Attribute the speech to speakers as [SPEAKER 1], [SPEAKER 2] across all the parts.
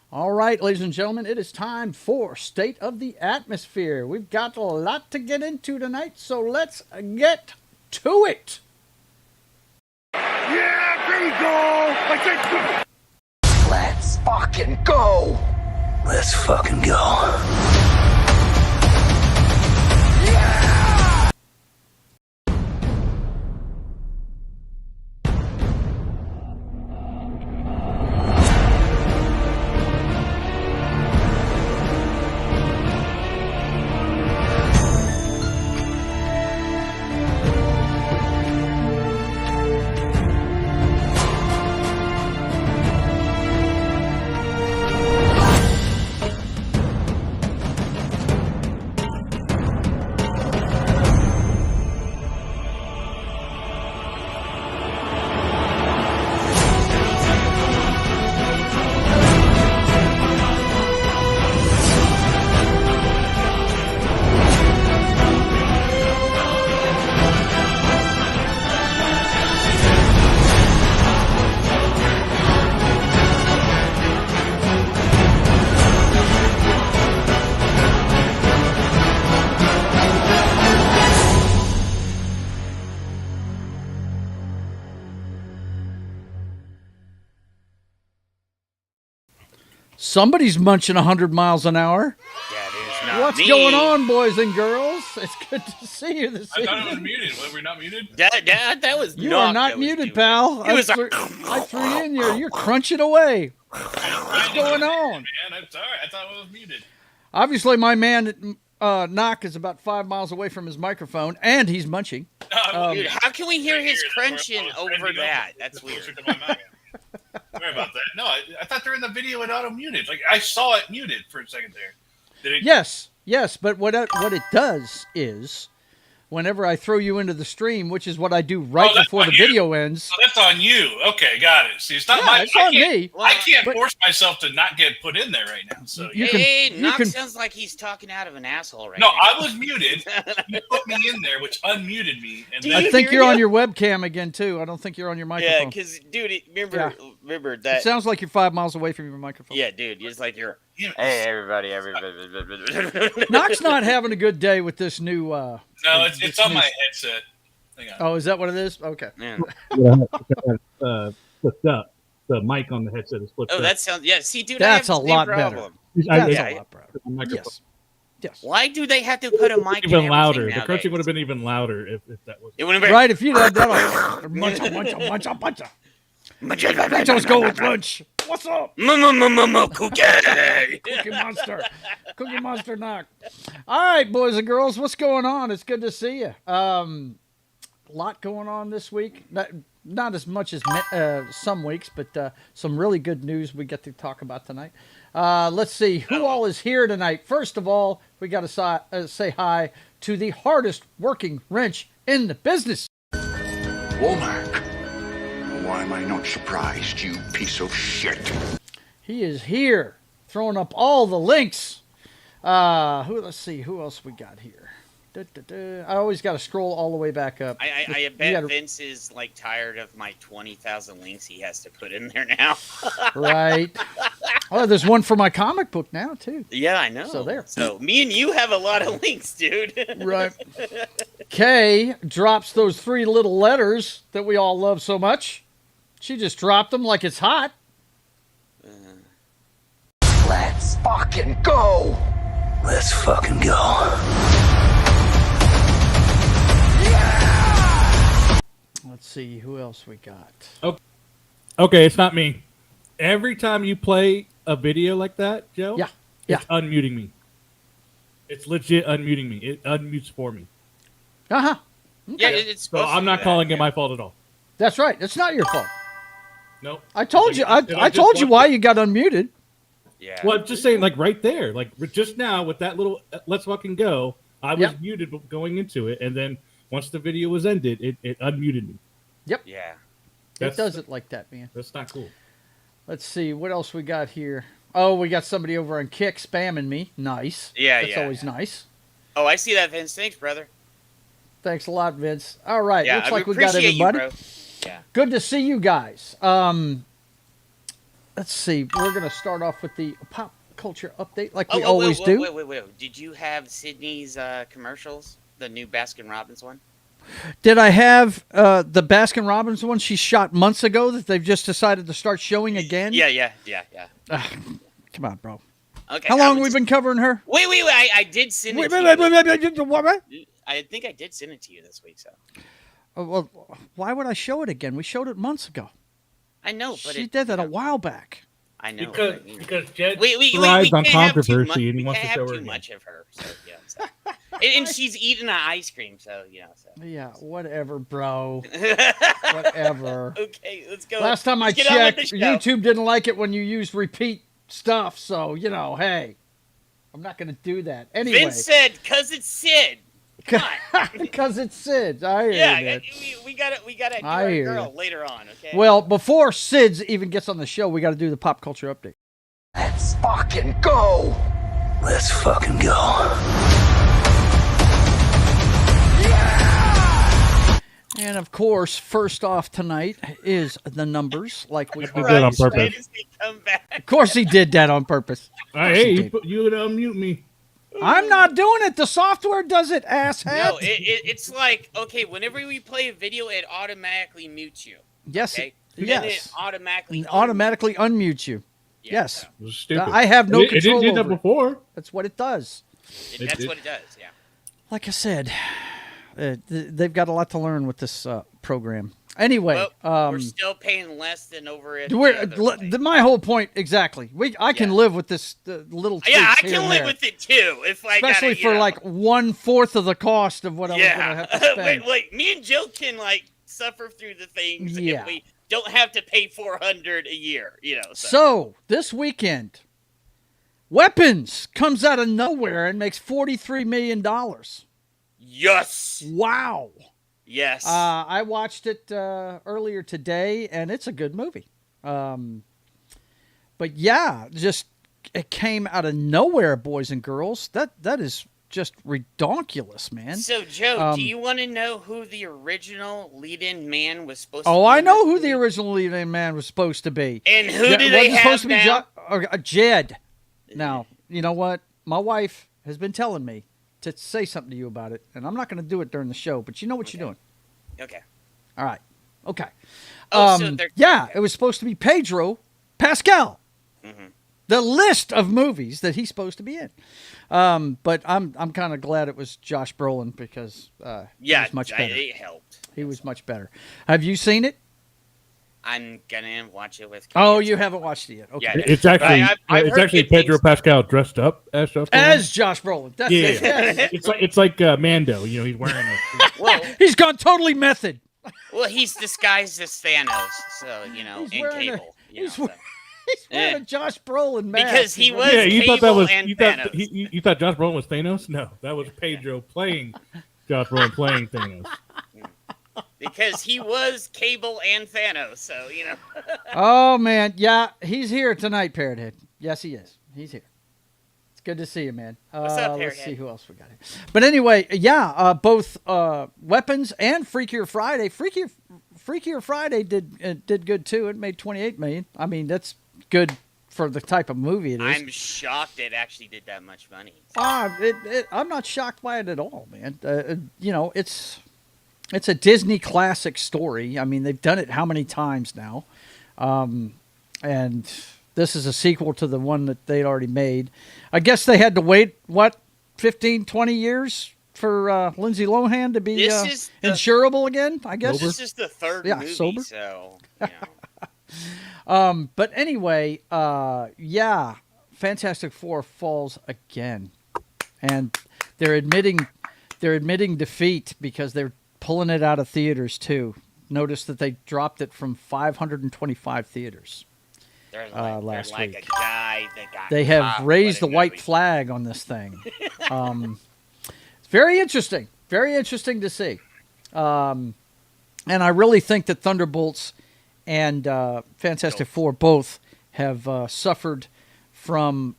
[SPEAKER 1] All right, ladies and gentlemen, it is time for State of the Atmosphere. We've got a lot to get into tonight, so let's get to it.
[SPEAKER 2] Yeah, there you go.
[SPEAKER 3] Let's fucking go. Let's fucking go.
[SPEAKER 1] Somebody's munching 100 miles an hour.
[SPEAKER 4] That is not
[SPEAKER 1] What's
[SPEAKER 4] me.
[SPEAKER 1] going on, boys and girls? It's good to see you this
[SPEAKER 5] I
[SPEAKER 1] evening.
[SPEAKER 5] thought it was muted. Were we not muted?
[SPEAKER 4] That was
[SPEAKER 1] You are not muted, pal.
[SPEAKER 4] It was
[SPEAKER 1] I threw you in here. You're crunching away.
[SPEAKER 5] What's
[SPEAKER 1] going on?
[SPEAKER 5] Man, I'm sorry. I thought it was muted.
[SPEAKER 1] Obviously, my man, Knock, is about 5 miles away from his microphone, and he's munching.
[SPEAKER 4] Dude, how can we hear his crunching over that? That's weird.
[SPEAKER 5] Closer to my mouth. Sorry about that. No, I thought they were in the video and auto muted. Like I saw it muted for a second there. Did it?
[SPEAKER 1] Yes, but what it does is, whenever I throw you into the stream, which is what I do right before the video ends.
[SPEAKER 5] Oh, that's on you. Okay, got it. See, it's not my.
[SPEAKER 1] It's on me.
[SPEAKER 5] I can't force myself to not get put in there right now. So
[SPEAKER 4] Knox sounds like he's talking out of an asshole right
[SPEAKER 5] no,
[SPEAKER 4] now.
[SPEAKER 5] I was muted. You put me in there, which unmuted me. And
[SPEAKER 4] Do
[SPEAKER 5] then
[SPEAKER 1] I think you're on your webcam again too. I don't think you're on your microphone.
[SPEAKER 4] Yeah, because dude, remember that.
[SPEAKER 1] It sounds like you're 5 miles away from your microphone.
[SPEAKER 4] Yeah, dude, it's like you're.
[SPEAKER 5] Yeah.
[SPEAKER 4] Hey, everybody.
[SPEAKER 1] Knox not having a good day with this new.
[SPEAKER 5] No, it's on my headset. Hang on.
[SPEAKER 1] Oh, is that what it is? Okay.
[SPEAKER 4] Yeah.
[SPEAKER 6] Flipped up. The mic on the headset is flipped up.
[SPEAKER 4] Oh, that sounds. Yeah, see, dude,
[SPEAKER 1] That's
[SPEAKER 4] I have
[SPEAKER 1] a
[SPEAKER 4] the same
[SPEAKER 1] lot better.
[SPEAKER 4] problem.
[SPEAKER 1] That's a lot better. Yes.
[SPEAKER 4] Why do they have to put a mic
[SPEAKER 6] Even
[SPEAKER 4] in
[SPEAKER 6] louder. The
[SPEAKER 4] nowadays?
[SPEAKER 6] crunching would have been even louder if that was.
[SPEAKER 4] It would have been
[SPEAKER 1] Right, if you'd had that, muncha. Let's go with lunch. What's up?
[SPEAKER 4] Cookie.
[SPEAKER 1] Cookie Monster Knock. All right, boys and girls, what's going on? It's good to see you. A lot going on this week. Not as much as some weeks, but some really good news we get to talk about tonight. Let's see who all is here tonight. First of all, we got to say hi to the hardest working wrench in the business.
[SPEAKER 2] Womack. Why am I not surprised, you piece of shit?
[SPEAKER 1] He is here, throwing up all the links. Let's see who else we got here. I always got to scroll all the way back up.
[SPEAKER 4] I bet Vince is like tired of my 20,000 links he has to put in there now.
[SPEAKER 1] Right. Oh, there's one for my comic book now too.
[SPEAKER 4] Yeah, I know.
[SPEAKER 1] So there.
[SPEAKER 4] So me and you have a lot of links, dude.
[SPEAKER 1] Right. Kay drops those 3 little letters that we all love so much. She just dropped them like it's hot.
[SPEAKER 3] Let's fucking go. Let's fucking go.
[SPEAKER 1] Let's see who else we got.
[SPEAKER 6] Okay, it's not me. Every time you play a video like that, Joe,
[SPEAKER 1] Yeah.
[SPEAKER 6] it's unmuting me. It's legit unmuting me. It unmutes for me.
[SPEAKER 1] Uh-huh.
[SPEAKER 4] Yeah, it's
[SPEAKER 6] So
[SPEAKER 4] supposed to
[SPEAKER 6] I'm
[SPEAKER 4] do
[SPEAKER 6] not
[SPEAKER 4] that,
[SPEAKER 6] calling
[SPEAKER 4] yeah.
[SPEAKER 6] it my fault at all.
[SPEAKER 1] That's right. It's not your fault.
[SPEAKER 6] Nope.
[SPEAKER 1] I told you. I told you why you got unmuted.
[SPEAKER 4] Yeah.
[SPEAKER 6] Well, I'm just saying, like right there, like just now with that little "let's fucking go," I was
[SPEAKER 1] Yep.
[SPEAKER 6] muted going into it, and then once the video was ended, it unmuted me.
[SPEAKER 1] Yep.
[SPEAKER 4] Yeah.
[SPEAKER 1] It does it like that, man.
[SPEAKER 6] That's not cool.
[SPEAKER 1] Let's see what else we got here. Oh, we got somebody over on Kick spamming me. Nice.
[SPEAKER 4] Yeah,
[SPEAKER 1] That's
[SPEAKER 4] yeah,
[SPEAKER 1] always
[SPEAKER 4] yeah.
[SPEAKER 1] nice.
[SPEAKER 4] Oh, I see that, Vince. Thanks, brother.
[SPEAKER 1] Thanks a lot, Vince. All right.
[SPEAKER 4] Yeah,
[SPEAKER 1] Looks
[SPEAKER 4] I
[SPEAKER 1] like we got
[SPEAKER 4] appreciate
[SPEAKER 1] everybody.
[SPEAKER 4] you, bro. Yeah.
[SPEAKER 1] Good to see you guys. Let's see. We're going to start off with the pop culture update like we always do.
[SPEAKER 4] Wait. Did you have Sydney's commercials? The new Baskin Robbins one?
[SPEAKER 1] Did I have the Baskin Robbins one she shot months ago that they've just decided to start showing again?
[SPEAKER 4] Yeah.
[SPEAKER 1] Come on, bro.
[SPEAKER 4] Okay.
[SPEAKER 1] How long have we been covering her?
[SPEAKER 4] Wait. I did send it to you.
[SPEAKER 1] What?
[SPEAKER 4] I think I did send it to you this week, so.
[SPEAKER 1] Well, why would I show it again? We showed it months ago.
[SPEAKER 4] I know, but
[SPEAKER 1] She did that a while back.
[SPEAKER 4] I know.
[SPEAKER 6] Because Jed
[SPEAKER 4] we
[SPEAKER 6] thrives on
[SPEAKER 4] can't have too
[SPEAKER 6] controversy,
[SPEAKER 4] much,
[SPEAKER 6] and he
[SPEAKER 4] we
[SPEAKER 6] wants to
[SPEAKER 4] can't
[SPEAKER 6] show
[SPEAKER 4] have
[SPEAKER 6] her
[SPEAKER 4] too
[SPEAKER 6] again.
[SPEAKER 4] much of her. So, yeah, so. and she's eating an ice cream, so you know. So.
[SPEAKER 1] Yeah, whatever, bro. Whatever.
[SPEAKER 4] Okay, let's go.
[SPEAKER 1] Last time I
[SPEAKER 4] Let's get on with
[SPEAKER 1] checked,
[SPEAKER 4] the show.
[SPEAKER 1] YouTube didn't like it when you used repeat stuff. So, hey, I'm not going to do that. Anyway.
[SPEAKER 4] Vince said, "Cause it's Sid."
[SPEAKER 1] Because it's Sid. I hear
[SPEAKER 4] Yeah,
[SPEAKER 1] you, man.
[SPEAKER 4] we gotta do
[SPEAKER 1] I
[SPEAKER 4] our
[SPEAKER 1] hear
[SPEAKER 4] girl
[SPEAKER 1] you.
[SPEAKER 4] later on. Okay.
[SPEAKER 1] Well, before Sid's even gets on the show, we got to do the pop culture update.
[SPEAKER 3] Let's fucking go. Let's fucking go.
[SPEAKER 1] And of course, first off tonight is the numbers, like we
[SPEAKER 6] He did that on
[SPEAKER 1] always say.
[SPEAKER 6] purpose.
[SPEAKER 4] Why does he come back?
[SPEAKER 1] Of course, he did that on purpose.
[SPEAKER 6] Hey,
[SPEAKER 1] did.
[SPEAKER 6] you would unmute me.
[SPEAKER 1] I'm not doing it. The software does it, asshat.
[SPEAKER 4] No, it's like, okay, whenever we play a video, it automatically mutes you.
[SPEAKER 1] Yes.
[SPEAKER 4] Okay? Then it
[SPEAKER 1] Yes.
[SPEAKER 4] automatically
[SPEAKER 1] unmutes you.
[SPEAKER 4] Yeah,
[SPEAKER 1] Yes.
[SPEAKER 4] so
[SPEAKER 6] It was stupid.
[SPEAKER 1] I have no
[SPEAKER 6] It
[SPEAKER 1] control
[SPEAKER 6] didn't do
[SPEAKER 1] over
[SPEAKER 6] that
[SPEAKER 1] it.
[SPEAKER 6] before.
[SPEAKER 1] That's what it does.
[SPEAKER 4] that's what it does. Yeah.
[SPEAKER 1] Like I said, they've got a lot to learn with this program. Anyway,
[SPEAKER 4] Well, we're still paying less than over at
[SPEAKER 1] we're,
[SPEAKER 4] the other place.
[SPEAKER 1] my whole point exactly. I can
[SPEAKER 4] Yeah.
[SPEAKER 1] live with this little.
[SPEAKER 4] Yeah, I
[SPEAKER 1] tweaks here
[SPEAKER 4] can
[SPEAKER 1] and
[SPEAKER 4] live
[SPEAKER 1] there.
[SPEAKER 4] with it too. If I
[SPEAKER 1] Especially
[SPEAKER 4] gotta,
[SPEAKER 1] for
[SPEAKER 4] know.
[SPEAKER 1] like 1/4 of the cost of what I was going to have to spend.
[SPEAKER 4] wait, me and Joe can like suffer through the things
[SPEAKER 1] Yeah.
[SPEAKER 4] if we don't have to pay $400 a year.
[SPEAKER 1] So this weekend, Weapons comes out of nowhere and makes $43 million.
[SPEAKER 4] Yes.
[SPEAKER 1] Wow.
[SPEAKER 4] Yes.
[SPEAKER 1] I watched it earlier today, and it's a good movie. But yeah, just it came out of nowhere, boys and girls. That is just redonkulous, man.
[SPEAKER 4] So, Joe, do you want to know who the original lead-in man was supposed to be?
[SPEAKER 1] Oh, I
[SPEAKER 4] in
[SPEAKER 1] know
[SPEAKER 4] this
[SPEAKER 1] who the
[SPEAKER 4] movie?
[SPEAKER 1] original lead-in man was supposed to be.
[SPEAKER 4] And who
[SPEAKER 1] Yeah,
[SPEAKER 4] do they
[SPEAKER 1] wasn't
[SPEAKER 4] have
[SPEAKER 1] supposed to be
[SPEAKER 4] now?
[SPEAKER 1] Jed. Now, you know what? My wife has been telling me to say something to you about it, and I'm not going to do it during the show, but you know what you're doing.
[SPEAKER 4] Okay.
[SPEAKER 1] All right. Okay.
[SPEAKER 4] Oh, so they're...
[SPEAKER 1] Yeah,
[SPEAKER 4] okay.
[SPEAKER 1] it was supposed to be Pedro Pascal.
[SPEAKER 4] Mm-hmm.
[SPEAKER 1] The list of movies that he's supposed to be in. But I'm kind of glad it was Josh Brolin because he was much better.
[SPEAKER 4] It helped.
[SPEAKER 1] He was much better. Have you seen it?
[SPEAKER 4] I'm gonna watch it with.
[SPEAKER 1] Oh,
[SPEAKER 4] kids.
[SPEAKER 1] you haven't watched it yet. Okay.
[SPEAKER 4] Yeah,
[SPEAKER 6] It's actually
[SPEAKER 4] I've
[SPEAKER 6] it's
[SPEAKER 4] heard
[SPEAKER 6] actually
[SPEAKER 4] good
[SPEAKER 6] Pedro
[SPEAKER 4] things.
[SPEAKER 6] Pascal dressed up as Josh Brolin.
[SPEAKER 1] As Josh Brolin. That's
[SPEAKER 6] Yeah,
[SPEAKER 1] it. Yes.
[SPEAKER 6] it's like Mando. You know, he's wearing a suit.
[SPEAKER 4] Well,
[SPEAKER 1] He's gone totally method.
[SPEAKER 4] he's disguised as Thanos, so
[SPEAKER 1] He's
[SPEAKER 4] and
[SPEAKER 1] wearing a-
[SPEAKER 4] Cable.
[SPEAKER 1] he's
[SPEAKER 4] So.
[SPEAKER 1] He's wearing
[SPEAKER 4] Yeah.
[SPEAKER 1] a Josh Brolin mask.
[SPEAKER 4] Because he was
[SPEAKER 6] Yeah, you thought that
[SPEAKER 4] Cable
[SPEAKER 6] was
[SPEAKER 4] and
[SPEAKER 6] you thought
[SPEAKER 4] Thanos.
[SPEAKER 6] you thought Josh Brolin was Thanos? No, that was Pedro playing Josh Brolin playing Thanos.
[SPEAKER 4] Because he was Cable and Thanos, so
[SPEAKER 1] Oh man, yeah, he's here tonight, Parrothead. Yes, he is. He's here. It's Good to see you, man.
[SPEAKER 4] What's up,
[SPEAKER 1] let's
[SPEAKER 4] Airhead?
[SPEAKER 1] see who else we got here. But anyway, yeah, both Weapons and Freakier Friday. Freakier Friday did good too. It made $28 million. I mean, that's good for the type of movie it is.
[SPEAKER 4] I'm shocked it actually did that much money.
[SPEAKER 1] I'm not shocked by it at all, man. You know, it's a Disney classic story. I mean, they've done it how many times now? And this is a sequel to the one that they'd already made. I guess they had to wait, 15, 20 years for Lindsay Lohan to be insurable again, I guess.
[SPEAKER 4] This is the third movie,
[SPEAKER 1] sober.
[SPEAKER 4] so, you know.
[SPEAKER 1] But anyway, yeah, Fantastic Four falls again. And they're admitting defeat because they're pulling it out of theaters too. Notice that they dropped it from 525 theaters. Last
[SPEAKER 4] like
[SPEAKER 1] week.
[SPEAKER 4] A guy that got
[SPEAKER 1] They have
[SPEAKER 4] caught
[SPEAKER 1] raised the
[SPEAKER 4] letting
[SPEAKER 1] white
[SPEAKER 4] nobody-
[SPEAKER 1] flag on this thing. It's very interesting. Very interesting to see. And I really think that Thunderbolts and Fantastic Four both have suffered from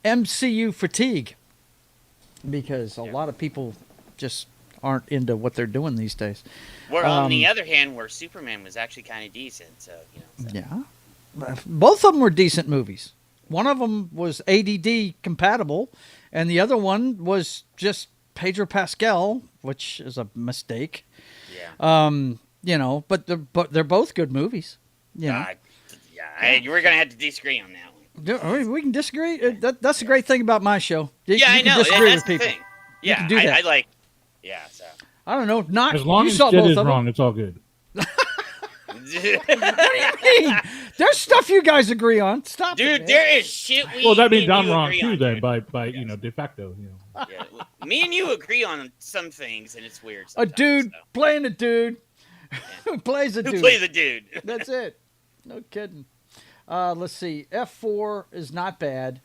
[SPEAKER 1] MCU fatigue because a lot of people just aren't into what they're doing these days.
[SPEAKER 4] Where on the other hand, where Superman was actually kind of decent, so you know. So.
[SPEAKER 1] Yeah, both of them were decent movies. One of them was ADD compatible, and the other one was just Pedro Pascal, which is a mistake.
[SPEAKER 4] Yeah.
[SPEAKER 1] You know, but they're both good movies. You know,
[SPEAKER 4] We're gonna have to disagree on that one.
[SPEAKER 1] I mean, we can disagree. That's the great thing about my show. You
[SPEAKER 4] I
[SPEAKER 1] can
[SPEAKER 4] know.
[SPEAKER 1] disagree
[SPEAKER 4] That's
[SPEAKER 1] with people.
[SPEAKER 4] the thing. Yeah,
[SPEAKER 1] can do that.
[SPEAKER 4] I like. Yeah, so.
[SPEAKER 1] I don't know. Not
[SPEAKER 6] As long
[SPEAKER 1] you
[SPEAKER 6] as
[SPEAKER 1] saw
[SPEAKER 6] Jed
[SPEAKER 1] both
[SPEAKER 6] is
[SPEAKER 1] of them.
[SPEAKER 6] wrong, it's all good.
[SPEAKER 1] Hey, there's stuff you guys agree on. Stop,
[SPEAKER 4] Dude,
[SPEAKER 1] it, man.
[SPEAKER 4] there is shit we.
[SPEAKER 6] Well, that
[SPEAKER 4] me
[SPEAKER 6] means
[SPEAKER 4] and
[SPEAKER 6] I'm
[SPEAKER 4] you
[SPEAKER 6] wrong
[SPEAKER 4] agree
[SPEAKER 6] too,
[SPEAKER 4] on,
[SPEAKER 6] then,
[SPEAKER 4] dude.
[SPEAKER 6] by you know, de facto, you know.
[SPEAKER 4] Yeah, me and you agree on some things, and it's weird.
[SPEAKER 1] A
[SPEAKER 4] sometimes,
[SPEAKER 1] dude
[SPEAKER 4] so.
[SPEAKER 1] playing a dude who plays a
[SPEAKER 4] Who
[SPEAKER 1] dude.
[SPEAKER 4] plays the dude?
[SPEAKER 1] That's it. No kidding. Let's see. F4 is not bad.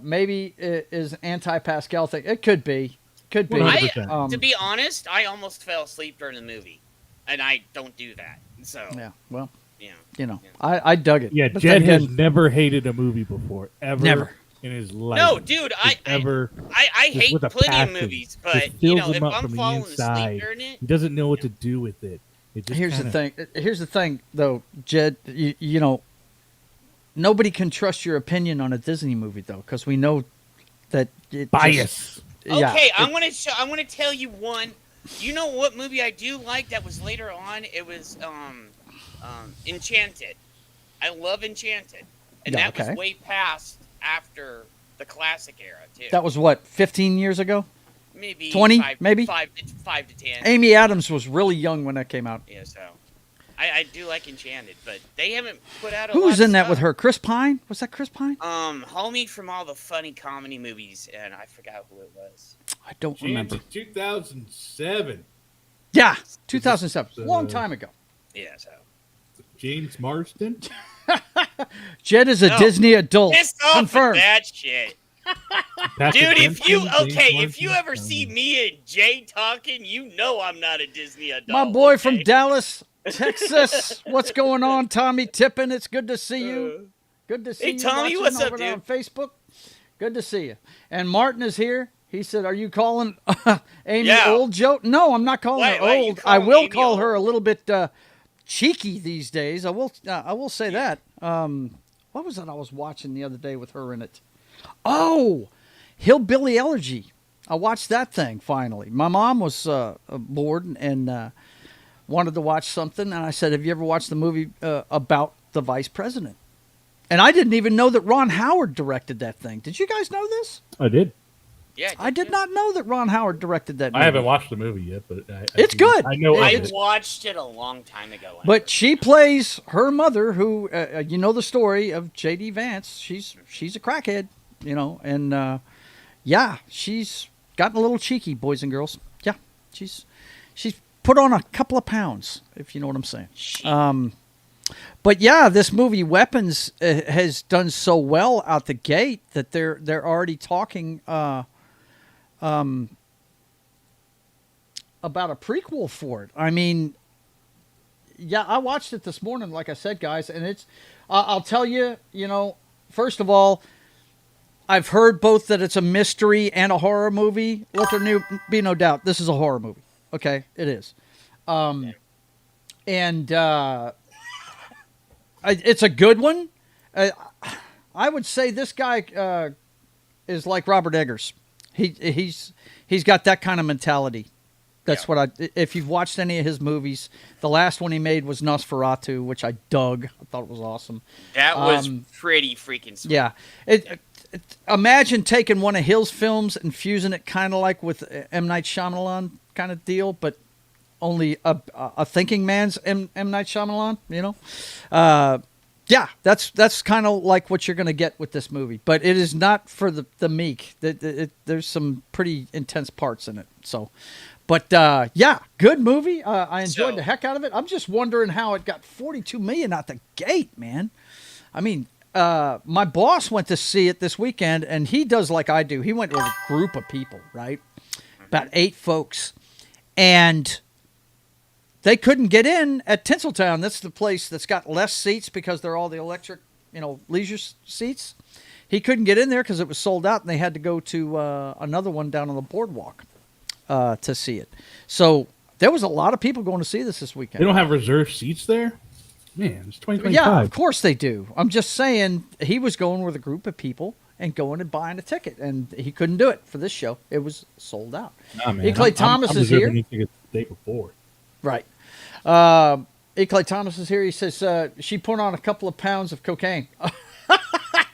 [SPEAKER 1] Maybe it is anti-Pascal thing. It could be. Could be.
[SPEAKER 6] 100%.
[SPEAKER 4] To be honest, I almost fell asleep during the movie, and I don't do that. So
[SPEAKER 1] Yeah. Well,
[SPEAKER 4] yeah.
[SPEAKER 1] you know, I dug it.
[SPEAKER 6] Yeah,
[SPEAKER 1] But
[SPEAKER 6] Jed
[SPEAKER 1] then
[SPEAKER 6] has
[SPEAKER 1] again,
[SPEAKER 6] never hated a movie before, ever.
[SPEAKER 1] Never.
[SPEAKER 6] In his life.
[SPEAKER 4] No, dude, I
[SPEAKER 6] just
[SPEAKER 4] hate
[SPEAKER 6] with a
[SPEAKER 4] plenty
[SPEAKER 6] passion.
[SPEAKER 4] of movies,
[SPEAKER 6] Just
[SPEAKER 4] but
[SPEAKER 6] fills
[SPEAKER 4] you know,
[SPEAKER 6] him
[SPEAKER 4] if
[SPEAKER 6] up
[SPEAKER 4] I'm
[SPEAKER 6] from the
[SPEAKER 4] falling
[SPEAKER 6] inside.
[SPEAKER 4] asleep during it,
[SPEAKER 6] He doesn't know what to do with it. It just
[SPEAKER 1] here's the
[SPEAKER 6] kinda-
[SPEAKER 1] thing. Here's the thing, though, Jed. You know, nobody can trust your opinion on a Disney movie, though, because we know that it
[SPEAKER 6] bias.
[SPEAKER 1] Yeah,
[SPEAKER 4] okay,
[SPEAKER 1] it-
[SPEAKER 4] I'm gonna tell you one. You know what movie I do like that was later on? It was Enchanted. I love Enchanted, and
[SPEAKER 1] Yeah,
[SPEAKER 4] that was
[SPEAKER 1] okay.
[SPEAKER 4] way past after the classic era too.
[SPEAKER 1] That was what 15 years ago.
[SPEAKER 4] maybe
[SPEAKER 1] 20,
[SPEAKER 4] five,
[SPEAKER 1] maybe?
[SPEAKER 4] 5 to 10.
[SPEAKER 1] Amy Adams was really young when that came out.
[SPEAKER 4] Yeah, so I do like Enchanted, but they haven't put out a
[SPEAKER 1] Who
[SPEAKER 4] lot
[SPEAKER 1] was
[SPEAKER 4] of
[SPEAKER 1] in that
[SPEAKER 4] stuff.
[SPEAKER 1] with her? Chris Pine? Was that Chris Pine?
[SPEAKER 4] Homie from all the funny comedy movies, and I forgot who it was.
[SPEAKER 1] I don't remember.
[SPEAKER 6] 2007.
[SPEAKER 1] Yeah, 2007.
[SPEAKER 6] Uh,
[SPEAKER 1] Long time ago.
[SPEAKER 4] Yeah, so
[SPEAKER 6] James Marsden.
[SPEAKER 1] Jed is a
[SPEAKER 4] No.
[SPEAKER 1] Disney adult.
[SPEAKER 4] pissed off
[SPEAKER 1] Confirmed.
[SPEAKER 4] with that shit.
[SPEAKER 6] Patrick
[SPEAKER 4] Dude, if you
[SPEAKER 6] Dempsey, James
[SPEAKER 4] if you
[SPEAKER 6] Marsden.
[SPEAKER 4] ever see me and Jay talking, you know I'm not a Disney adult.
[SPEAKER 1] My boy
[SPEAKER 4] okay?
[SPEAKER 1] from Dallas, Texas. What's going on, Tommy Tippin? It's good to see you. Good to see
[SPEAKER 4] Hey,
[SPEAKER 1] you.
[SPEAKER 4] Tommy,
[SPEAKER 1] watching
[SPEAKER 4] what's up,
[SPEAKER 1] over there
[SPEAKER 4] dude?
[SPEAKER 1] on Facebook. Good to see you. And Martin is here. He said, "Are you calling Amy
[SPEAKER 4] Yeah.
[SPEAKER 1] old, Joe?" No, I'm not calling
[SPEAKER 4] Why
[SPEAKER 1] her
[SPEAKER 4] are you
[SPEAKER 1] old. I
[SPEAKER 4] calling
[SPEAKER 1] will
[SPEAKER 4] Amy
[SPEAKER 1] call
[SPEAKER 4] old?
[SPEAKER 1] her a little bit cheeky these days. I will say that. What was that I was watching the other day with her in it? Oh, Hillbilly Elegy. I watched that thing finally. My mom was bored and wanted to watch something, and I said, "Have you ever watched the movie about the vice president?" And I didn't even know that Ron Howard directed that thing. Did you guys know this?
[SPEAKER 6] I did.
[SPEAKER 4] Yeah,
[SPEAKER 1] I did not know that Ron Howard directed that movie.
[SPEAKER 6] I haven't watched the movie yet, but
[SPEAKER 1] It's good.
[SPEAKER 6] I know
[SPEAKER 1] It-
[SPEAKER 6] of
[SPEAKER 4] I
[SPEAKER 6] it.
[SPEAKER 4] watched it a long time ago.
[SPEAKER 1] But she plays her mother, who you know the story of J.D. Vance. She's a crackhead, you know, and yeah, she's gotten a little cheeky, boys and girls. Yeah, she's put on a couple of pounds, if you know what I'm saying. But yeah, this movie Weapons has done so well out the gate that they're already talking about a prequel for it. I mean, yeah, I watched it this morning, like I said, guys, and it's. I'll tell you, you know, first of all, I've heard both that it's a mystery and a horror movie. Let there be no doubt, this is a horror movie. Okay, it is. It's a good one. I would say this guy is like Robert Eggers. He's got that kind of mentality. That's what if you've watched any of his movies, the last one he made was Nosferatu, which I dug. I thought it was awesome.
[SPEAKER 4] That was pretty freaking sweet.
[SPEAKER 1] Yeah. Imagine taking one of his films and fusing it kind of like with M. Night Shyamalan kind of deal, but only a thinking man's M. Night Shyamalan, Yeah, that's kind of like what you're going to get with this movie. But it is not for the meek. There's some pretty intense parts in it. So, but good movie. I enjoyed the heck out of it. I'm just wondering how it got $42 million out the gate, man. I mean, my boss went to see it this weekend, and he does like I do. He went with a group of people, right? About 8 folks. And they couldn't get in at Tinseltown. That's the place that's got less seats because they're all the electric, leisure seats. He couldn't get in there because it was sold out, and they had to go to another one down on the boardwalk to see it. So there was a lot of people going to see this weekend.
[SPEAKER 6] They don't have reserved seats there? Man, it's 2025.
[SPEAKER 1] Yeah, of course they do. I'm just saying he was going with a group of people and going and buying a ticket, and he couldn't do it for this show. It was sold out.
[SPEAKER 6] Nah, man.
[SPEAKER 1] Clay Thomas is here.
[SPEAKER 6] The day before.
[SPEAKER 1] Right. Clay Thomas is here. He says she put on a couple of pounds of cocaine.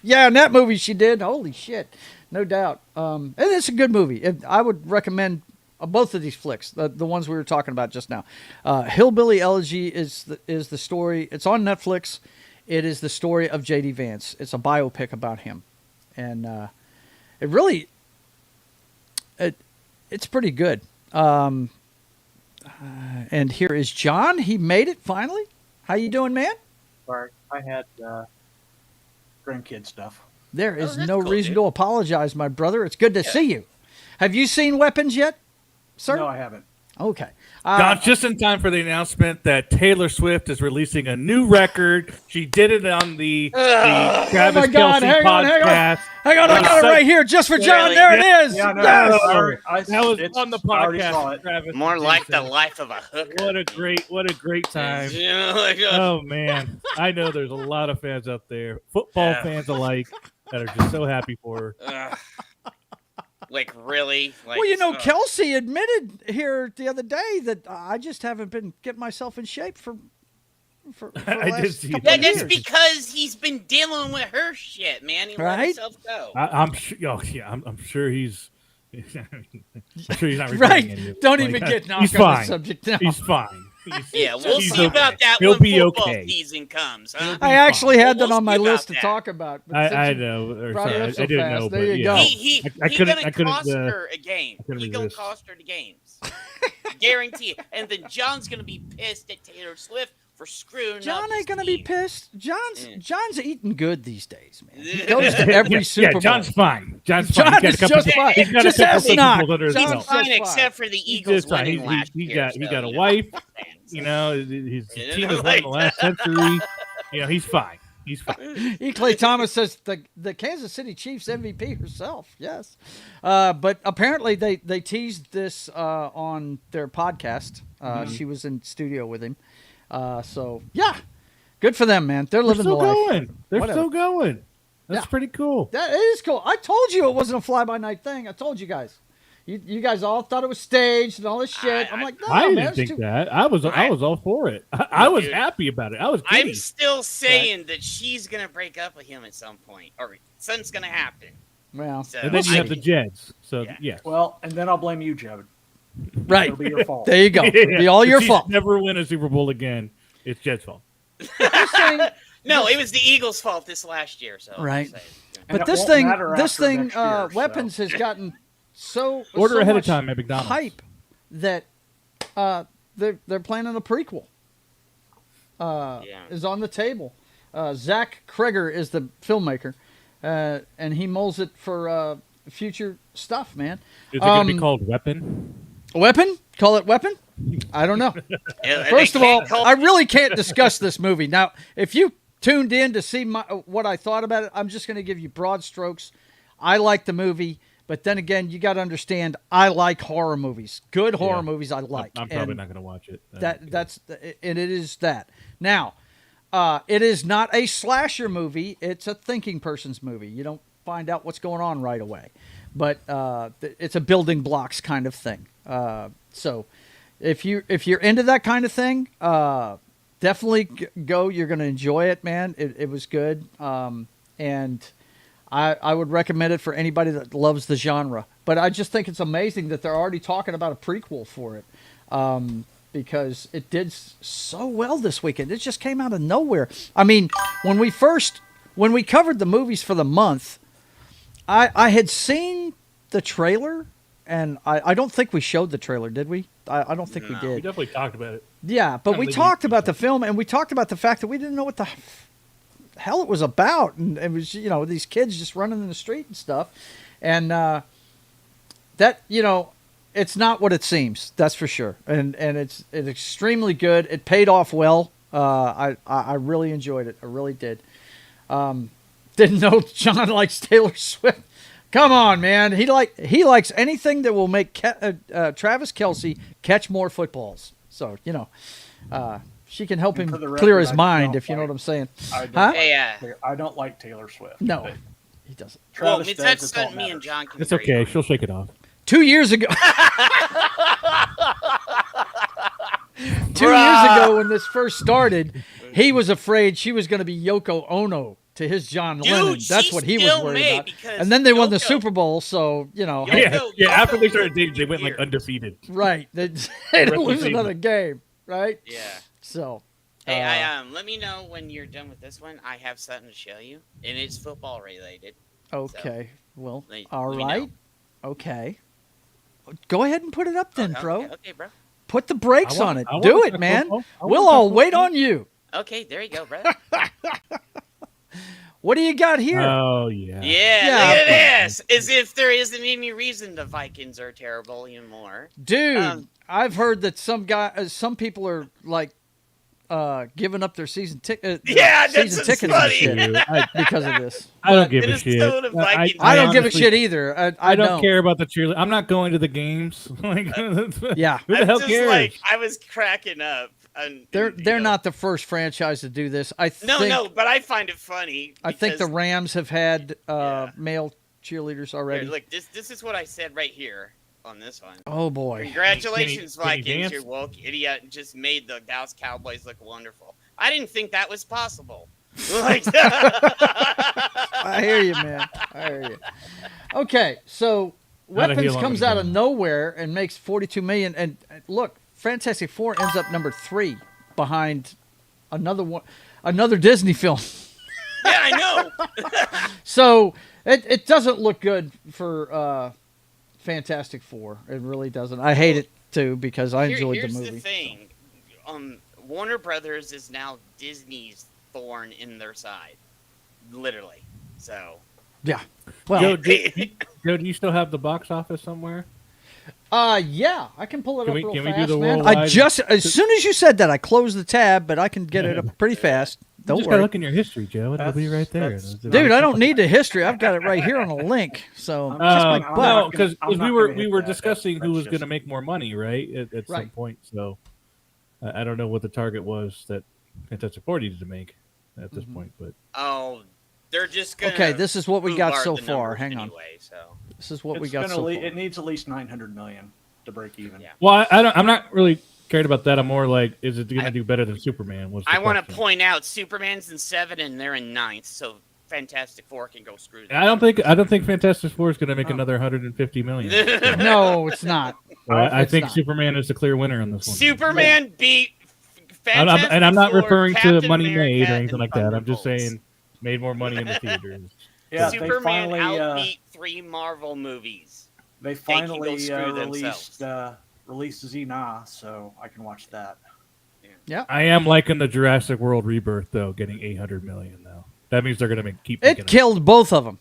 [SPEAKER 1] Yeah, in that movie she did. Holy shit. No doubt. And it's a good movie. I would recommend both of these flicks, the ones we were talking about just now. Hillbilly Elegy is the story. It's on Netflix. It is the story of J.D. Vance. It's a biopic about him. And it's pretty good. And here is John. He made it finally. How you doing, man?
[SPEAKER 7] Sorry, I had grandkid stuff.
[SPEAKER 1] There is no
[SPEAKER 4] cool,
[SPEAKER 1] reason
[SPEAKER 4] dude.
[SPEAKER 1] to apologize, my brother. It's good to see you. Have you seen Weapons yet, sir?
[SPEAKER 7] No, I haven't.
[SPEAKER 1] Okay.
[SPEAKER 6] Don, just in time for the announcement that Taylor Swift is releasing a new record. She did it on the Travis
[SPEAKER 1] God,
[SPEAKER 6] Kelce podcast.
[SPEAKER 1] Hang on, I got it right here just for John.
[SPEAKER 4] Really?
[SPEAKER 1] There it is.
[SPEAKER 7] Yeah, no,
[SPEAKER 1] Yes.
[SPEAKER 7] sorry.
[SPEAKER 6] That was on the
[SPEAKER 7] I already saw
[SPEAKER 6] podcast.
[SPEAKER 7] it.
[SPEAKER 6] Travis
[SPEAKER 4] More like the
[SPEAKER 6] Jason.
[SPEAKER 4] life of a hooker.
[SPEAKER 6] What a great time.
[SPEAKER 4] Like,
[SPEAKER 6] Oh man, I know there's a lot of fans out there, football fans alike, that are just so happy for her.
[SPEAKER 4] like really? Like,
[SPEAKER 1] Well, Kelsey admitted here the other day that I just haven't been getting myself in shape for the
[SPEAKER 6] I did
[SPEAKER 1] last
[SPEAKER 6] see
[SPEAKER 1] couple
[SPEAKER 6] that.
[SPEAKER 1] of
[SPEAKER 4] that's
[SPEAKER 1] years.
[SPEAKER 4] because he's been dealing with her shit, man. He let
[SPEAKER 1] Right?
[SPEAKER 4] himself go.
[SPEAKER 6] I'm sure. Oh yeah, I'm sure he's. I'm sure he's not regretting
[SPEAKER 1] Right.
[SPEAKER 6] any of it.
[SPEAKER 1] Don't
[SPEAKER 6] Like,
[SPEAKER 1] even get
[SPEAKER 6] he's
[SPEAKER 1] knocked on the
[SPEAKER 6] fine.
[SPEAKER 1] subject now.
[SPEAKER 6] He's fine.
[SPEAKER 4] Yeah, we'll
[SPEAKER 6] he's
[SPEAKER 4] see
[SPEAKER 6] okay.
[SPEAKER 4] about that
[SPEAKER 6] He'll
[SPEAKER 4] when
[SPEAKER 6] be
[SPEAKER 4] football
[SPEAKER 6] okay.
[SPEAKER 4] season comes. Huh?
[SPEAKER 1] I actually had
[SPEAKER 4] We'll
[SPEAKER 1] that on my
[SPEAKER 4] see
[SPEAKER 1] list
[SPEAKER 4] about
[SPEAKER 1] to
[SPEAKER 4] that.
[SPEAKER 1] talk about. But
[SPEAKER 6] I
[SPEAKER 1] since you
[SPEAKER 6] know. Or
[SPEAKER 1] brought it
[SPEAKER 6] sorry,
[SPEAKER 1] up so
[SPEAKER 6] I didn't
[SPEAKER 1] fast,
[SPEAKER 6] know.
[SPEAKER 1] there
[SPEAKER 6] But
[SPEAKER 1] you
[SPEAKER 6] yeah,
[SPEAKER 1] go.
[SPEAKER 4] He
[SPEAKER 6] I couldn't-
[SPEAKER 4] gonna
[SPEAKER 6] I couldn't,
[SPEAKER 4] cost her a game.
[SPEAKER 6] couldn't
[SPEAKER 4] He gonna
[SPEAKER 6] resist.
[SPEAKER 4] cost her the games. Guarantee it. And then John's gonna be pissed at Taylor Swift for screwing
[SPEAKER 1] John
[SPEAKER 4] up
[SPEAKER 1] ain't
[SPEAKER 4] his
[SPEAKER 1] gonna be
[SPEAKER 4] team.
[SPEAKER 1] pissed. John's eating good these days, man. He goes to every Super Bowl.
[SPEAKER 6] John's fine. John's fine.
[SPEAKER 1] John
[SPEAKER 6] He's
[SPEAKER 1] is
[SPEAKER 6] got a couple-
[SPEAKER 1] just fine.
[SPEAKER 6] He's got a
[SPEAKER 1] Just
[SPEAKER 6] couple
[SPEAKER 1] ask
[SPEAKER 6] Super
[SPEAKER 1] Knock.
[SPEAKER 6] Bowls under his
[SPEAKER 1] John's
[SPEAKER 6] belt.
[SPEAKER 4] He's fine
[SPEAKER 1] just
[SPEAKER 4] except for the
[SPEAKER 6] He's
[SPEAKER 4] Eagles
[SPEAKER 6] just fine.
[SPEAKER 4] winning last
[SPEAKER 6] He
[SPEAKER 4] year.
[SPEAKER 6] got
[SPEAKER 4] so,
[SPEAKER 6] a
[SPEAKER 4] you know,
[SPEAKER 6] wife.
[SPEAKER 4] fans.
[SPEAKER 6] You know, his
[SPEAKER 4] You
[SPEAKER 6] team
[SPEAKER 4] know,
[SPEAKER 6] has won
[SPEAKER 4] like
[SPEAKER 6] the last century. You know, he's fine. He's fine.
[SPEAKER 1] Clay Thomas says the Kansas City Chiefs MVP herself. Yes, but apparently they teased this on their podcast. She was in studio with him. So yeah, good for them, man. They're
[SPEAKER 6] They're
[SPEAKER 1] living the
[SPEAKER 6] still
[SPEAKER 1] life.
[SPEAKER 6] going. They're
[SPEAKER 1] Whatever.
[SPEAKER 6] still going. That's
[SPEAKER 1] Yeah.
[SPEAKER 6] pretty cool.
[SPEAKER 1] That is cool. I told you it wasn't a fly by night thing. I told you guys. You guys all thought it was staged and all this shit. I'm like, no,
[SPEAKER 6] I
[SPEAKER 1] man,
[SPEAKER 6] didn't
[SPEAKER 1] it's
[SPEAKER 6] think
[SPEAKER 1] too-
[SPEAKER 6] that. I was all for it. I was
[SPEAKER 4] Dude.
[SPEAKER 6] happy about it. I was
[SPEAKER 4] I'm
[SPEAKER 6] giddy.
[SPEAKER 4] still saying that she's gonna break up with him at some point, or something's gonna happen.
[SPEAKER 1] Well,
[SPEAKER 4] So
[SPEAKER 6] And then you
[SPEAKER 4] I-
[SPEAKER 6] have the Jets. So
[SPEAKER 4] Yeah.
[SPEAKER 6] yes.
[SPEAKER 7] Well, and then I'll blame you, Joe.
[SPEAKER 1] right.
[SPEAKER 7] It'll be your fault.
[SPEAKER 1] There you go. It'll be all
[SPEAKER 6] If
[SPEAKER 1] your
[SPEAKER 6] she's
[SPEAKER 1] fault.
[SPEAKER 6] Never win a Super Bowl again. It's Jets' fault.
[SPEAKER 1] This thing,
[SPEAKER 4] No, it was the Eagles' fault this last year. So I'm
[SPEAKER 1] Right.
[SPEAKER 4] saying.
[SPEAKER 7] And
[SPEAKER 1] but
[SPEAKER 7] it
[SPEAKER 1] this
[SPEAKER 7] won't
[SPEAKER 1] thing,
[SPEAKER 7] matter after next year, so.
[SPEAKER 1] Weapons has gotten so
[SPEAKER 6] Order ahead of
[SPEAKER 1] much
[SPEAKER 6] time at McDonald's.
[SPEAKER 1] hype that they're planning a prequel.
[SPEAKER 4] Yeah.
[SPEAKER 1] Is on the table. Zach Kreger is the filmmaker, and he molds it for future stuff. Man,
[SPEAKER 6] Is it going to be called Weapon?
[SPEAKER 1] Weapon? Call it Weapon? I don't know.
[SPEAKER 4] And
[SPEAKER 1] First
[SPEAKER 4] they
[SPEAKER 1] of all,
[SPEAKER 4] can't call-
[SPEAKER 1] I really can't discuss this movie. Now, if you tuned in to see what I thought about it, I'm just going to give you broad strokes. I like the movie, but then again, you got to understand, I like horror movies. Good horror movies I like.
[SPEAKER 6] I'm probably not going to watch it.
[SPEAKER 1] And it is that. Now, it is not a slasher movie. It's a thinking person's movie. You don't find out what's going on right away. But it's a building blocks kind of thing. So if you're into that kind of thing, definitely go. You're going to enjoy it, man. It was good. And I would recommend it for anybody that loves the genre. But I just think it's amazing that they're already talking about a prequel for it. Because it did so well this weekend. It just came out of nowhere. I mean, when we covered the movies for the month, I had seen the trailer, and I don't think we showed the trailer, did we? I don't think we did.
[SPEAKER 6] We definitely talked about it.
[SPEAKER 1] Yeah, but we talked about the film, and we talked about the fact that we didn't know what the hell it was about, and it was, these kids just running in the street and stuff, and that, it's not what it seems. That's for sure, and it's extremely good. It paid off well. I really enjoyed it. I really did. Didn't know John likes Taylor Swift. Come on, man. He likes anything that will make Travis Kelce catch more footballs. So she can help him clear his mind, if you know what I'm saying.
[SPEAKER 7] I don't like Taylor Swift.
[SPEAKER 1] No, he doesn't.
[SPEAKER 4] Well, that's something me and John can
[SPEAKER 6] It's okay. She'll shake it off.
[SPEAKER 1] 2 years ago. 2 years ago when this first started, he was afraid she was going to be Yoko Ono to his John Lennon. That's what he was worried about. And then they won the Super Bowl, so,
[SPEAKER 6] Yeah, after they started dating, they went like undefeated.
[SPEAKER 1] Right. They didn't lose another game, right?
[SPEAKER 4] Yeah.
[SPEAKER 1] So.
[SPEAKER 4] Hey, let me know when you're done with this one. I have something to show you, and it's football related.
[SPEAKER 1] Okay.
[SPEAKER 4] So,
[SPEAKER 1] well,
[SPEAKER 4] let
[SPEAKER 1] all
[SPEAKER 4] me
[SPEAKER 1] right.
[SPEAKER 4] know.
[SPEAKER 1] Okay. Go ahead and put it up then, bro.
[SPEAKER 4] Okay, bro.
[SPEAKER 1] Put the brakes on it.
[SPEAKER 6] I
[SPEAKER 1] Do
[SPEAKER 6] want
[SPEAKER 1] it,
[SPEAKER 6] to
[SPEAKER 1] man.
[SPEAKER 6] football.
[SPEAKER 1] We'll all wait on you.
[SPEAKER 4] Okay, there you go, brother.
[SPEAKER 1] What do you got here?
[SPEAKER 6] Oh, yeah.
[SPEAKER 4] Yeah, look at this. As if there isn't any reason the Vikings are terrible anymore.
[SPEAKER 1] Dude, I've heard that some people are like giving up their season tickets and shit because of this.
[SPEAKER 6] I don't give a shit.
[SPEAKER 1] I don't give a shit either. I
[SPEAKER 6] don't care about the cheerleader. I'm not going to the games.
[SPEAKER 1] Yeah.
[SPEAKER 6] Who the hell cares?
[SPEAKER 4] I was cracking up.
[SPEAKER 1] They're not the first franchise to do this.
[SPEAKER 4] No, but I find it funny.
[SPEAKER 1] I think the Rams have had male cheerleaders already.
[SPEAKER 4] Here, look, this is what I said right here on this one.
[SPEAKER 1] Oh boy!
[SPEAKER 4] Congratulations, Vikings! You woke idiot and just made the Dallas Cowboys look wonderful. I didn't think that was possible.
[SPEAKER 1] I hear you, man. I hear you. Okay, so Weapons comes out of nowhere and makes $42 million. And look, Fantastic Four ends up number 3 behind another Disney film.
[SPEAKER 4] Yeah, I know.
[SPEAKER 1] So it doesn't look good for Fantastic Four. It really doesn't. I hate it too because I enjoyed the movie.
[SPEAKER 4] Here's the thing. Warner Brothers is now Disney's thorn in their side, literally. So.
[SPEAKER 1] Yeah. Well,
[SPEAKER 6] Joe, do you still have the box office somewhere?
[SPEAKER 1] Yeah, I can pull it up real fast,
[SPEAKER 6] we do the
[SPEAKER 1] man.
[SPEAKER 6] worldwide?
[SPEAKER 1] As soon as you said that, I closed the tab, but I can get it up pretty fast. Don't
[SPEAKER 6] just
[SPEAKER 1] worry.
[SPEAKER 6] Gotta look in your history, Joe. It'll be right there.
[SPEAKER 1] Dude, I don't need the history. I've got it right here on a link. So
[SPEAKER 6] no, because we were discussing who was going to make more money, right? At some point. So I don't know what the target was that Fantastic Four needed to make at this point, but
[SPEAKER 4] they're just gonna.
[SPEAKER 1] Okay, this is what we got so far. Hang on.
[SPEAKER 4] So
[SPEAKER 1] this is what we got so far.
[SPEAKER 7] It needs at least $900 million to break even.
[SPEAKER 4] Yeah.
[SPEAKER 6] Well, I'm not really cared about that. I'm more like, is it going to do better than Superman?
[SPEAKER 4] I want to point out Superman's in 7 and they're in 9th, so Fantastic Four can go screw them.
[SPEAKER 6] I don't think Fantastic Four is going to make another $150 million.
[SPEAKER 1] No, it's not.
[SPEAKER 6] I think Superman is the clear winner on this one.
[SPEAKER 4] Superman beat Fantastic
[SPEAKER 6] and I'm not
[SPEAKER 4] Four,
[SPEAKER 6] referring
[SPEAKER 4] Captain
[SPEAKER 6] to money
[SPEAKER 4] America,
[SPEAKER 6] made or anything like that. I'm
[SPEAKER 4] Thunderbolts.
[SPEAKER 6] just saying made more money in the theaters.
[SPEAKER 7] Yeah,
[SPEAKER 4] Superman outbeat 3 Marvel movies.
[SPEAKER 7] They finally
[SPEAKER 4] released
[SPEAKER 7] Xena, so I can watch that.
[SPEAKER 1] Yeah,
[SPEAKER 6] I am liking the Jurassic World Rebirth though, getting $800 million though. That means they're going to keep.
[SPEAKER 1] It killed both of them.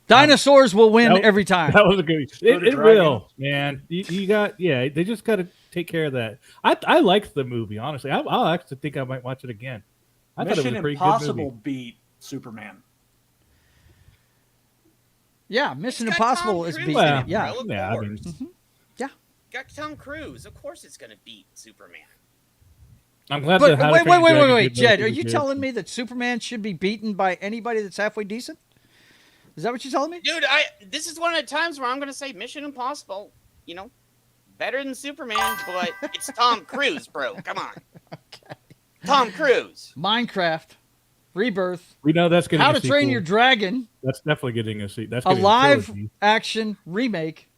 [SPEAKER 1] Dinosaurs will win every time.
[SPEAKER 6] That was a good. It will, man. You got They just got to take care of that. I liked the movie honestly. I'll actually think I might watch it again. I thought it was a pretty good movie.
[SPEAKER 7] beat Superman.
[SPEAKER 1] Yeah, Mission
[SPEAKER 4] It's got
[SPEAKER 1] Impossible
[SPEAKER 4] Tom
[SPEAKER 1] is
[SPEAKER 4] Cruise
[SPEAKER 1] beating
[SPEAKER 4] in
[SPEAKER 1] it.
[SPEAKER 4] it,
[SPEAKER 1] Yeah.
[SPEAKER 4] bro, of
[SPEAKER 6] Yeah, I mean,
[SPEAKER 4] course.
[SPEAKER 1] Yeah.
[SPEAKER 4] Got Tom Cruise. Of course, it's gonna beat Superman.
[SPEAKER 6] I'm glad
[SPEAKER 1] But
[SPEAKER 6] that How to Train Your Dragon
[SPEAKER 1] wait,
[SPEAKER 6] did
[SPEAKER 1] Jed, are
[SPEAKER 6] really
[SPEAKER 1] you
[SPEAKER 6] good.
[SPEAKER 1] telling me that Superman should be beaten by anybody that's halfway decent? Is that what you're telling me?
[SPEAKER 4] Dude, this is one of the times where I'm gonna say Mission Impossible, better than Superman, but it's Tom Cruise, bro. Come on.
[SPEAKER 1] Okay.
[SPEAKER 4] Tom Cruise.
[SPEAKER 1] Minecraft, Rebirth,
[SPEAKER 6] We know that's getting
[SPEAKER 1] How
[SPEAKER 6] a
[SPEAKER 1] to
[SPEAKER 6] sequel.
[SPEAKER 1] Train Your Dragon,
[SPEAKER 6] That's definitely getting a sequel. That's
[SPEAKER 1] a
[SPEAKER 6] getting
[SPEAKER 1] live
[SPEAKER 6] trilogy.
[SPEAKER 1] action remake.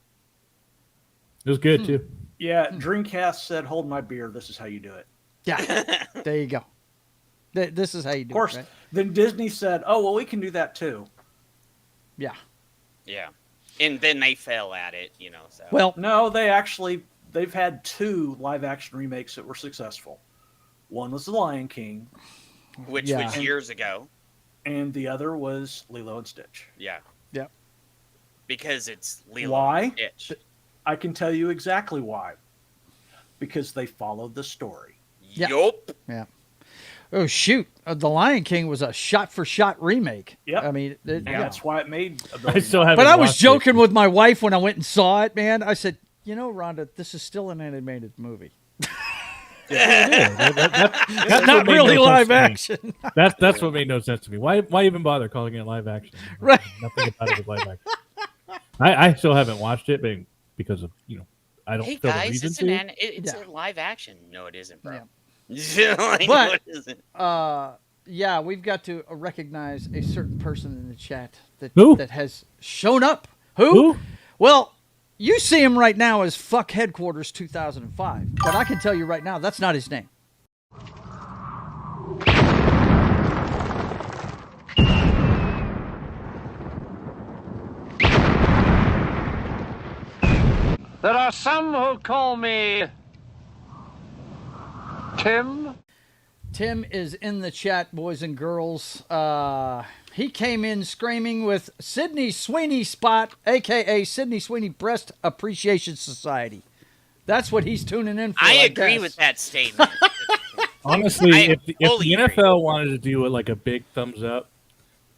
[SPEAKER 6] It was good too.
[SPEAKER 7] Yeah, Dreamcast said, "Hold my beer. This is how you do it."
[SPEAKER 1] Yeah, there you go. This is how you do
[SPEAKER 7] Of course.
[SPEAKER 1] it, right?
[SPEAKER 7] Then Disney said, "Oh well, we can do that too."
[SPEAKER 1] Yeah.
[SPEAKER 4] Yeah. And then they fell at it, so.
[SPEAKER 1] Well,
[SPEAKER 7] No, they've had 2 live action remakes that were successful. One was The Lion King,
[SPEAKER 4] which
[SPEAKER 1] yeah.
[SPEAKER 4] was years ago.
[SPEAKER 7] and the other was Lilo and Stitch.
[SPEAKER 4] Yeah.
[SPEAKER 1] Yep.
[SPEAKER 4] Because it's Lilo
[SPEAKER 7] Why?
[SPEAKER 4] and Stitch.
[SPEAKER 7] I can tell you exactly why. Because they followed the story.
[SPEAKER 1] Yeah.
[SPEAKER 4] Yup.
[SPEAKER 1] yeah. Oh shoot! The Lion King was a shot-for-shot remake.
[SPEAKER 7] Yep.
[SPEAKER 1] I mean,
[SPEAKER 7] And that's why it made a
[SPEAKER 6] I
[SPEAKER 7] billion.
[SPEAKER 6] still haven't.
[SPEAKER 1] But I was
[SPEAKER 6] watched
[SPEAKER 1] joking
[SPEAKER 6] it.
[SPEAKER 1] with my wife when I went and saw it, man. I said, Rhonda, this is still an animated movie.
[SPEAKER 6] That's
[SPEAKER 1] Not
[SPEAKER 6] what made
[SPEAKER 1] really
[SPEAKER 6] no sense
[SPEAKER 1] live
[SPEAKER 6] to me.
[SPEAKER 1] action.
[SPEAKER 6] That's what made no sense to me. Why even bother calling it live action?
[SPEAKER 1] Right.
[SPEAKER 6] Nothing about it was live action. I still haven't watched it, but because of I don't
[SPEAKER 4] Hey
[SPEAKER 6] feel the
[SPEAKER 4] guys,
[SPEAKER 6] reason
[SPEAKER 4] it's
[SPEAKER 6] to.
[SPEAKER 4] it's
[SPEAKER 1] Yeah.
[SPEAKER 4] a live action. No, it isn't, bro.
[SPEAKER 1] Yeah.
[SPEAKER 4] Like,
[SPEAKER 1] But-
[SPEAKER 4] what is it?
[SPEAKER 1] Yeah, we've got to recognize a certain person in the chat
[SPEAKER 6] Who?
[SPEAKER 1] that has shown up. Who? Well, you see him right now as Fuck Headquarters 2005, but I can tell you right now that's not his name.
[SPEAKER 8] There are some who call me Tim.
[SPEAKER 1] Tim is in the chat, boys and girls. He came in screaming with Sydney Sweeney Spot, a.k.a. Sydney Sweeney Breast Appreciation Society. That's what he's tuning in for,
[SPEAKER 4] I agree
[SPEAKER 1] guess.
[SPEAKER 4] with that statement.
[SPEAKER 6] Honestly,
[SPEAKER 4] I
[SPEAKER 6] if the
[SPEAKER 4] fully agree.
[SPEAKER 6] NFL wanted to do it like a big thumbs up,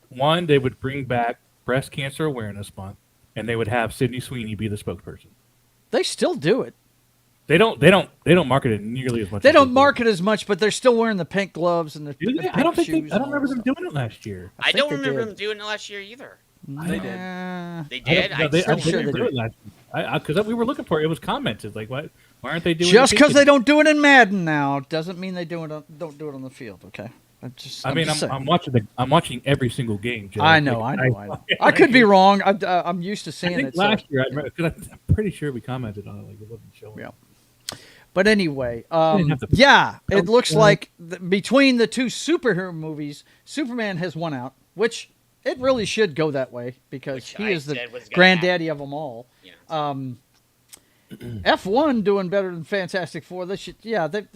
[SPEAKER 6] one, they would bring back Breast Cancer Awareness Month, and they would have Sydney Sweeney be the spokesperson.
[SPEAKER 1] They still do it.
[SPEAKER 6] They don't market it nearly as much.
[SPEAKER 1] They
[SPEAKER 6] as
[SPEAKER 1] don't
[SPEAKER 6] do.
[SPEAKER 1] market as much, but they're still wearing the pink gloves and the
[SPEAKER 6] Do they?
[SPEAKER 1] pink
[SPEAKER 6] I don't think.
[SPEAKER 1] shoes.
[SPEAKER 6] I don't
[SPEAKER 1] and all
[SPEAKER 6] remember
[SPEAKER 1] that
[SPEAKER 6] them
[SPEAKER 1] stuff.
[SPEAKER 6] doing it last year.
[SPEAKER 4] I
[SPEAKER 1] think
[SPEAKER 4] don't
[SPEAKER 1] they
[SPEAKER 4] remember
[SPEAKER 1] did.
[SPEAKER 4] them doing it last year either.
[SPEAKER 7] They did.
[SPEAKER 4] They did?
[SPEAKER 6] I don't, no,
[SPEAKER 1] pretty sure
[SPEAKER 6] didn't
[SPEAKER 1] they
[SPEAKER 6] do
[SPEAKER 1] did.
[SPEAKER 6] it last year. Because we were looking for it. It was commented like, why aren't they doing
[SPEAKER 1] Just
[SPEAKER 6] it?
[SPEAKER 1] because they don't do it in Madden now doesn't mean they don't do it on the field. Okay, I'm just saying.
[SPEAKER 6] I'm watching every single game. Joe.
[SPEAKER 1] I know. I could be wrong. I'm used to
[SPEAKER 6] I
[SPEAKER 1] seeing
[SPEAKER 6] think
[SPEAKER 1] it. so-
[SPEAKER 6] last year, because I'm pretty sure we commented on it, like it wasn't showing.
[SPEAKER 1] Yeah. But anyway,
[SPEAKER 6] didn't have to-
[SPEAKER 1] yeah, it
[SPEAKER 6] Don't-
[SPEAKER 1] looks like between the two superhero movies, Superman has won out, which it really should go that way because
[SPEAKER 4] Which
[SPEAKER 1] he
[SPEAKER 4] I
[SPEAKER 1] is the
[SPEAKER 4] said was gonna
[SPEAKER 1] granddaddy of them all.
[SPEAKER 4] Yeah.
[SPEAKER 1] F1 doing better than Fantastic Four. They should, yeah.
[SPEAKER 4] But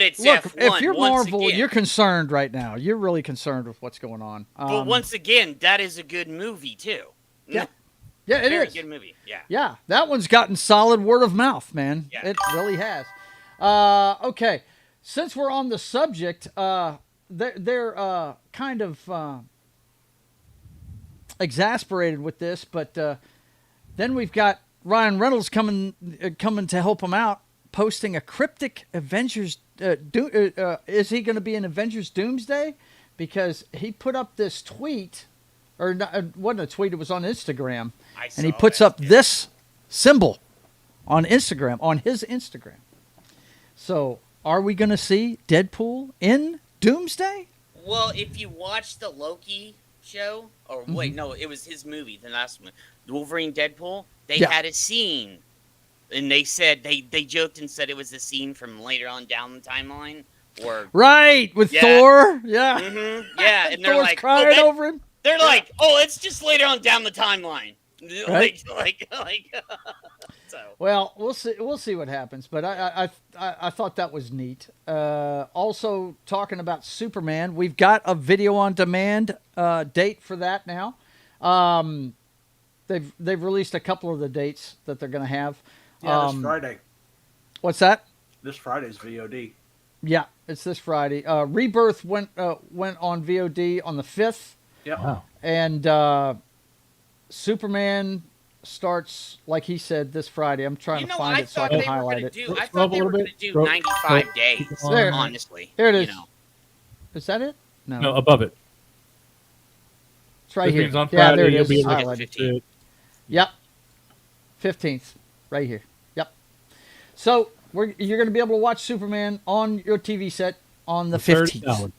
[SPEAKER 4] it's
[SPEAKER 1] look,
[SPEAKER 4] F1
[SPEAKER 1] if you're
[SPEAKER 4] once
[SPEAKER 1] Marvel,
[SPEAKER 4] again.
[SPEAKER 1] you're concerned right now. You're really concerned with what's going on.
[SPEAKER 4] But once again, that is a good movie too.
[SPEAKER 1] Yeah. Yeah, it
[SPEAKER 4] Very
[SPEAKER 1] is.
[SPEAKER 4] good movie. Yeah.
[SPEAKER 1] Yeah, that one's gotten solid word of mouth, man.
[SPEAKER 4] Yeah.
[SPEAKER 1] It really has. Okay, since we're on the subject, they're kind of exasperated with this, but then we've got Ryan Reynolds coming to help him out, posting a cryptic Avengers. Is he going to be in Avengers Doomsday? Because he put up this tweet, or not, it wasn't a tweet; it was on Instagram. And he
[SPEAKER 4] saw
[SPEAKER 1] puts
[SPEAKER 4] that,
[SPEAKER 1] up
[SPEAKER 4] yeah.
[SPEAKER 1] this symbol on Instagram, on his Instagram. So, are we going to see Deadpool in Doomsday?
[SPEAKER 4] Well, if you watch the Loki show, or
[SPEAKER 1] Mm-hmm.
[SPEAKER 4] wait, no, it was his movie, the last one, Wolverine Deadpool. They
[SPEAKER 1] Yeah.
[SPEAKER 4] had a scene, and they said they joked and said it was a scene from later on down the timeline, or
[SPEAKER 1] Right, with
[SPEAKER 4] Yeah.
[SPEAKER 1] Thor. Yeah.
[SPEAKER 4] yeah, and they're
[SPEAKER 1] Thor's
[SPEAKER 4] like,
[SPEAKER 1] crying
[SPEAKER 4] oh, that-
[SPEAKER 1] over him.
[SPEAKER 4] They're like, oh, it's just later on down the timeline.
[SPEAKER 1] Right.
[SPEAKER 4] Like, so.
[SPEAKER 1] Well, we'll see what happens. But I thought that was neat. Also, talking about Superman, we've got a video on demand date for that now. They've released a couple of the dates that they're going to have.
[SPEAKER 7] Yeah, this Friday.
[SPEAKER 1] What's that?
[SPEAKER 7] This Friday's VOD.
[SPEAKER 1] Yeah, it's this Friday. Rebirth went on VOD on the 5th,
[SPEAKER 7] Yep.
[SPEAKER 6] Wow.
[SPEAKER 1] and Superman starts, like he said, this Friday. I'm trying to find
[SPEAKER 4] I
[SPEAKER 1] it so I
[SPEAKER 4] thought
[SPEAKER 1] can
[SPEAKER 4] they were
[SPEAKER 1] highlight
[SPEAKER 4] gonna
[SPEAKER 1] it.
[SPEAKER 4] do. I thought they were going to do 95 days.
[SPEAKER 1] There.
[SPEAKER 4] Honestly,
[SPEAKER 1] Here it is.
[SPEAKER 4] You know.
[SPEAKER 1] Is that it?
[SPEAKER 6] No, above it.
[SPEAKER 1] It's right here.
[SPEAKER 6] On
[SPEAKER 1] Yeah, there it
[SPEAKER 6] Friday,
[SPEAKER 1] is.
[SPEAKER 6] you'll be
[SPEAKER 1] It's
[SPEAKER 6] able to
[SPEAKER 1] highlighted.
[SPEAKER 6] get to it.
[SPEAKER 1] Yep. 15th, right here. Yep. So you're going to be able to watch Superman on your TV set on the 15th.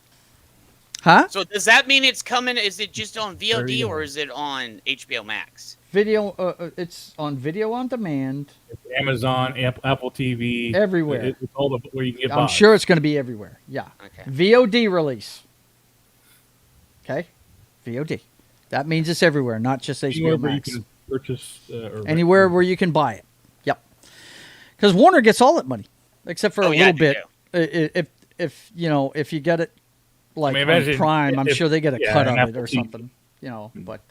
[SPEAKER 1] Huh?
[SPEAKER 4] So does that mean it's coming? Is it just on VOD
[SPEAKER 6] $30.
[SPEAKER 4] or is it on HBO Max?
[SPEAKER 1] Video. It's on video on demand.
[SPEAKER 6] It's Amazon, Apple TV,
[SPEAKER 1] Everywhere.
[SPEAKER 6] It's all where you can get.
[SPEAKER 1] I'm sure it's going to be everywhere. Yeah.
[SPEAKER 4] Okay.
[SPEAKER 1] VOD release. Okay. VOD. That means it's everywhere, not just HBO Max.
[SPEAKER 6] You can purchase
[SPEAKER 1] Anywhere where you can buy it. Yep. Because Warner gets all that money, except for a little bit. If you get it like on Prime, I'm sure they get a cut of it or something. But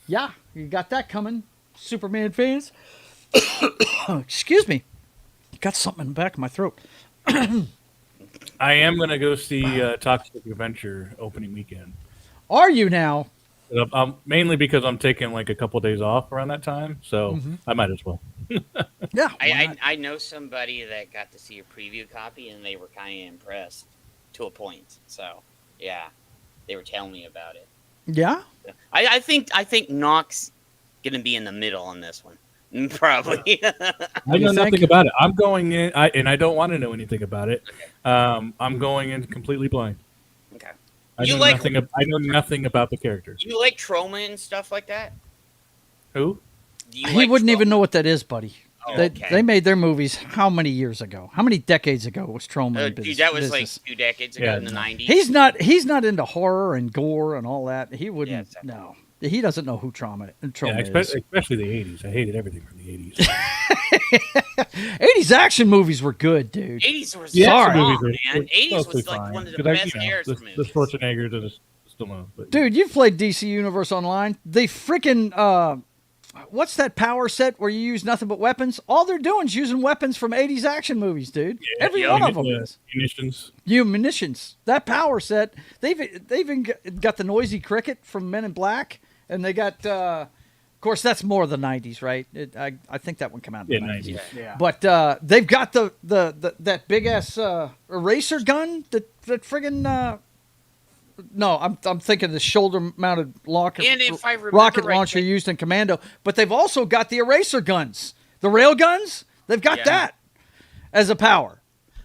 [SPEAKER 1] yeah, you got that coming, Superman fans. Excuse me, got something in the back of my throat.
[SPEAKER 6] I am going to go see Toxic Adventure opening weekend.
[SPEAKER 1] Are you now?
[SPEAKER 6] Mainly because I'm taking like a couple days off around that time, so I might as well.
[SPEAKER 1] Yeah,
[SPEAKER 4] I know somebody that got to see a preview copy and they were kind of impressed to a point. So yeah, they were telling me about it.
[SPEAKER 1] Yeah,
[SPEAKER 4] I think Knox gonna be in the middle on this one. Probably.
[SPEAKER 6] I know nothing about it. I'm going in, and I don't want to know anything about it. I'm going in completely blind.
[SPEAKER 4] Okay.
[SPEAKER 6] I know nothing about the characters.
[SPEAKER 4] Do you like Troma and stuff like that?
[SPEAKER 6] Who?
[SPEAKER 1] He wouldn't even know what that is, buddy.
[SPEAKER 4] Oh,
[SPEAKER 1] they made their movies how many years ago? How many decades ago was Troma in
[SPEAKER 4] dude, that was
[SPEAKER 1] business?
[SPEAKER 4] like 2 decades ago in the 90s.
[SPEAKER 1] He's not into horror and gore and all that. He wouldn't. Yeah, exactly. No. He doesn't know who Troma is.
[SPEAKER 6] Especially the 80s. I hated everything from the 80s.
[SPEAKER 1] 80s action movies were good, dude.
[SPEAKER 4] 80s were
[SPEAKER 1] sorry,
[SPEAKER 4] man. 80s was like one of the best eras of movies.
[SPEAKER 6] The Schwarzeneggers are still known.
[SPEAKER 1] Dude, you've played DC Universe Online. They freaking what's that power set where you use nothing but weapons? All they're doing is using weapons from 80s action movies, dude.
[SPEAKER 6] Yeah,
[SPEAKER 1] Every one of them is. Munitions. That power set. They've even got the noisy cricket from Men in Black, and they got. Of course, that's more the 90s, right? I think that one came out in the 90s.
[SPEAKER 7] Yeah.
[SPEAKER 1] But they've got the that big ass eraser gun that friggin'. No, I'm thinking the shoulder-mounted rocket launcher used in Commando. But they've also got the eraser guns, the rail guns. They've got that as a power.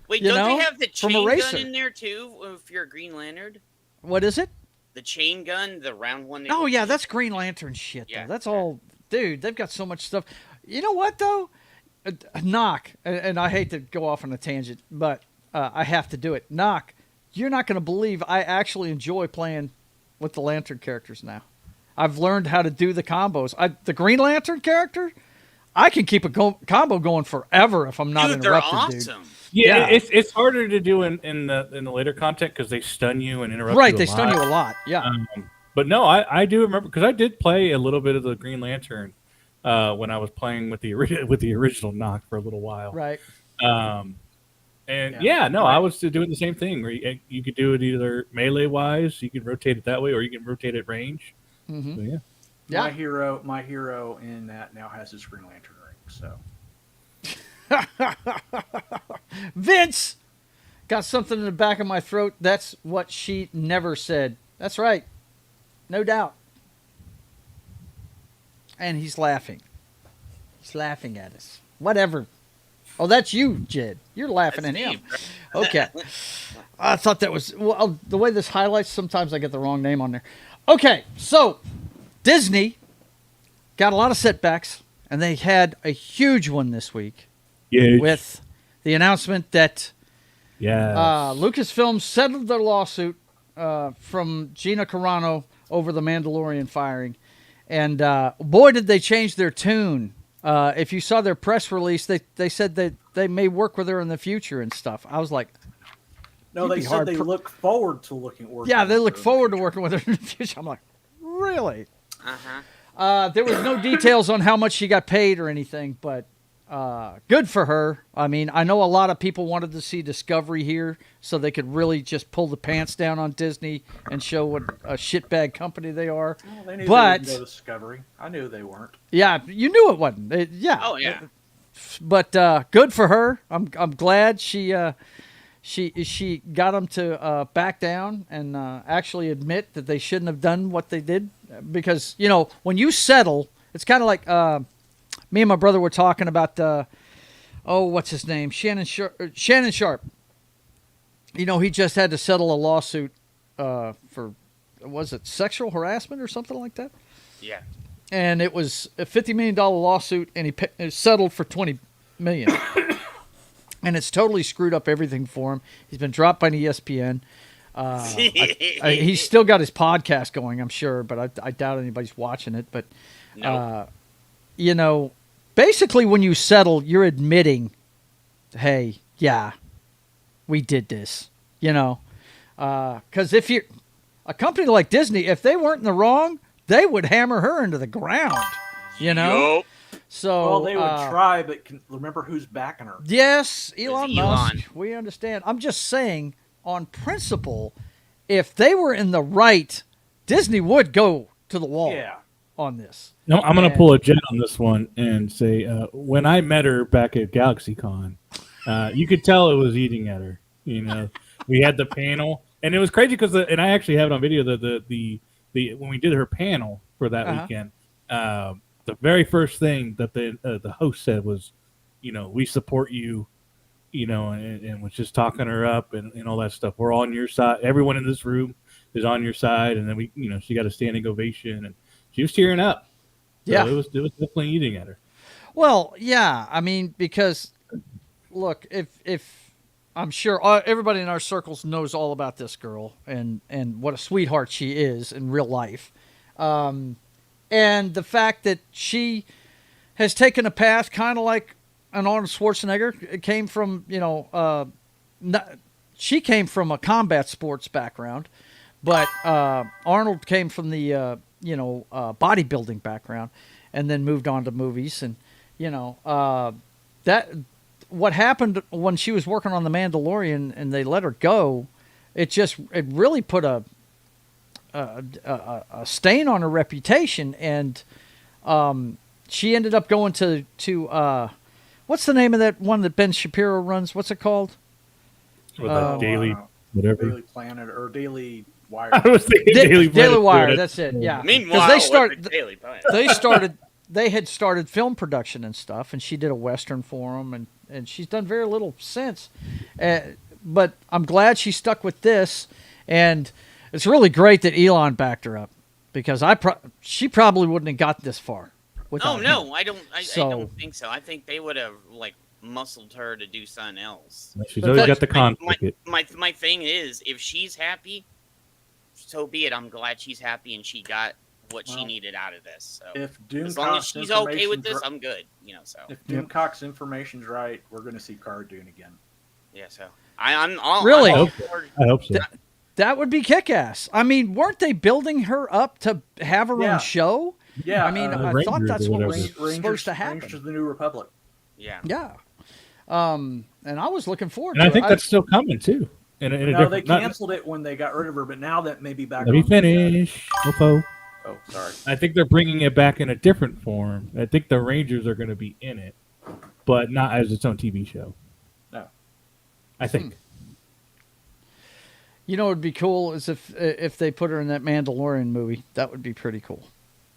[SPEAKER 4] Wait, don't they have the chain gun in there too? If you're a Green Lantern,
[SPEAKER 1] what is it?
[SPEAKER 4] The chain gun, the round one.
[SPEAKER 1] Oh yeah, that's Green Lantern shit. Though. That's all, dude. They've got so much stuff. You know what though? Knock, and I hate to go off on a tangent, but I have to do it. Knock. You're not going to believe I actually enjoy playing with the Lantern characters now. I've learned how to do the combos. The Green Lantern character, I can keep a combo going forever if I'm not interrupted,
[SPEAKER 4] they're awesome.
[SPEAKER 1] Dude.
[SPEAKER 6] Yeah, it's harder to do in the later content because they stun you and interrupt you.
[SPEAKER 1] Right, they stun you a lot. Yeah.
[SPEAKER 6] But no, I do remember because I did play a little bit of the Green Lantern when I was playing with the original Knock for a little while.
[SPEAKER 1] Right.
[SPEAKER 6] I was doing the same thing where you could do it either melee wise, you can rotate it that way, or you can rotate it range.
[SPEAKER 1] Mm-hmm.
[SPEAKER 6] So,
[SPEAKER 7] My hero in that now has his Green Lantern ring. So
[SPEAKER 1] Vince got something in the back of my throat. That's what she never said. That's right, no doubt. And he's laughing. He's laughing at us. Whatever. Oh, that's you, Jed. You're laughing at him. Okay. I thought that was... the way this highlights, sometimes I get the wrong name on there. Okay, so Disney got a lot of setbacks, and they had a huge one this week with the announcement that Lucasfilm settled their lawsuit from Gina Carano over the Mandalorian firing. And boy, did they change their tune. If you saw their press release, they said that they may work with her in the future and stuff. I was like,
[SPEAKER 7] no, they said they look forward to working.
[SPEAKER 1] Yeah, they look forward to working with her in the future. I'm like, really?
[SPEAKER 4] Uh-huh.
[SPEAKER 1] There was no details on how much she got paid or anything, but good for her. I mean, I know a lot of people wanted to see Discovery here so they could really just pull the pants down on Disney and show what a shitbag company they are.
[SPEAKER 7] Well, they knew
[SPEAKER 1] But
[SPEAKER 7] they wouldn't go Discovery. I knew they weren't.
[SPEAKER 1] yeah, you knew it wasn't. Yeah.
[SPEAKER 4] Oh yeah.
[SPEAKER 1] But good for her. I'm glad she got them to back down and actually admit that they shouldn't have done what they did, because when you settle, it's kind of like me and my brother were talking about what's his name, Shannon Sharp. He just had to settle a lawsuit for, was it sexual harassment or something like that?
[SPEAKER 4] Yeah.
[SPEAKER 1] And it was a $50 million lawsuit, and he settled for $20 million. And it's totally screwed up everything for him. He's been dropped by the ESPN. He's still got his podcast going, I'm sure, but I doubt anybody's watching it. But,
[SPEAKER 4] Nope.
[SPEAKER 1] Basically when you settle, you're admitting, hey, yeah, we did this, because if you're a company like Disney, if they weren't in the wrong, they would hammer her into the ground,
[SPEAKER 4] Nope.
[SPEAKER 1] So
[SPEAKER 7] Well, they would try, but remember who's backing her.
[SPEAKER 1] Yes, Elon Musk.
[SPEAKER 4] Elon.
[SPEAKER 1] We understand. I'm just saying, on principle, if they were in the right, Disney would go to the wall on this.
[SPEAKER 6] No, I'm going to pull a jet on this one and say, when I met her back at GalaxyCon, you could tell it was eating at her. We had the panel, and it was crazy because, and I actually have it on video, the when we did her panel for that weekend, the very first thing that the host said was, we support you, and was just talking her up and all that stuff. We're on your side. Everyone in this room is on your side. And then she got a standing ovation, and she was tearing up. So
[SPEAKER 1] Yeah,
[SPEAKER 6] it was definitely eating at her.
[SPEAKER 1] Well, yeah. I mean, because look, if I'm sure everybody in our circles knows all about this girl and what a sweetheart she is in real life. And the fact that she has taken a path kind of like an Arnold Schwarzenegger. It came from, she came from a combat sports background, but Arnold came from the, bodybuilding background, and then moved on to movies. And, that what happened when she was working on The Mandalorian and they let her go, it really put a stain on her reputation, and she ended up going to what's the name of that one that Ben Shapiro runs? What's it called?
[SPEAKER 6] Daily whatever.
[SPEAKER 7] Daily Planet or Daily Wire.
[SPEAKER 6] I was thinking
[SPEAKER 1] Daily Wire. That's it. Yeah.
[SPEAKER 4] Meanwhile,
[SPEAKER 1] they had started film production and stuff, and she did a Western for them, and she's done very little since. But I'm glad she stuck with this, and it's really great that Elon backed her up, because she probably wouldn't have got this far.
[SPEAKER 4] Oh
[SPEAKER 1] him.
[SPEAKER 4] no, I don't think so. I think they would have muscled her to do something else.
[SPEAKER 6] She's always got the conflict.
[SPEAKER 4] My thing is, if she's happy, so be it. I'm glad she's happy and she got what she needed out of this. So
[SPEAKER 7] If
[SPEAKER 4] as long as she's okay with this, I'm good. So
[SPEAKER 7] if Doomcock's information's right, we're going to see Cara Dune again.
[SPEAKER 4] Yeah. So I'm all
[SPEAKER 1] Really?
[SPEAKER 6] I hope so.
[SPEAKER 1] That would be kick-ass. I mean, weren't they building her up to have her own show?
[SPEAKER 7] Yeah.
[SPEAKER 1] I mean, I thought that's what was supposed to happen.
[SPEAKER 7] Rangers of the New Republic.
[SPEAKER 4] Yeah.
[SPEAKER 1] Yeah. And I was looking forward to
[SPEAKER 6] And
[SPEAKER 1] it.
[SPEAKER 6] I think that's still coming too.
[SPEAKER 7] No, they canceled it when they got rid of her, but now that may be back.
[SPEAKER 6] Let me finish.
[SPEAKER 7] Oh, sorry.
[SPEAKER 6] I think they're bringing it back in a different form. I think the Rangers are going to be in it, but not as its own TV show.
[SPEAKER 7] No.
[SPEAKER 6] I think.
[SPEAKER 1] What would be cool is if they put her in that Mandalorian movie. That would be pretty cool.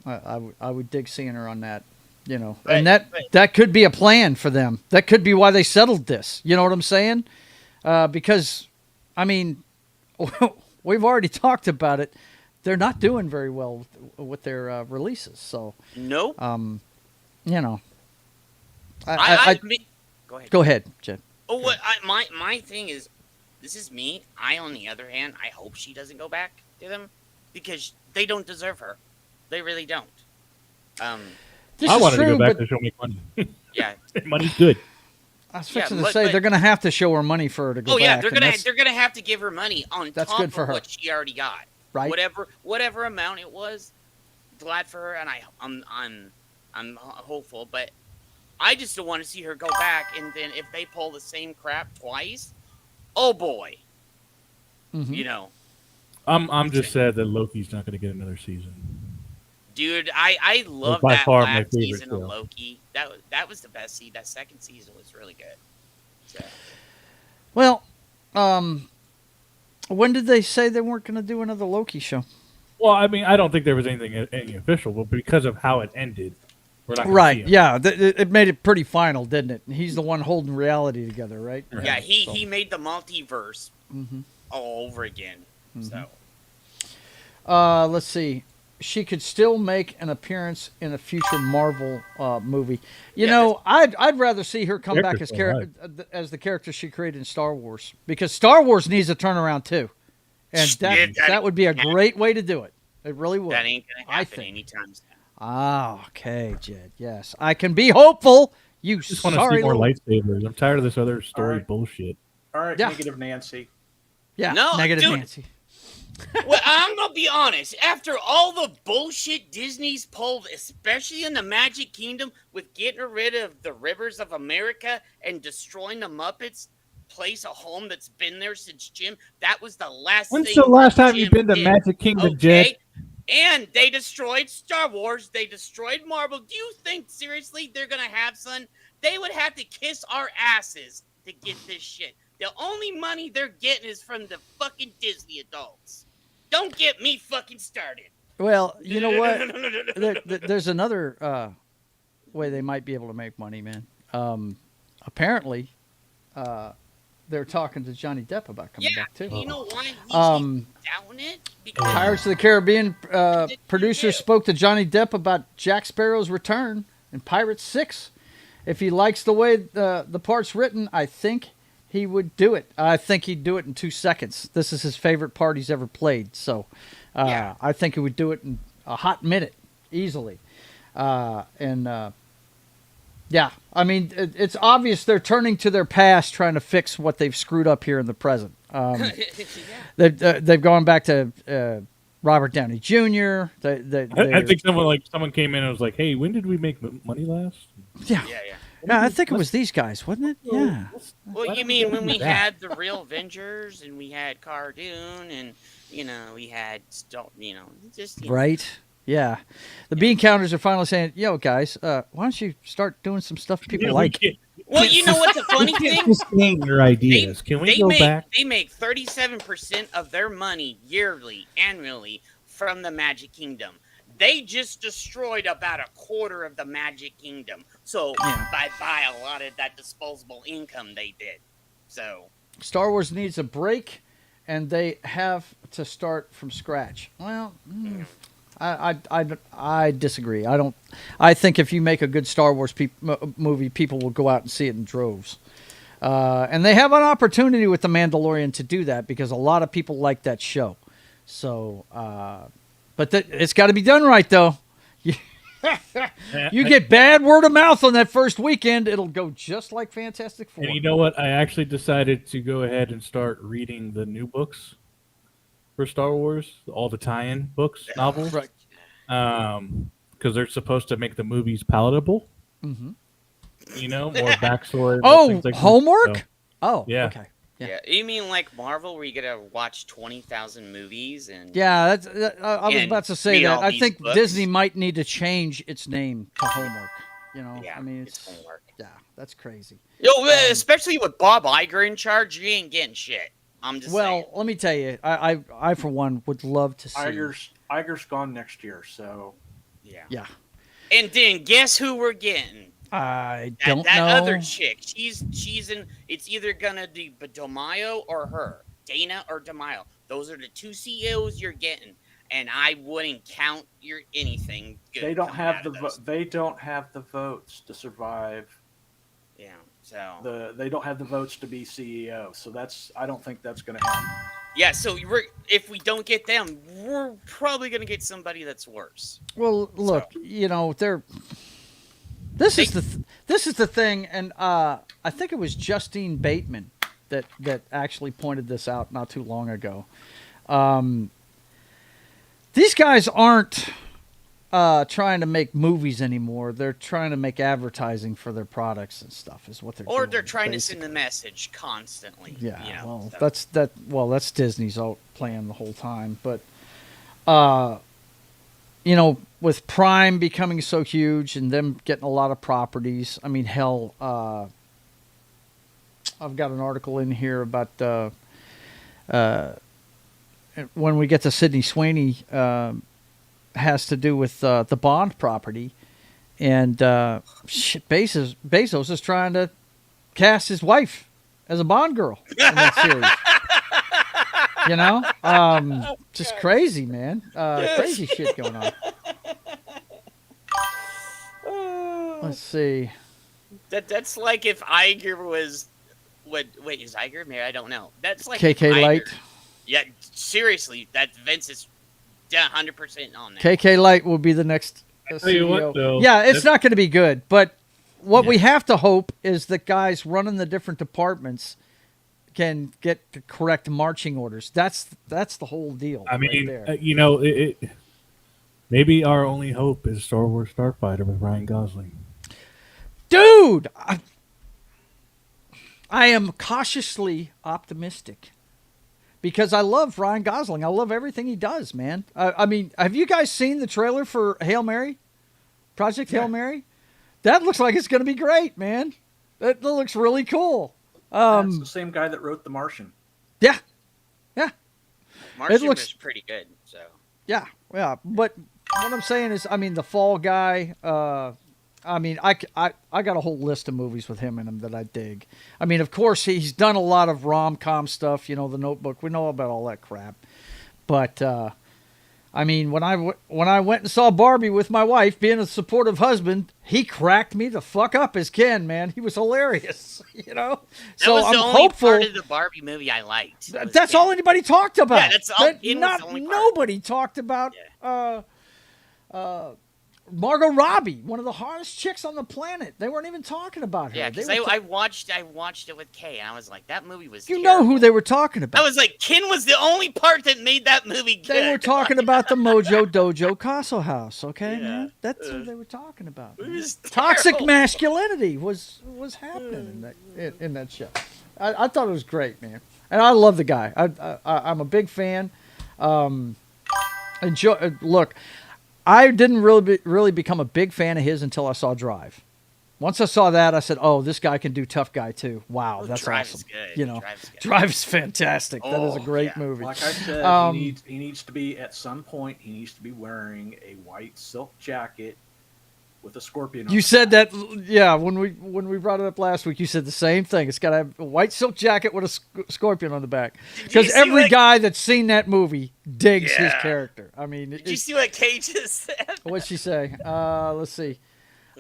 [SPEAKER 1] I would dig seeing her on that. And that could be a plan for them. That could be why they settled this. You know what I'm saying? Because, I mean, we've already talked about it. They're not doing very well with their releases. So
[SPEAKER 4] Nope.
[SPEAKER 1] Go ahead. Go ahead, Jen.
[SPEAKER 4] Oh, what my thing is, this is me. On the other hand, I hope she doesn't go back to them, because they don't deserve her. They really don't.
[SPEAKER 6] I wanted to go back to show me money.
[SPEAKER 4] Yeah,
[SPEAKER 6] money's good.
[SPEAKER 1] I was fixing to say they're going to have to show her money for her to go back.
[SPEAKER 4] Oh yeah, they're gonna have to give her money on
[SPEAKER 1] That's
[SPEAKER 4] top
[SPEAKER 1] good for
[SPEAKER 4] of
[SPEAKER 1] her.
[SPEAKER 4] what she already got.
[SPEAKER 1] Right.
[SPEAKER 4] Whatever amount it was, glad for her, and I'm hopeful. But I just don't want to see her go back, and then if they pull the same crap twice, oh boy.
[SPEAKER 1] Mhm.
[SPEAKER 4] You know.
[SPEAKER 6] I'm just sad that Loki's not going to get another season.
[SPEAKER 4] Dude, I love
[SPEAKER 6] by
[SPEAKER 4] that
[SPEAKER 6] far my
[SPEAKER 4] last
[SPEAKER 6] favorite
[SPEAKER 4] season of
[SPEAKER 6] show.
[SPEAKER 4] Loki. That was the best season. That second season was really good. So.
[SPEAKER 1] Well, when did they say they weren't going to do another Loki show?
[SPEAKER 6] Well, I mean, I don't think there was any official, but because of how it ended, we're not gonna see
[SPEAKER 1] Right.
[SPEAKER 6] him.
[SPEAKER 1] Yeah. It made it pretty final, didn't it? And he's the one holding reality together, right?
[SPEAKER 4] Yeah, he made the multiverse
[SPEAKER 1] Mm-hmm.
[SPEAKER 4] all over again. So.
[SPEAKER 1] Let's see. She could still make an appearance in a future Marvel movie. You know, I'd rather see her come back as the character she created in Star Wars, because Star Wars needs a turnaround too, and that would be a great way to do it. It really would.
[SPEAKER 4] That ain't gonna happen
[SPEAKER 1] I think.
[SPEAKER 4] anytime soon.
[SPEAKER 1] Ah, okay, Jed. Yes, I can be hopeful. You
[SPEAKER 6] I just want to see more lightsabers. I'm tired of this other story bullshit.
[SPEAKER 7] All right,
[SPEAKER 1] Yeah.
[SPEAKER 7] negative Nancy.
[SPEAKER 1] Yeah,
[SPEAKER 4] No,
[SPEAKER 1] negative
[SPEAKER 4] dude.
[SPEAKER 1] Nancy.
[SPEAKER 4] Well, I'm gonna be honest. After all the bullshit Disney's pulled, especially in the Magic Kingdom, with getting rid of the Rivers of America and destroying the Muppets place, a home that's been there since Jim. That was the last
[SPEAKER 6] When's
[SPEAKER 4] thing
[SPEAKER 6] the last time
[SPEAKER 4] Jim
[SPEAKER 6] you've been to
[SPEAKER 4] did,
[SPEAKER 6] Magic Kingdom,
[SPEAKER 4] okay?
[SPEAKER 6] Jed?
[SPEAKER 4] And they destroyed Star Wars. They destroyed Marvel. Do you think seriously they're gonna have some? They would have to kiss our asses to get this shit. The only money they're getting is from the fucking Disney adults. Don't get me fucking started.
[SPEAKER 1] Well, you know what? There's another way they might be able to make money, man. Apparently, they're talking to Johnny Depp about coming back too.
[SPEAKER 4] You know why he's down it? Because
[SPEAKER 1] Pirates of the Caribbean producers spoke to Johnny Depp about Jack Sparrow's return in Pirates 6. If he likes the way the part's written, I think he would do it. I think he'd do it in 2 seconds. This is his favorite part he's ever played. So I think he would do it in a hot minute, easily. Yeah, I mean, it's obvious they're turning to their past, trying to fix what they've screwed up here in the present. They've gone back to Robert Downey Jr.
[SPEAKER 6] I think someone came in and was like, "Hey, when did we make money last?"
[SPEAKER 1] Yeah, I think it was these guys, wasn't it? Yeah.
[SPEAKER 4] Well, you mean when we had the real Avengers and we had Cardoon and we had just
[SPEAKER 1] Right. Yeah. The bean counters are finally saying, "Yo, guys, why don't you start doing some stuff people like?"
[SPEAKER 4] Well, you know what's the funny thing?
[SPEAKER 6] Sustain your ideas. Can we go back?
[SPEAKER 4] They make 37% of their money annually from the Magic Kingdom. They just destroyed about a quarter of the Magic Kingdom. So by a lot of that disposable income they did. So
[SPEAKER 1] Star Wars needs a break, and they have to start from scratch. Well, I disagree. I think if you make a good Star Wars movie, people will go out and see it in droves. And they have an opportunity with The Mandalorian to do that because a lot of people like that show. So, but it's got to be done right, though. You get bad word of mouth on that first weekend, it'll go just like Fantastic Four.
[SPEAKER 6] And you know what? I actually decided to go ahead and start reading the new books for Star Wars, all the tie-in books, novels,
[SPEAKER 1] right?
[SPEAKER 6] Because they're supposed to make the movies palatable.
[SPEAKER 1] Mm-hmm.
[SPEAKER 6] More backstory.
[SPEAKER 1] Oh,
[SPEAKER 6] like
[SPEAKER 1] homework?
[SPEAKER 6] So,
[SPEAKER 1] oh,
[SPEAKER 6] yeah.
[SPEAKER 1] Okay.
[SPEAKER 4] Yeah, you mean like Marvel, where you gotta watch 20,000 movies and
[SPEAKER 1] Yeah, I was about to say
[SPEAKER 4] read
[SPEAKER 1] that.
[SPEAKER 4] all
[SPEAKER 1] I
[SPEAKER 4] these
[SPEAKER 1] think
[SPEAKER 4] books?
[SPEAKER 1] Disney might need to change its name to Homework.
[SPEAKER 4] Yeah,
[SPEAKER 1] I mean,
[SPEAKER 4] it's homework.
[SPEAKER 1] Yeah, that's crazy.
[SPEAKER 4] Especially with Bob Iger in charge, you ain't getting shit. I'm just saying.
[SPEAKER 1] Let me tell you, I for one would love to see.
[SPEAKER 7] Iger's gone next year, so
[SPEAKER 1] Yeah.
[SPEAKER 4] And then guess who we're getting?
[SPEAKER 1] I don't know.
[SPEAKER 4] That other chick. She's in. It's either gonna be DeMaio or her, Dana or DeMaio. Those are the two CEOs you're getting, and I wouldn't count anything good.
[SPEAKER 7] they don't
[SPEAKER 4] coming
[SPEAKER 7] have
[SPEAKER 4] out of those.
[SPEAKER 7] they don't have the votes to survive.
[SPEAKER 4] Yeah. So
[SPEAKER 7] They don't have the votes to be CEO. So I don't think that's going to happen.
[SPEAKER 4] yeah. So if we don't get them, we're probably gonna get somebody that's worse.
[SPEAKER 1] Well, look, This is the thing, and I think it was Justine Bateman that actually pointed this out not too long ago. These guys aren't trying to make movies anymore. They're trying to make advertising for their products and stuff. Is what they're doing.
[SPEAKER 4] Or they're trying
[SPEAKER 1] basically.
[SPEAKER 4] to send the message constantly.
[SPEAKER 1] Yeah,
[SPEAKER 4] you know,
[SPEAKER 1] well,
[SPEAKER 4] so.
[SPEAKER 1] that's Disney's all plan the whole time. But, with Prime becoming so huge and them getting a lot of properties, I mean, hell, I've got an article in here about when we get to Sydney Sweeney, has to do with the Bond property, and Bezos is trying to cast his wife as a Bond girl in that series. Just crazy, man. Crazy shit going on. Let's see.
[SPEAKER 4] That's like if Iger was. Wait, is Iger married? I don't know. That's like
[SPEAKER 1] KK Light.
[SPEAKER 4] Yeah, seriously, that Vince is 100% on that.
[SPEAKER 1] KK Light will be the next
[SPEAKER 6] Tell you
[SPEAKER 1] CEO.
[SPEAKER 6] what, though,
[SPEAKER 1] yeah, it's not going to be good, but what we have to hope is that guys running the different departments can get the correct marching orders. That's the whole deal.
[SPEAKER 6] I mean,
[SPEAKER 1] right there.
[SPEAKER 6] Maybe our only hope is Star Wars Starfighter with Ryan Gosling.
[SPEAKER 1] Dude, I am cautiously optimistic because I love Ryan Gosling. I love everything he does, man. I mean, have you guys seen the trailer for Hail Mary? Project Hail Mary? That looks like it's going to be great, man. That looks really cool.
[SPEAKER 7] That's the same guy that wrote The Martian.
[SPEAKER 1] Yeah.
[SPEAKER 4] Martian
[SPEAKER 1] looks-
[SPEAKER 4] was pretty good, so.
[SPEAKER 1] Yeah. But what I'm saying is, I mean, The Fall Guy, I mean, I got a whole list of movies with him in them that I dig. I mean, of course, he's done a lot of rom-com stuff, The Notebook. We know about all that crap. But, I mean, when I went and saw Barbie with my wife, being a supportive husband, he cracked me the fuck up as Ken, man. He was hilarious,
[SPEAKER 4] That
[SPEAKER 1] So
[SPEAKER 4] was
[SPEAKER 1] I'm
[SPEAKER 4] the only
[SPEAKER 1] hopeful.
[SPEAKER 4] part of the Barbie movie I liked. was
[SPEAKER 1] That's
[SPEAKER 4] Ken.
[SPEAKER 1] all anybody talked about.
[SPEAKER 4] Yeah, that's all. Ken was the only part.
[SPEAKER 1] Nobody talked about Margot Robbie, one of the hottest chicks on the planet. They weren't even talking about her.
[SPEAKER 4] Yeah,
[SPEAKER 1] They
[SPEAKER 4] because
[SPEAKER 1] were
[SPEAKER 4] I watched it with Kay, and I was like, that movie was.
[SPEAKER 1] you know
[SPEAKER 4] terrible.
[SPEAKER 1] who they were talking about.
[SPEAKER 4] I was like, Ken was the only part that made that movie good.
[SPEAKER 1] They were talking about the Mojo Dojo Castle House, okay,
[SPEAKER 4] Yeah.
[SPEAKER 1] man? That's what they were talking about.
[SPEAKER 4] It was
[SPEAKER 1] Toxic
[SPEAKER 4] terrible.
[SPEAKER 1] masculinity was happening in that show. I thought it was great, man, and I love the guy. I'm a big fan. Look, I didn't really become a big fan of his until I saw Drive. Once I saw that, I said, "Oh, this guy can do tough guy too." Wow, that's
[SPEAKER 4] Drive
[SPEAKER 1] awesome.
[SPEAKER 4] is good.
[SPEAKER 1] Drive
[SPEAKER 4] Drive is good.
[SPEAKER 1] is fantastic. That is a
[SPEAKER 4] Oh,
[SPEAKER 1] great
[SPEAKER 4] yeah.
[SPEAKER 1] movie.
[SPEAKER 7] Like I said,
[SPEAKER 1] Um,
[SPEAKER 7] he needs to be, at some point, he needs to be wearing a white silk jacket with a scorpion on
[SPEAKER 1] You
[SPEAKER 7] it.
[SPEAKER 1] said that, yeah. When we brought it up last week, you said the same thing. It's got to have a white silk jacket with a scorpion on the back. Because
[SPEAKER 4] see
[SPEAKER 1] every
[SPEAKER 4] what-
[SPEAKER 1] guy that's seen that movie digs his
[SPEAKER 4] Yeah.
[SPEAKER 1] character. I mean,
[SPEAKER 4] Did you see what Kay just said?
[SPEAKER 1] what'd she say? Let's see.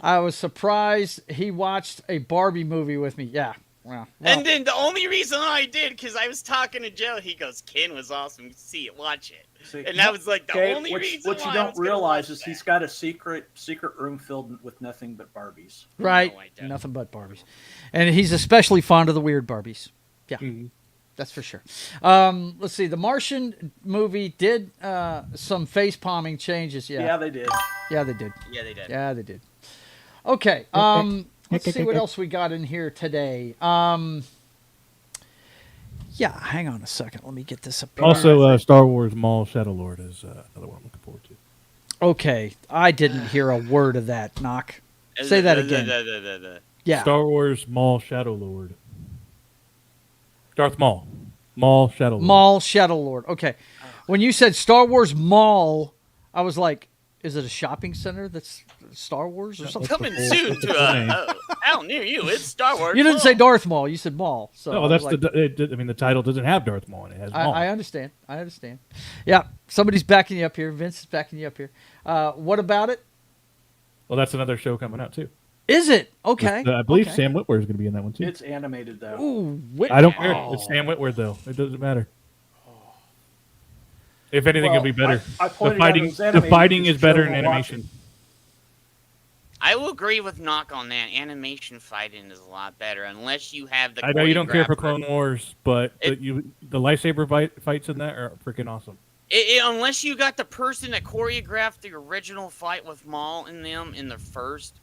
[SPEAKER 1] I was surprised he watched a Barbie movie with me. Yeah. Well,
[SPEAKER 4] And then the only reason I did, because I was talking to Joe, he goes, Ken was awesome. See it, watch it.
[SPEAKER 7] See,
[SPEAKER 4] And that was like the
[SPEAKER 7] okay,
[SPEAKER 4] only reason
[SPEAKER 7] what you
[SPEAKER 4] why I
[SPEAKER 7] don't
[SPEAKER 4] was gonna
[SPEAKER 7] realize
[SPEAKER 4] watch
[SPEAKER 7] is
[SPEAKER 4] that.
[SPEAKER 7] he's got a secret room filled with nothing but Barbies.
[SPEAKER 1] right.
[SPEAKER 4] No, I don't.
[SPEAKER 1] Nothing but Barbies. And he's especially fond of the weird Barbies. Yeah. That's for sure. Let's see. The Martian movie did some face palming changes.
[SPEAKER 7] Yeah, they did.
[SPEAKER 1] Yeah, they did.
[SPEAKER 4] Yeah, they did.
[SPEAKER 1] Yeah, they did. Okay. Let's see what else we got in here today. Yeah, hang on a second. Let me get this up here.
[SPEAKER 6] Also, Star Wars Maul Shadow Lord is another one I'm looking forward to.
[SPEAKER 1] Okay, I didn't hear a word of that, Knock. Say that again. Yeah.
[SPEAKER 6] Star Wars Maul Shadow Lord. Darth Maul. Maul Shadow Lord.
[SPEAKER 1] Mall Shadow Lord. Okay. When you said Star Wars Mall, I was like, is it a shopping center that's Star Wars or something?
[SPEAKER 4] Coming soon to a out near you. It's Star Wars.
[SPEAKER 1] You didn't say Darth Maul. You said Mall. So
[SPEAKER 6] No,
[SPEAKER 1] I
[SPEAKER 6] that's
[SPEAKER 1] was like,
[SPEAKER 6] the title doesn't have Darth Maul in it. It has Maul.
[SPEAKER 1] I understand. I understand. Yeah. Somebody's backing you up here. Vince is backing you up here. What about it?
[SPEAKER 6] Well, that's another show coming out too.
[SPEAKER 1] Is it? Okay.
[SPEAKER 6] I believe
[SPEAKER 1] okay.
[SPEAKER 6] Sam Witwer is going to be in that one too.
[SPEAKER 7] It's animated though.
[SPEAKER 1] Ooh,
[SPEAKER 6] I don't care.
[SPEAKER 1] Oh.
[SPEAKER 6] It's Sam Witwer though. It doesn't matter. If anything, it'll be better.
[SPEAKER 7] I
[SPEAKER 6] The
[SPEAKER 7] pointed out it
[SPEAKER 6] fighting,
[SPEAKER 7] was
[SPEAKER 6] the
[SPEAKER 7] animated
[SPEAKER 6] fighting
[SPEAKER 7] because
[SPEAKER 6] is better
[SPEAKER 7] Joe
[SPEAKER 6] in
[SPEAKER 7] will watch
[SPEAKER 6] animation.
[SPEAKER 4] I will agree with Knock on that. Animation fighting is a lot better, unless you have the.
[SPEAKER 6] I know you don't care for
[SPEAKER 4] choreographer.
[SPEAKER 6] Clone Wars, but the lightsaber fights in that are freaking awesome.
[SPEAKER 4] Unless you got the person that choreographed the original fight with Maul in them in the first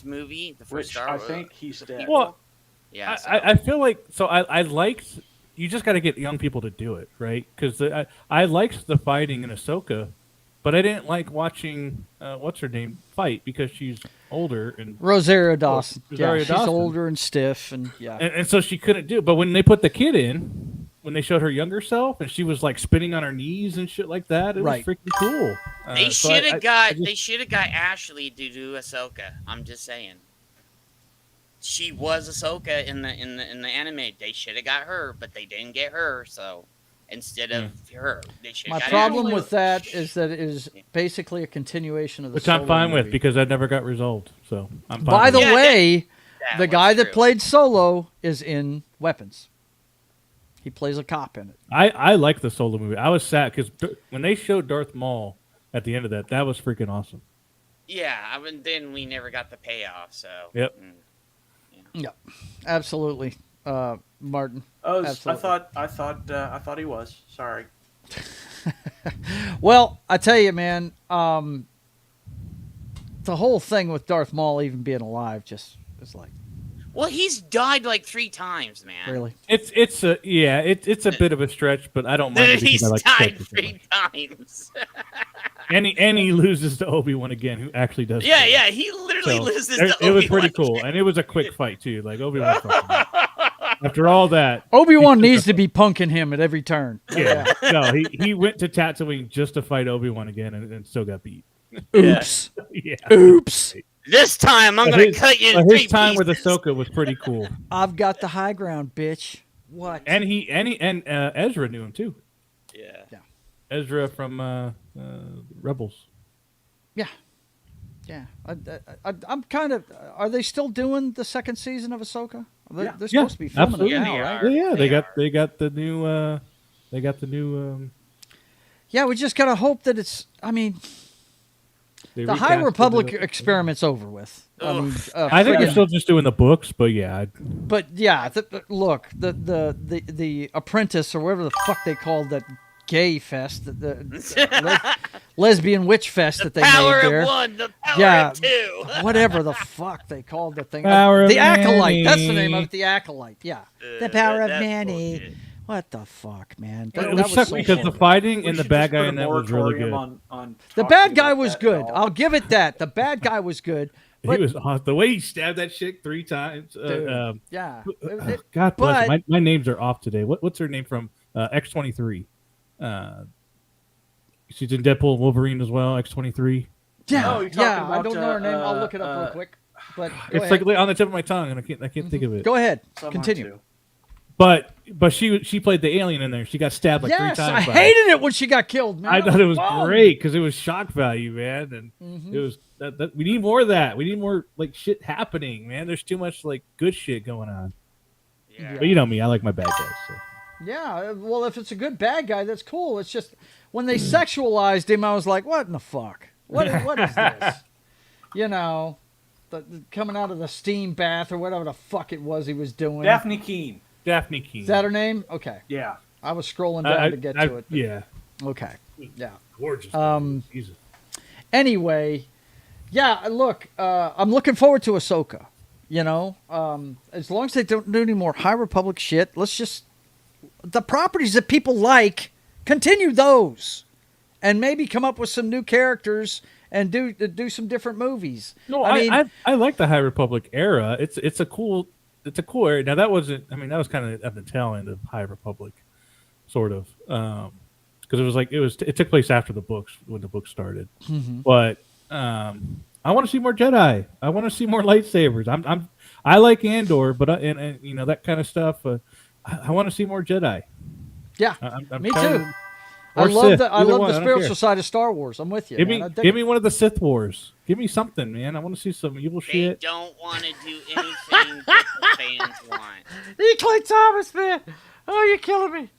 [SPEAKER 4] movie, the first
[SPEAKER 7] Which
[SPEAKER 4] Star
[SPEAKER 7] I
[SPEAKER 4] Wars.
[SPEAKER 7] think he's dead.
[SPEAKER 6] Well,
[SPEAKER 4] Yeah,
[SPEAKER 6] I feel like I liked. You just got to get young people to do it, right? Because I liked the fighting in Ahsoka, but I didn't like watching what's her name fight because she's older and
[SPEAKER 1] Rosario Dawson.
[SPEAKER 6] Rosario
[SPEAKER 1] She's
[SPEAKER 6] Dawson.
[SPEAKER 1] older and stiff, and
[SPEAKER 6] and so she couldn't do it. But when they put the kid in, when they showed her younger self, and she was like spinning on her knees and shit like that, it
[SPEAKER 1] Right.
[SPEAKER 6] was freaking cool.
[SPEAKER 4] They
[SPEAKER 6] So
[SPEAKER 4] should have got.
[SPEAKER 6] just-
[SPEAKER 4] They should have got Ashley to do Ahsoka. I'm just saying. She was Ahsoka in the anime. They should have got her, but they didn't get her. So instead of her, they should.
[SPEAKER 1] my
[SPEAKER 4] got
[SPEAKER 1] problem
[SPEAKER 4] Ashley.
[SPEAKER 1] with that is that it is basically a continuation of the.
[SPEAKER 6] which I'm
[SPEAKER 1] Solo
[SPEAKER 6] fine
[SPEAKER 1] movie.
[SPEAKER 6] with because that never got resolved. So I'm fine.
[SPEAKER 1] By
[SPEAKER 6] with
[SPEAKER 1] the
[SPEAKER 6] it.
[SPEAKER 4] Yeah,
[SPEAKER 1] way,
[SPEAKER 4] that
[SPEAKER 1] the
[SPEAKER 4] was
[SPEAKER 1] guy that
[SPEAKER 4] true.
[SPEAKER 1] played Solo is in Weapons. He plays a cop in it.
[SPEAKER 6] I like the Solo movie. I was sad because when they showed Darth Maul at the end of that was freaking awesome.
[SPEAKER 4] Yeah, then we never got the payoff. So.
[SPEAKER 6] Yep.
[SPEAKER 1] Yeah, absolutely, Martin.
[SPEAKER 7] Oh,
[SPEAKER 1] Absolutely.
[SPEAKER 7] I thought he was. Sorry.
[SPEAKER 1] Well, I tell you, man, the whole thing with Darth Maul even being alive just is like,
[SPEAKER 4] Well, he's died like 3 times, man.
[SPEAKER 1] really?
[SPEAKER 6] It's a bit of a stretch, but I don't mind it
[SPEAKER 4] He's
[SPEAKER 6] because I like
[SPEAKER 4] died
[SPEAKER 6] the
[SPEAKER 4] 3 times.
[SPEAKER 6] and he loses to Obi-Wan again, who actually does.
[SPEAKER 4] Yeah,
[SPEAKER 6] kill him.
[SPEAKER 4] yeah, he literally
[SPEAKER 6] So,
[SPEAKER 4] loses
[SPEAKER 6] it,
[SPEAKER 4] to
[SPEAKER 6] it was pretty
[SPEAKER 4] Obi-Wan.
[SPEAKER 6] cool, and it was a quick fight too. Like Obi-Wan. After all that,
[SPEAKER 1] Obi-Wan needs to be punking him at every turn.
[SPEAKER 6] yeah, no, he went to Tatooine just to fight Obi-Wan again, and still got beat.
[SPEAKER 1] Oops.
[SPEAKER 6] Yeah.
[SPEAKER 1] Oops.
[SPEAKER 4] This time, I'm
[SPEAKER 6] But
[SPEAKER 4] going to cut you in 3
[SPEAKER 6] his time with
[SPEAKER 4] pieces.
[SPEAKER 6] Ahsoka was pretty cool,
[SPEAKER 1] I've got the high ground, bitch. What?
[SPEAKER 6] and Ezra knew him too.
[SPEAKER 4] Yeah.
[SPEAKER 6] Ezra from Rebels.
[SPEAKER 1] Yeah. Yeah. I'm kind of. Are they still doing the second season of Ahsoka? They're
[SPEAKER 7] Yeah.
[SPEAKER 1] supposed to be filming
[SPEAKER 6] absolutely.
[SPEAKER 1] it
[SPEAKER 4] Yeah,
[SPEAKER 1] now,
[SPEAKER 4] they
[SPEAKER 1] right?
[SPEAKER 4] are.
[SPEAKER 6] Yeah,
[SPEAKER 4] They
[SPEAKER 6] they got the new.
[SPEAKER 1] Yeah, we just gotta hope that it's. I mean,
[SPEAKER 6] They
[SPEAKER 1] the High
[SPEAKER 6] recasted
[SPEAKER 1] Republic
[SPEAKER 6] it.
[SPEAKER 1] experiment's over with. I mean,
[SPEAKER 6] I think they're
[SPEAKER 1] friggin-
[SPEAKER 6] still just doing the books, but yeah,
[SPEAKER 1] But yeah, look, the Apprentice or whatever the fuck they called that gay fest, lesbian witch fest that they
[SPEAKER 4] Power
[SPEAKER 1] made there.
[SPEAKER 4] of 1, the power
[SPEAKER 1] Yeah,
[SPEAKER 4] of 2.
[SPEAKER 1] whatever the fuck they called the thing.
[SPEAKER 6] Power of
[SPEAKER 1] the Acolyte.
[SPEAKER 6] many.
[SPEAKER 1] That's the name of it. The Acolyte. Yeah, the power of
[SPEAKER 4] that's
[SPEAKER 1] many.
[SPEAKER 4] bullshit.
[SPEAKER 1] What the fuck, man?
[SPEAKER 6] it
[SPEAKER 1] That
[SPEAKER 6] was suck
[SPEAKER 1] so
[SPEAKER 6] because the
[SPEAKER 1] stupid.
[SPEAKER 6] fighting
[SPEAKER 7] We
[SPEAKER 6] and the
[SPEAKER 7] should
[SPEAKER 6] bad
[SPEAKER 7] just put
[SPEAKER 6] guy
[SPEAKER 7] a
[SPEAKER 6] in that was really good.
[SPEAKER 7] moratorium on
[SPEAKER 1] The
[SPEAKER 7] talking
[SPEAKER 1] bad guy
[SPEAKER 7] about
[SPEAKER 1] was
[SPEAKER 7] that
[SPEAKER 1] good.
[SPEAKER 7] at all.
[SPEAKER 1] I'll give it that. The bad guy was good. But,
[SPEAKER 6] He was awesome. The way he stabbed that chick 3 times.
[SPEAKER 1] dude, yeah.
[SPEAKER 6] God bless
[SPEAKER 1] but-
[SPEAKER 6] him. My names are off today. What's her name from X-23? She's in Deadpool and Wolverine as well. X-23.
[SPEAKER 1] Yeah,
[SPEAKER 7] Oh, you're talking
[SPEAKER 1] yeah. I
[SPEAKER 7] about,
[SPEAKER 1] don't know her name. I'll look it up real quick. But go
[SPEAKER 6] It's
[SPEAKER 1] ahead.
[SPEAKER 6] like on the tip of my tongue, and I can't think of it.
[SPEAKER 1] Go ahead.
[SPEAKER 7] Some are
[SPEAKER 1] Continue.
[SPEAKER 7] too.
[SPEAKER 6] But she played the alien in there. She got stabbed like 3
[SPEAKER 1] Yes,
[SPEAKER 6] times.
[SPEAKER 1] I
[SPEAKER 6] by it.
[SPEAKER 1] hated it when she got killed, man.
[SPEAKER 6] I thought it was
[SPEAKER 1] Wrong.
[SPEAKER 6] great because it was shock value, man, and it was that we need more of that. We need more like shit happening, man. There's too much like good shit going on.
[SPEAKER 4] Yeah.
[SPEAKER 6] But you know me, I like my bad guys. So.
[SPEAKER 1] Yeah, well, if it's a good bad guy, that's cool. It's just when they sexualized him, I was like, what in the fuck? What is this? You know, coming out of the steam bath or whatever the fuck it was he was doing.
[SPEAKER 7] Daphne Keene.
[SPEAKER 6] Daphne Keene.
[SPEAKER 1] Is that her name? Okay.
[SPEAKER 7] Yeah.
[SPEAKER 1] I was scrolling down to get to it. but-
[SPEAKER 6] Yeah,
[SPEAKER 1] Okay. Yeah.
[SPEAKER 6] gorgeous. Jesus.
[SPEAKER 1] Anyway, yeah, look, I'm looking forward to Ahsoka. You know, as long as they don't do any more High Republic shit, let's just the properties that people like, continue those, and maybe come up with some new characters and do some different movies.
[SPEAKER 6] No,
[SPEAKER 1] I mean,
[SPEAKER 6] I like the High Republic era. It's a cool era. Now that wasn't. I mean, that was kind of at the tail end of High Republic, sort of, because it took place after the books when the books started.
[SPEAKER 1] Mm-hmm.
[SPEAKER 6] But I want to see more Jedi. I want to see more lightsabers. I like Andor, but and you know that kind of stuff. I want to see more Jedi.
[SPEAKER 1] yeah,
[SPEAKER 6] I'm
[SPEAKER 1] me
[SPEAKER 6] kind
[SPEAKER 1] too.
[SPEAKER 6] of-
[SPEAKER 1] I
[SPEAKER 6] or
[SPEAKER 1] love
[SPEAKER 6] Sith,
[SPEAKER 1] the
[SPEAKER 6] either one, I don't
[SPEAKER 1] spiritual
[SPEAKER 6] care.
[SPEAKER 1] side of Star Wars. I'm with you.
[SPEAKER 6] Give
[SPEAKER 1] man.
[SPEAKER 6] me
[SPEAKER 1] I dig
[SPEAKER 6] give
[SPEAKER 1] it.
[SPEAKER 6] me one of the Sith Wars. Give me something, man. I want to see some evil
[SPEAKER 4] They
[SPEAKER 6] shit.
[SPEAKER 4] don't want to do anything that the fans want.
[SPEAKER 1] Clay Thomas, man. Oh, you're killing me.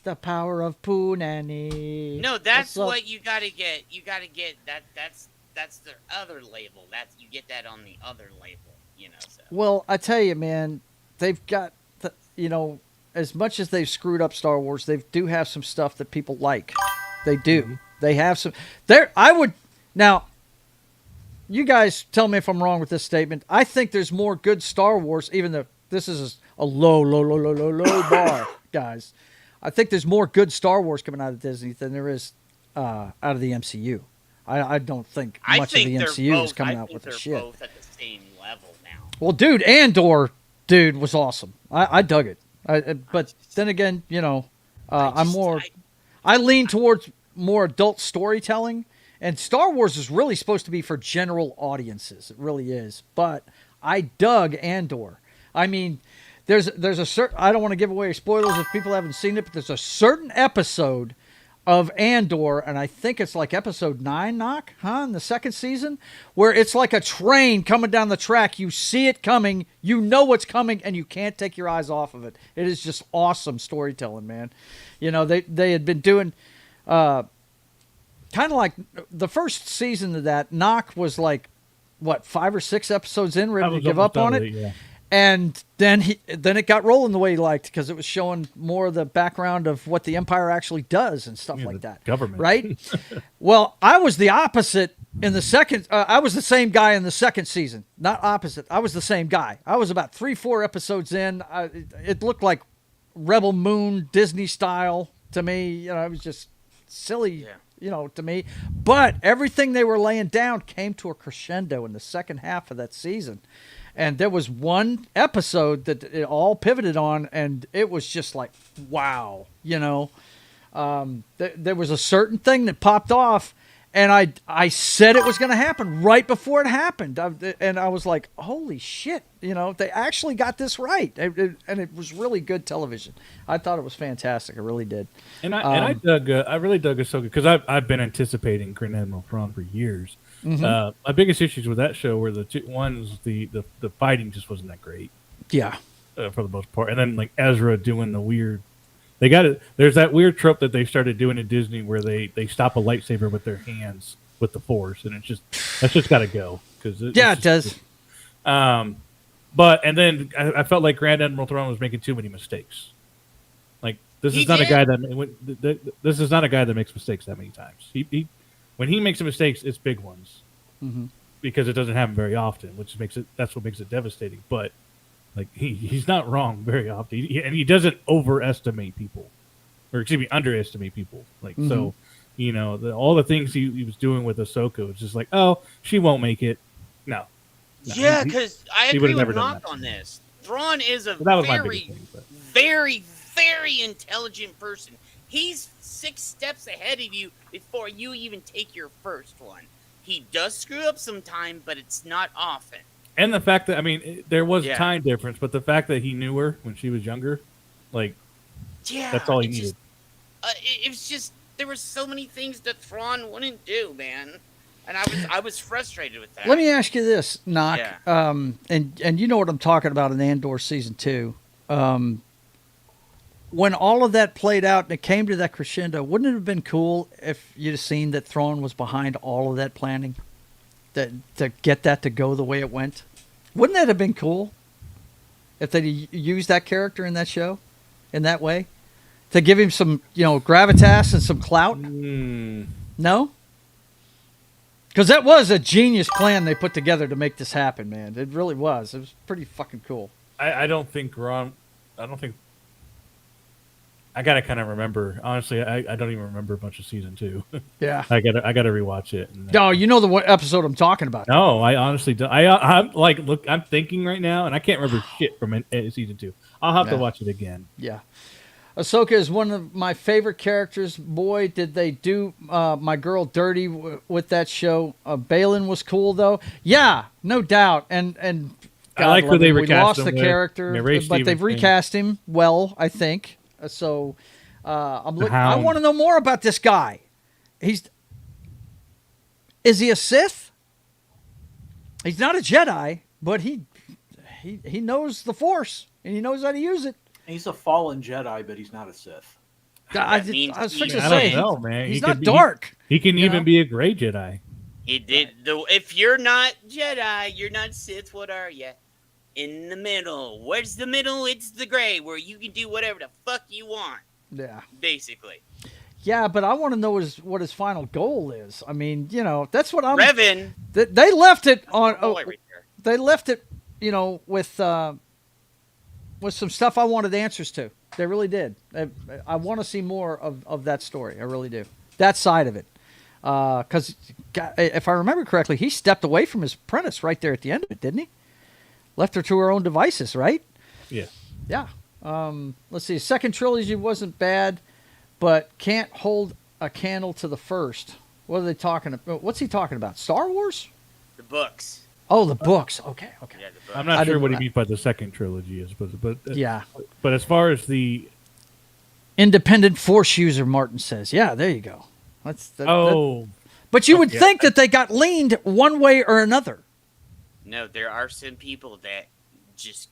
[SPEAKER 1] The power of Pooh Nanny.
[SPEAKER 4] No, that's
[SPEAKER 1] What's up?
[SPEAKER 4] what you gotta get. You gotta get that. That's their other label. That's you get that on the other label. You know. So.
[SPEAKER 1] Well, I tell you, man, they've got, as much as they've screwed up Star Wars, they do have some stuff that people like. They do. They have some. Now, you guys tell me if I'm wrong with this statement. I think there's more good Star Wars, even though this is a low bar, guys. I think there's more good Star Wars coming out of Disney than there is out of the MCU. I don't think much of the MCU is coming out with the shit.
[SPEAKER 4] They're both at the same level now.
[SPEAKER 1] Well, dude, Andor, was awesome. I dug it. But then again, I lean towards more adult storytelling, and Star Wars is really supposed to be for general audiences. It really is. But I dug Andor. I mean, there's a certain, I don't want to give away spoilers if people haven't seen it, but there's a certain episode of Andor, and I think it's like episode 9, in the second season, where it's like a train coming down the track. You see it coming, you know what's coming, and you can't take your eyes off of it. It is just awesome storytelling, man. They had been doing kind of like the first season of that. Knock was like, 5 or 6 episodes in, ready to give up on it. Yeah. And then it got rolling the way he liked, because it was showing more of the background of what the Empire actually does and stuff like that.
[SPEAKER 6] Government.
[SPEAKER 1] Right? Well, I was the opposite in the second. I was the same guy in the second season. Not opposite. I was the same guy. I was about 3-4 episodes in. It looked like Rebel Moon Disney style to me. It was just silly. Yeah. To me. But everything they were laying down came to a crescendo in the second half of that season. And there was one episode that it all pivoted on, and it was just like, wow, there was a certain thing that popped off, and I said it was going to happen right before it happened. And I was like, holy shit, they actually got this right. And it was really good television. I thought it was fantastic. I really did.
[SPEAKER 6] And I really dug Ahsoka, because I've been anticipating Grand Admiral Thrawn for years. Mm-hmm. My biggest issues with that show were the fighting just wasn't that great.
[SPEAKER 1] Yeah,
[SPEAKER 6] for the most part. And then like Ezra doing the weird, there's that weird trope that they started doing in Disney where they stop a lightsaber with their hands with the Force, and that's just got to go, because
[SPEAKER 1] it does.
[SPEAKER 6] But then I felt like Grand Admiral Thrawn was making too many mistakes. Like this is not a guy that makes mistakes that many times. When he makes mistakes, it's big ones, because it doesn't happen very often, that's what makes it devastating. But like he's not wrong very often, and he doesn't underestimate people. Like so, all the things he was doing with Ahsoka was just like, oh, she won't make it. No.
[SPEAKER 4] Yeah, because I agree with Knock on this. Thrawn is a very, very intelligent person. He's 6 steps ahead of you before you even take your first one. He does screw up sometime, but it's not often.
[SPEAKER 6] And the fact that, there was time difference, but the fact that he knew her when she was younger, that's all he needed.
[SPEAKER 4] It was just, there were so many things that Thrawn wouldn't do, man. And I was frustrated with that.
[SPEAKER 1] Let me ask you this, Knock, and you know what I'm talking about in Andor Season 2. When all of that played out and it came to that crescendo, wouldn't it have been cool if you'd have seen that Thrawn was behind all of that planning, to get that to go the way it went? Wouldn't that have been cool if they used that character in that show in that way, to give him some, gravitas and some clout? No? Because that was a genius plan they put together to make this happen, man. It really was. It was pretty fucking cool.
[SPEAKER 6] I gotta kind of remember. Honestly, I don't even remember much of season 2.
[SPEAKER 1] Yeah,
[SPEAKER 6] I gotta rewatch it.
[SPEAKER 1] No, you know the episode I'm talking about.
[SPEAKER 6] No, I honestly don't. I'm thinking right now, and I can't remember shit from season 2. I'll have to watch it again.
[SPEAKER 1] Yeah, Ahsoka is one of my favorite characters. Boy, did they do my girl dirty with that show. Balin was cool though. Yeah, no doubt. And God,
[SPEAKER 6] I like who they recast him.
[SPEAKER 1] We lost the character, but they've recast him well, I think. So I'm looking. I want to know more about this guy. Is he a Sith? He's not a Jedi, but he knows the Force and he knows how to use it.
[SPEAKER 7] He's a fallen Jedi, but he's not a Sith.
[SPEAKER 1] I was fixing to
[SPEAKER 6] say,
[SPEAKER 1] I
[SPEAKER 6] don't know, man.
[SPEAKER 1] He's not dark.
[SPEAKER 6] He can even be a gray Jedi.
[SPEAKER 4] He did. If you're not Jedi, you're not Sith. What are you? in the middle. Where's the middle? It's the gray, where you can do whatever the fuck you want.
[SPEAKER 1] Yeah.
[SPEAKER 4] Basically.
[SPEAKER 1] Yeah, but I want to know what his final goal is. I mean, that's what I'm.
[SPEAKER 4] Revan.
[SPEAKER 1] They left it on.
[SPEAKER 4] Right there.
[SPEAKER 1] They left it, with some stuff I wanted answers to. They really did. I want to see more of that story. I really do. That side of it. Because if I remember correctly, he stepped away from his apprentice right there at the end of it, didn't he? Left her to her own devices, right?
[SPEAKER 6] Yeah.
[SPEAKER 1] Yeah. Let's see. Second trilogy wasn't bad, but can't hold a candle to the first. What are they talking about? What's he talking about? Star Wars?
[SPEAKER 4] The books.
[SPEAKER 1] Oh, the books. Okay.
[SPEAKER 4] Yeah, the books.
[SPEAKER 6] I'm not sure what he means by the second trilogy is, but
[SPEAKER 1] yeah.
[SPEAKER 6] But as far as the
[SPEAKER 1] independent Force user, Martin says, yeah, there you go. But you would think that they got leaned one way or another.
[SPEAKER 4] No, there are some people that just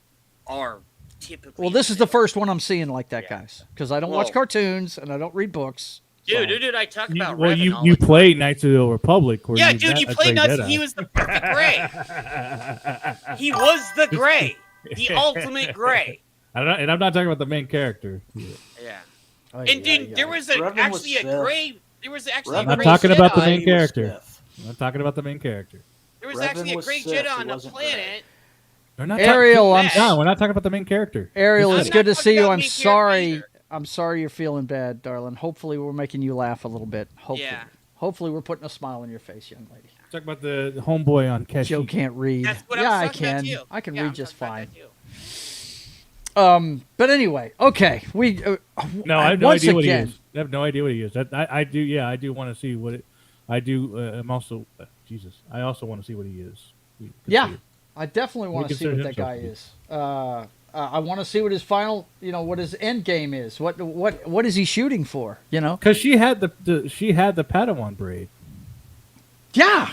[SPEAKER 4] are typically.
[SPEAKER 1] Well, this is the first one I'm seeing like that, guys, because I don't watch cartoons and I don't read books.
[SPEAKER 4] Dude, I talk about.
[SPEAKER 6] Well,
[SPEAKER 4] Revan
[SPEAKER 6] you play Knights of the Old Republic.
[SPEAKER 4] Yeah, dude, you play Knights. He was the gray. He was the gray, the ultimate gray.
[SPEAKER 6] And I'm not talking about the main character.
[SPEAKER 4] Yeah. And dude, there was actually a gray. There was actually.
[SPEAKER 6] I'm not talking about the main character. I'm not talking about the main character.
[SPEAKER 4] There was actually a great Jedi on the planet.
[SPEAKER 1] Ariel,
[SPEAKER 6] we're not talking about the main character.
[SPEAKER 1] Ariel, it's good to see you. I'm sorry. I'm sorry you're feeling bad, darling. Hopefully we're making you laugh a little bit. Hopefully we're putting a smile on your face, young lady.
[SPEAKER 6] Talk about the homeboy on Keshe.
[SPEAKER 1] Joe can't read.
[SPEAKER 4] That's what
[SPEAKER 1] I
[SPEAKER 4] was
[SPEAKER 1] can.
[SPEAKER 4] too.
[SPEAKER 1] I can
[SPEAKER 4] Yeah,
[SPEAKER 1] read just
[SPEAKER 4] I'm
[SPEAKER 1] fine.
[SPEAKER 4] That
[SPEAKER 1] But anyway, okay.
[SPEAKER 6] No, I have no idea what he is. I have no idea what he is. I do. Yeah, I do want to see what it. I do. I'm also Jesus. I also want to see what he is.
[SPEAKER 1] Yeah, I definitely want to see what that guy is. I want to see what his final, what his end game is. What is he shooting for?
[SPEAKER 6] Because she had the Padawan braid.
[SPEAKER 1] Yeah,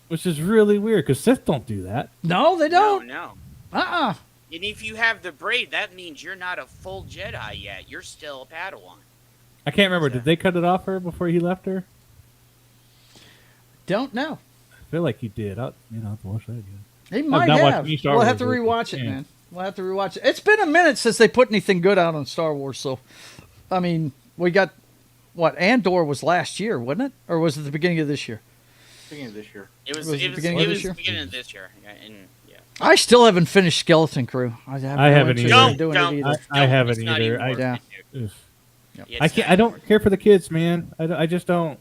[SPEAKER 6] which is really weird because Sith don't do that.
[SPEAKER 1] No, they don't.
[SPEAKER 4] No.
[SPEAKER 1] And
[SPEAKER 4] if you have the braid, that means you're not a full Jedi yet. You're still a Padawan.
[SPEAKER 6] I can't remember. Did they cut it off her before he left her?
[SPEAKER 1] Don't know.
[SPEAKER 6] I feel like he did. I'll have to watch that again.
[SPEAKER 1] He might have. We'll have to rewatch it, man. We'll have to rewatch it. It's been a minute since they put anything good out on Star Wars, so I mean, we got Andor was last year, wasn't it, or was it the beginning of this year?
[SPEAKER 7] Beginning of this year.
[SPEAKER 4] It was the beginning of this year. Yeah.
[SPEAKER 1] I still haven't finished Skeleton Crew. I haven't
[SPEAKER 6] either. I haven't either. I can't. I don't care for the kids, man. I just don't.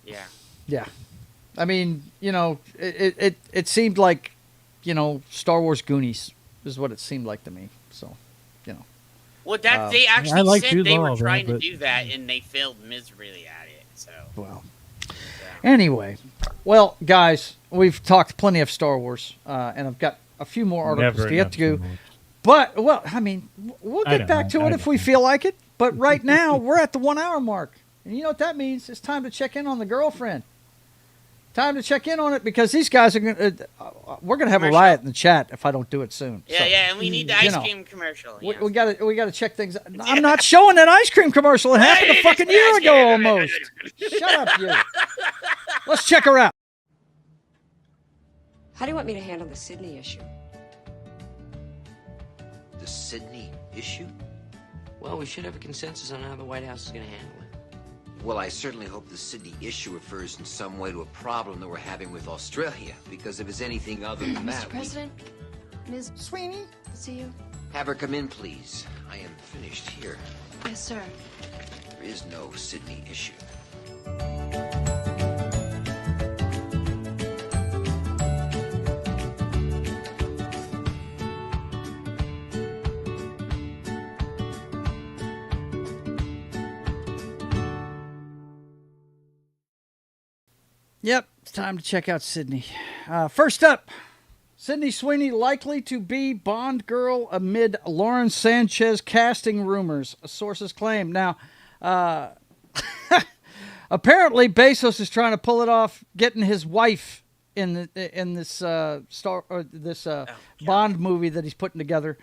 [SPEAKER 4] Yeah.
[SPEAKER 1] Yeah. I mean, it seemed like, Star Wars Goonies is what it seemed like to me. So,
[SPEAKER 4] Well, they actually said they were trying
[SPEAKER 6] to
[SPEAKER 4] do that, and they failed miserably at it. So.
[SPEAKER 1] Well. Anyway, guys, we've talked plenty of Star Wars, and I've got a few more articles to get to. But, I mean, we'll get back to it if we feel like it. But right now, we're at the 1 hour mark. And you know what that means? It's time to check in on the girlfriend. Time to check in on it because these guys are going to... we're going to have a riot in the chat if I don't do it soon.
[SPEAKER 4] Yeah, and we need the ice cream commercial.
[SPEAKER 1] Yes. We got to check things out. I'm not showing that ice cream commercial. It happened a fucking year ago almost. Shut up, you. Let's check her out.
[SPEAKER 9] How do you want me to handle the Sydney issue?
[SPEAKER 3] The Sydney issue?
[SPEAKER 10] Well, we should have a consensus on how the White House is going to handle it.
[SPEAKER 3] Well, I certainly hope the Sydney issue refers in some way to a problem that we're having with Australia, because if it's anything other than that...
[SPEAKER 9] Mr. President, Ms.
[SPEAKER 11] Sweeney?
[SPEAKER 9] To see you.
[SPEAKER 3] Have her come in, please. I am finished here.
[SPEAKER 9] Yes, sir.
[SPEAKER 3] There is no Sydney issue.
[SPEAKER 1] Yep, it's time to check out Sydney. First up, Sydney Sweeney likely to be Bond girl amid Lauren Sanchez casting rumors, sources claim. Now, apparently Bezos is trying to pull it off, getting his wife in this Bond movie that he's putting together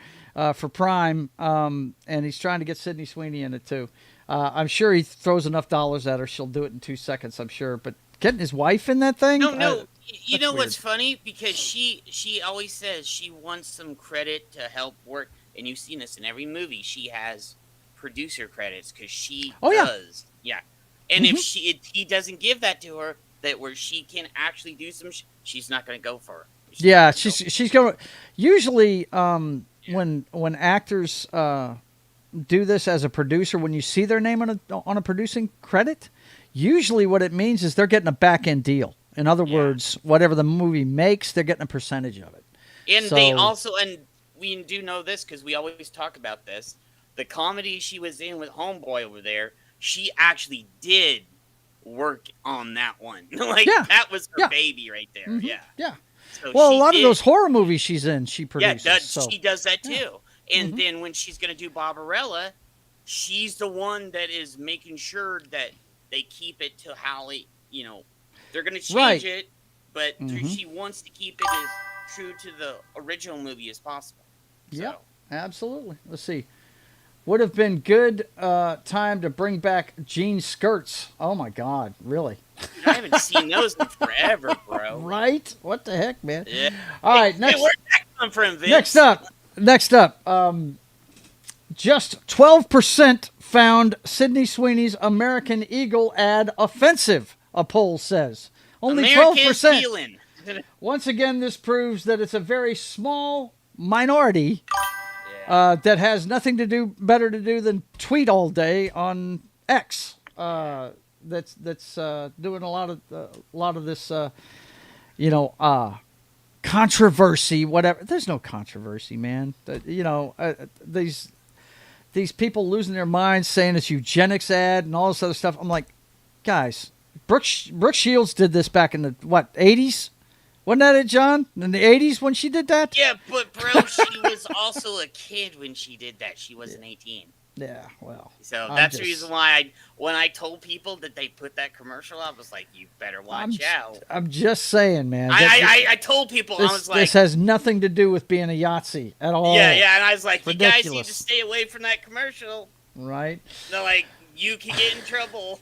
[SPEAKER 1] for Prime, and he's trying to get Sydney Sweeney in it too. I'm sure he throws enough dollars at her; she'll do it in 2 seconds. I'm sure, but getting his wife in that thing?
[SPEAKER 4] No. You know what's funny? Because she always says she wants some credit to help work, and you've seen this in every movie. She has producer credits because she does. Yeah. And if he doesn't give that to her, that where she can actually do some, she's not going to go for it.
[SPEAKER 1] She's going. Usually, when actors do this as a producer, when you see their name on a producing credit, usually what it means is they're getting a back end deal. In other words, whatever the movie makes, they're getting a percentage of it.
[SPEAKER 4] And they also, and we do know this because we always talk about this. The comedy she was in with Homeboy over there, she actually did work on that one. That was her baby right there.
[SPEAKER 1] Mm-hmm.
[SPEAKER 4] Yeah. So
[SPEAKER 1] well, a lot of those horror movies she's in, she produces.
[SPEAKER 4] Yeah, she does that too. And then when she's going to do Barbarella, she's the one that is making sure that they keep it to how they're going to change it, but she wants to keep it as true to the original movie as possible.
[SPEAKER 1] Yeah, absolutely. Let's see. Would have been good time to bring back jean skirts. Oh my God, really?
[SPEAKER 4] Dude, I haven't seen those in forever, bro.
[SPEAKER 1] Right? What the heck, man?
[SPEAKER 4] Yeah.
[SPEAKER 1] All right, next.
[SPEAKER 4] Hey, where'd that come from, Vince?
[SPEAKER 1] Next up. Just 12% found Sydney Sweeney's American Eagle ad offensive. A poll says only 12%. Once again, this proves that it's a very small minority. That has nothing better to do than tweet all day on X. That's doing a lot of this, controversy. Whatever. There's no controversy, man. These people losing their minds saying it's eugenics ad and all this other stuff. I'm like, guys, Brooke Shields did this back in the 80s. Wasn't that it, John? In the 80s when she did that?
[SPEAKER 4] Yeah, but bro, she was also a kid when she did that. She wasn't 18.
[SPEAKER 1] Yeah, well.
[SPEAKER 4] So that's the reason why when I told people that they put that commercial up, I was like, you better watch out.
[SPEAKER 1] I'm just saying, man.
[SPEAKER 4] I told people, I was like.
[SPEAKER 1] This has nothing to do with being a Yahtzee at all.
[SPEAKER 4] Yeah, and I was like, you guys need to stay away from that commercial.
[SPEAKER 1] Right.
[SPEAKER 4] They're like, you can get in trouble.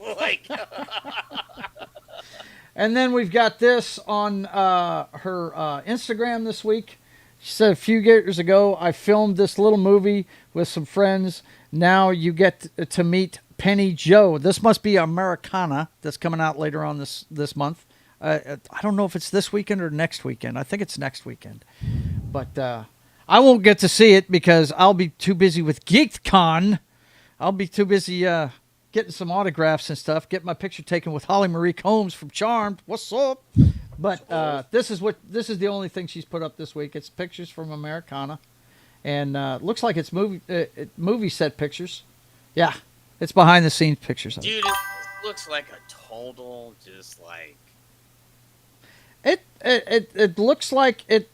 [SPEAKER 1] And then we've got this on her Instagram this week. She said a few years ago, I filmed this little movie with some friends. Now you get to meet Penny Joe. This must be Americana that's coming out later on this month. I don't know if it's this weekend or next weekend. I think it's next weekend. But I won't get to see it because I'll be too busy with GeekCon. I'll be too busy getting some autographs and stuff, getting my picture taken with Holly Marie Combs from Charmed. What's up? But this is the only thing she's put up this week. It's pictures from Americana, and looks like it's movie set pictures. Yeah, it's behind the scenes pictures.
[SPEAKER 4] Dude, it looks like a total just like.
[SPEAKER 1] It looks like it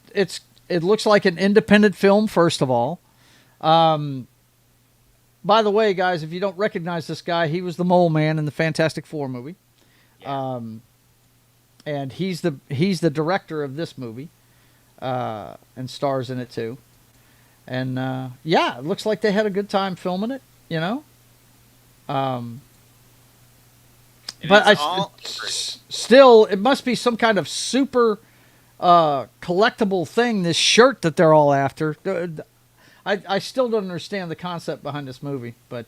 [SPEAKER 1] looks like an independent film. First of all. By the way, guys, if you don't recognize this guy, he was the Mole Man in the Fantastic Four movie. Yeah. And he's the director of this movie, and stars in it too. And it looks like they had a good time filming it, But still, it must be some kind of super collectible thing, this shirt that they're all after. I still don't understand the concept behind this movie, but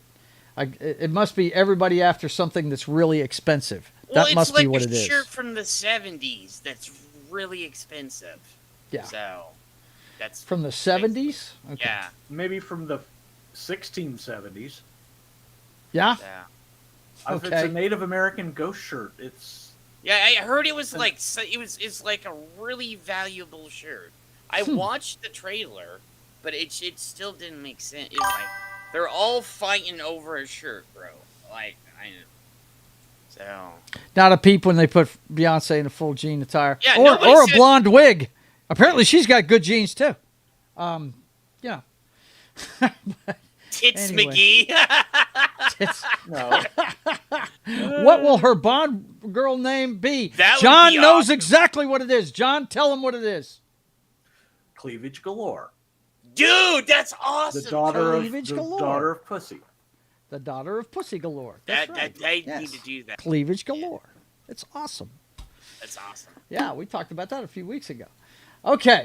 [SPEAKER 1] it must be everybody after something that's really expensive. That must be what it is.
[SPEAKER 4] It's like a shirt from the 70s that's really expensive.
[SPEAKER 1] Yeah.
[SPEAKER 4] So, that's...
[SPEAKER 1] From the 70s? Okay.
[SPEAKER 4] Yeah.
[SPEAKER 7] Maybe from the 1670s.
[SPEAKER 1] Yeah?
[SPEAKER 7] Yeah. If it's a Native American ghost shirt, it's...
[SPEAKER 4] Yeah, I heard it was like... It's like a really valuable shirt. I watched the trailer... But it still didn't make sense. It was like they're all fighting over a shirt, bro. Like so.
[SPEAKER 1] Not a peep when they put Beyonce in a full jean attire,
[SPEAKER 4] yeah,
[SPEAKER 1] or a blonde wig. Apparently, she's got good jeans too. Yeah.
[SPEAKER 4] Tits McGee.
[SPEAKER 1] Tits.
[SPEAKER 7] No.
[SPEAKER 1] What will her Bond girl name be?
[SPEAKER 4] John
[SPEAKER 1] knows
[SPEAKER 4] awesome.
[SPEAKER 1] Exactly what it is. John, tell him what it is.
[SPEAKER 7] Cleavage galore.
[SPEAKER 4] Dude, that's awesome.
[SPEAKER 7] The daughter of Pussy.
[SPEAKER 1] The daughter of Pussy galore. That's right.
[SPEAKER 4] They need to do that.
[SPEAKER 1] Cleavage galore. It's awesome.
[SPEAKER 4] That's awesome.
[SPEAKER 1] Yeah, we talked about that a few weeks ago. Okay,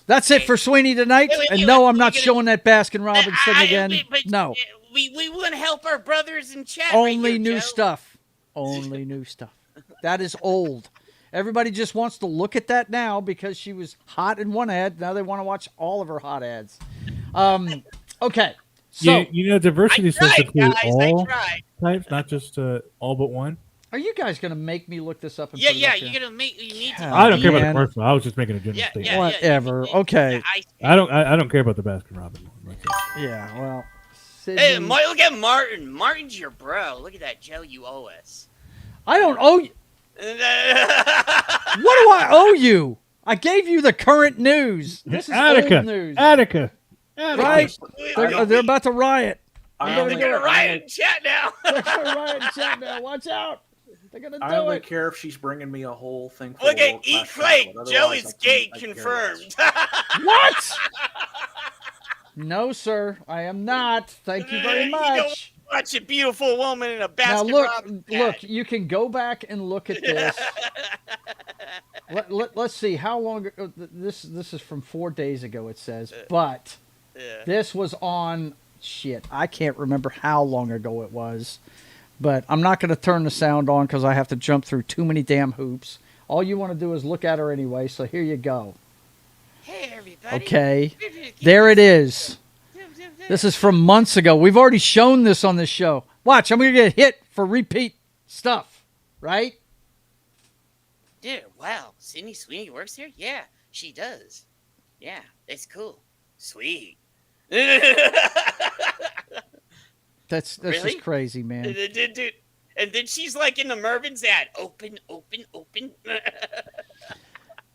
[SPEAKER 1] that's it for Sweeney tonight. And no, I'm not showing that Baskin Robbins thing again. No.
[SPEAKER 4] We want to help our brothers in chat.
[SPEAKER 1] Only
[SPEAKER 4] right here,
[SPEAKER 1] new
[SPEAKER 4] Joe.
[SPEAKER 1] stuff. Only new stuff. That is old. Everybody just wants to look at that now because she was hot in one ad. Now they want to watch all of her hot ads. Okay. So
[SPEAKER 6] diversity is supposed to include all
[SPEAKER 4] tried.
[SPEAKER 6] types, not just all but one.
[SPEAKER 1] Are you guys going to make me look this up? And
[SPEAKER 4] Yeah,
[SPEAKER 1] put it up
[SPEAKER 4] you're
[SPEAKER 1] here?
[SPEAKER 4] gonna make. You need to.
[SPEAKER 6] I don't care about the commercial. I was just making a general statement.
[SPEAKER 1] Whatever. Okay.
[SPEAKER 6] I don't care about the Baskin Robbins one.
[SPEAKER 1] Yeah. Well.
[SPEAKER 4] Hey,
[SPEAKER 1] Sydney-
[SPEAKER 4] look at Martin. Martin's your bro. Look at that, Joe. You owe us.
[SPEAKER 1] I don't owe you. What do I owe you? I gave you the current news. This is old news.
[SPEAKER 6] Attica.
[SPEAKER 1] Right? They're about to riot.
[SPEAKER 4] They're gonna riot in chat now.
[SPEAKER 1] They're gonna riot in chat now. Watch out. They're gonna do
[SPEAKER 7] I only
[SPEAKER 1] it.
[SPEAKER 7] care if she's bringing me a whole thing. Full
[SPEAKER 4] Look
[SPEAKER 7] of
[SPEAKER 4] at
[SPEAKER 7] world-class
[SPEAKER 4] E-Clay.
[SPEAKER 7] chocolate.
[SPEAKER 4] Joe
[SPEAKER 7] Otherwise,
[SPEAKER 4] is
[SPEAKER 7] I
[SPEAKER 4] gay
[SPEAKER 7] can't take care of
[SPEAKER 4] confirmed.
[SPEAKER 1] What? No, sir. I am not. Thank you very
[SPEAKER 4] You don't
[SPEAKER 1] much.
[SPEAKER 4] watch a beautiful woman in a
[SPEAKER 1] Now
[SPEAKER 4] basket.
[SPEAKER 1] look. You can go back and look at this. Let's see how long. This is from 4 days ago. It says, but this was on. Shit, I can't remember how long ago it was, but I'm not going to turn the sound on because I have to jump through too many damn hoops. All you want to do is look at her anyway, so here you go.
[SPEAKER 4] Hey, everybody.
[SPEAKER 1] Okay, there it is. This is from months ago. We've already shown this on this show. Watch, I'm going to get hit for repeat stuff, right?
[SPEAKER 4] Dude, wow. Sydney Sweeney works here? Yeah, she does. Yeah, it's cool. Sweet.
[SPEAKER 1] That's
[SPEAKER 4] Really?
[SPEAKER 1] just crazy, man.
[SPEAKER 4] Dude. And then she's like in the Mervin's ad. Open.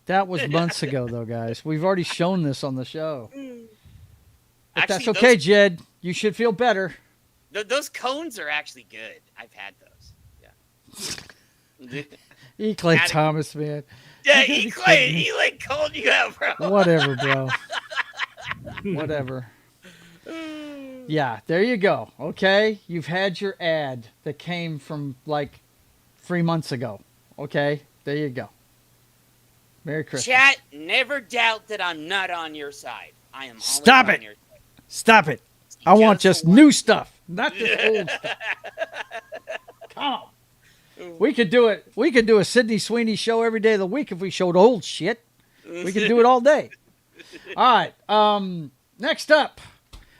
[SPEAKER 1] That was months ago, though, guys. We've already shown this on the show. But
[SPEAKER 4] Actually,
[SPEAKER 1] that's okay, Jed. You should feel better.
[SPEAKER 4] Those cones are actually good. I've had those. Yeah.
[SPEAKER 1] E. Clay Thomas, man.
[SPEAKER 4] Yeah, E-Clay, he like called you out, bro.
[SPEAKER 1] Whatever, bro. Whatever. Yeah, there you go. Okay, you've had your ad that came from like 3 months ago. Okay, there you go. Merry Christmas.
[SPEAKER 4] Chat, never doubt that I'm not on your side. I am always
[SPEAKER 1] Stop
[SPEAKER 4] on
[SPEAKER 1] it.
[SPEAKER 4] your side.
[SPEAKER 1] Stop it. I want just new stuff, not this old stuff. Come on. We could do it. We could do a Sydney Sweeney show every day of the week if we showed old shit. We could do it all day. All right. Next up,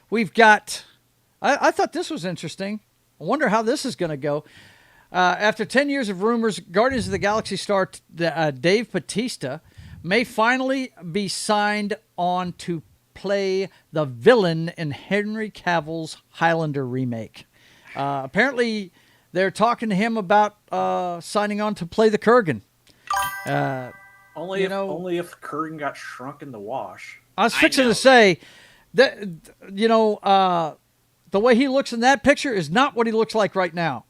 [SPEAKER 1] we've got. I thought this was interesting. I wonder how this is going to go. After 10 years of rumors, Guardians of the Galaxy star Dave Bautista may finally be signed on to play the villain in Henry Cavill's Highlander remake. Apparently, they're talking to him about signing on to play the Kurgan.
[SPEAKER 7] Only if Kurgan got shrunk in the wash.
[SPEAKER 1] I was fixing to say that the way he looks in that picture is not what he looks like right now.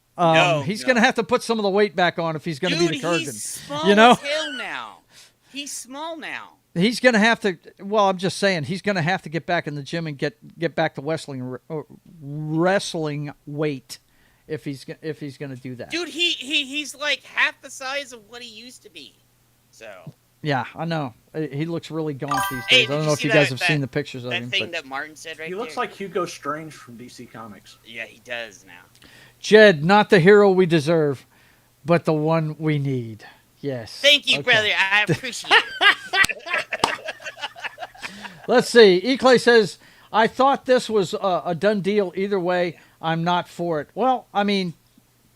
[SPEAKER 1] He's going to have to put some of the weight back on if he's going to be the Kurgan.
[SPEAKER 4] He's small as hell now. He's small now.
[SPEAKER 1] He's going to have to. Well, I'm just saying he's going to have to get back in the gym and get back to wrestling weight if he's going to do that.
[SPEAKER 4] Dude, he's like half the size of what he used to be. So.
[SPEAKER 1] Yeah, I know. He looks really gaunt these
[SPEAKER 4] Hey,
[SPEAKER 1] days. I don't know if you guys have seen the pictures of him.
[SPEAKER 4] That thing
[SPEAKER 1] but
[SPEAKER 4] that Martin said right
[SPEAKER 7] He looks
[SPEAKER 4] there.
[SPEAKER 7] like Hugo Strange from DC Comics.
[SPEAKER 4] Yeah, he does now.
[SPEAKER 1] Jed, not the hero we deserve, but the one we need. Yes.
[SPEAKER 4] Thank you, brother. I appreciate it.
[SPEAKER 1] Let's see. E-Clay says, I thought this was a done deal either way. I'm not for it. Well, I mean,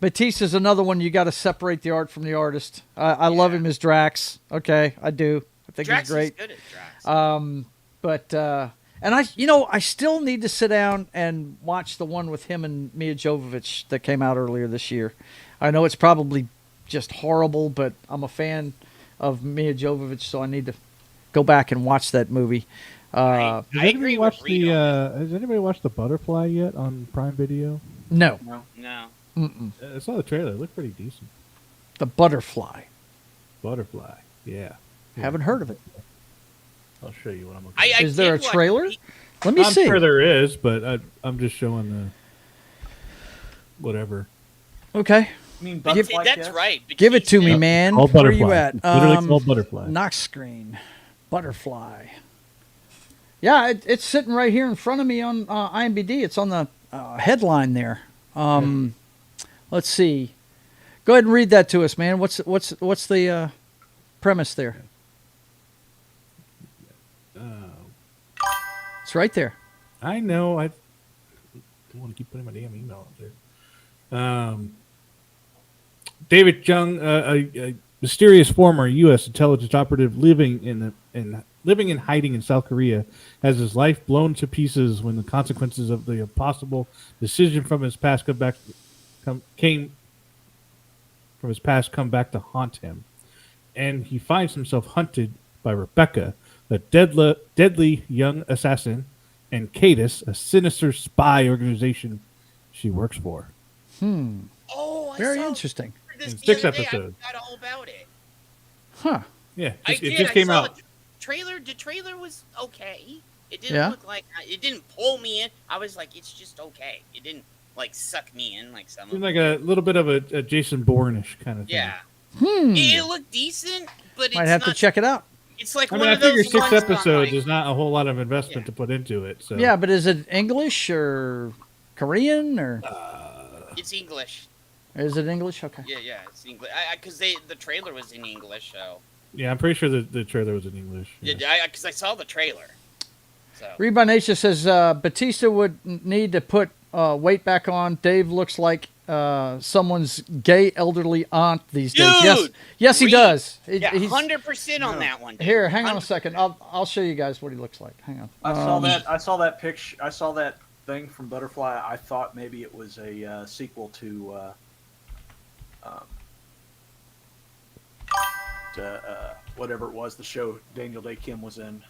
[SPEAKER 1] Batista's another one you got to separate the art from the artist. I love him as Drax. Okay, I do. I think
[SPEAKER 4] Drax
[SPEAKER 1] he's great.
[SPEAKER 4] is good at Drax.
[SPEAKER 1] And I still need to sit down and watch the one with him and Mia Jovovich that came out earlier this year. I know it's probably just horrible, but I'm a fan of Mia Jovovich, so I need to go back and watch that movie.
[SPEAKER 6] Has anybody watched the Butterfly yet on Prime Video?
[SPEAKER 1] No.
[SPEAKER 4] No.
[SPEAKER 1] Mm-mm.
[SPEAKER 6] I saw the trailer. It looked pretty decent.
[SPEAKER 1] The Butterfly.
[SPEAKER 6] Butterfly. Yeah.
[SPEAKER 1] Haven't heard of it.
[SPEAKER 6] I'll show you what I'm looking
[SPEAKER 1] Is there a trailer? Let me
[SPEAKER 6] I'm
[SPEAKER 1] see.
[SPEAKER 6] sure there is, but I'm just showing the whatever.
[SPEAKER 1] Okay.
[SPEAKER 7] I mean,
[SPEAKER 4] That's
[SPEAKER 7] butterfly
[SPEAKER 4] that's
[SPEAKER 7] kiss?
[SPEAKER 4] right.
[SPEAKER 1] Give it to me,
[SPEAKER 4] Batista.
[SPEAKER 1] man.
[SPEAKER 6] Called
[SPEAKER 1] Where are you
[SPEAKER 6] Butterfly.
[SPEAKER 1] at?
[SPEAKER 6] It's literally called Butterfly.
[SPEAKER 1] Knock screen. Butterfly. Yeah, it's sitting right here in front of me on IMDb. It's on the headline there. Let's see. Go ahead and read that to us, man. What's the premise there? It's right there.
[SPEAKER 6] I know. I don't want to keep putting my damn email up there. David Jung, a mysterious former U.S. intelligence operative living in hiding in South Korea, has his life blown to pieces when the consequences of the possible decision from his past come back to haunt him, and he finds himself hunted by Rebecca, a deadly young assassin, and Cadus, a sinister spy organization she works for.
[SPEAKER 4] Oh, I
[SPEAKER 1] Very
[SPEAKER 4] saw
[SPEAKER 1] interesting.
[SPEAKER 4] this
[SPEAKER 6] In
[SPEAKER 4] the
[SPEAKER 6] 6
[SPEAKER 4] other day.
[SPEAKER 6] episodes.
[SPEAKER 4] I forgot all about it.
[SPEAKER 1] Huh.
[SPEAKER 6] Yeah,
[SPEAKER 4] I
[SPEAKER 6] it
[SPEAKER 4] did.
[SPEAKER 6] just
[SPEAKER 4] I
[SPEAKER 6] came
[SPEAKER 4] saw
[SPEAKER 6] out.
[SPEAKER 4] The trailer. The trailer was okay. It didn't
[SPEAKER 1] Yeah.
[SPEAKER 4] look like it didn't pull me in. I was like, it's just okay. It didn't like suck me in like some.
[SPEAKER 6] Seemed like a little bit of a Jason Bourne-ish kind of thing.
[SPEAKER 4] Yeah. It looked decent, but it's
[SPEAKER 1] Might have
[SPEAKER 4] not,
[SPEAKER 1] to check it out.
[SPEAKER 4] It's like
[SPEAKER 6] I
[SPEAKER 4] one
[SPEAKER 6] mean, I
[SPEAKER 4] of those
[SPEAKER 6] figure 6
[SPEAKER 4] ones where I'm
[SPEAKER 6] episodes
[SPEAKER 4] like,
[SPEAKER 6] is not a whole lot of investment to put into it. So
[SPEAKER 1] Yeah, but is it English or Korean or
[SPEAKER 4] it's English.
[SPEAKER 1] is it English? Okay.
[SPEAKER 4] Yeah, it's English. Because the trailer was in English, so
[SPEAKER 6] yeah, I'm pretty sure the trailer was in English. Yeah.
[SPEAKER 4] because I saw the trailer. So
[SPEAKER 1] Reed by Nature says Batista would need to put weight back on. Dave looks like someone's gay elderly aunt these days.
[SPEAKER 4] Dude,
[SPEAKER 1] Yes, he
[SPEAKER 4] Reed.
[SPEAKER 1] does.
[SPEAKER 4] Yeah,
[SPEAKER 1] He's-
[SPEAKER 4] 100% on that one. Dude.
[SPEAKER 1] Here, hang on a
[SPEAKER 4] 100%.
[SPEAKER 1] second. I'll show you guys what he looks like. Hang on.
[SPEAKER 7] I saw that picture. I saw that thing from Butterfly. I thought maybe it was a sequel to whatever it was, the show Daniel Day Kim was in.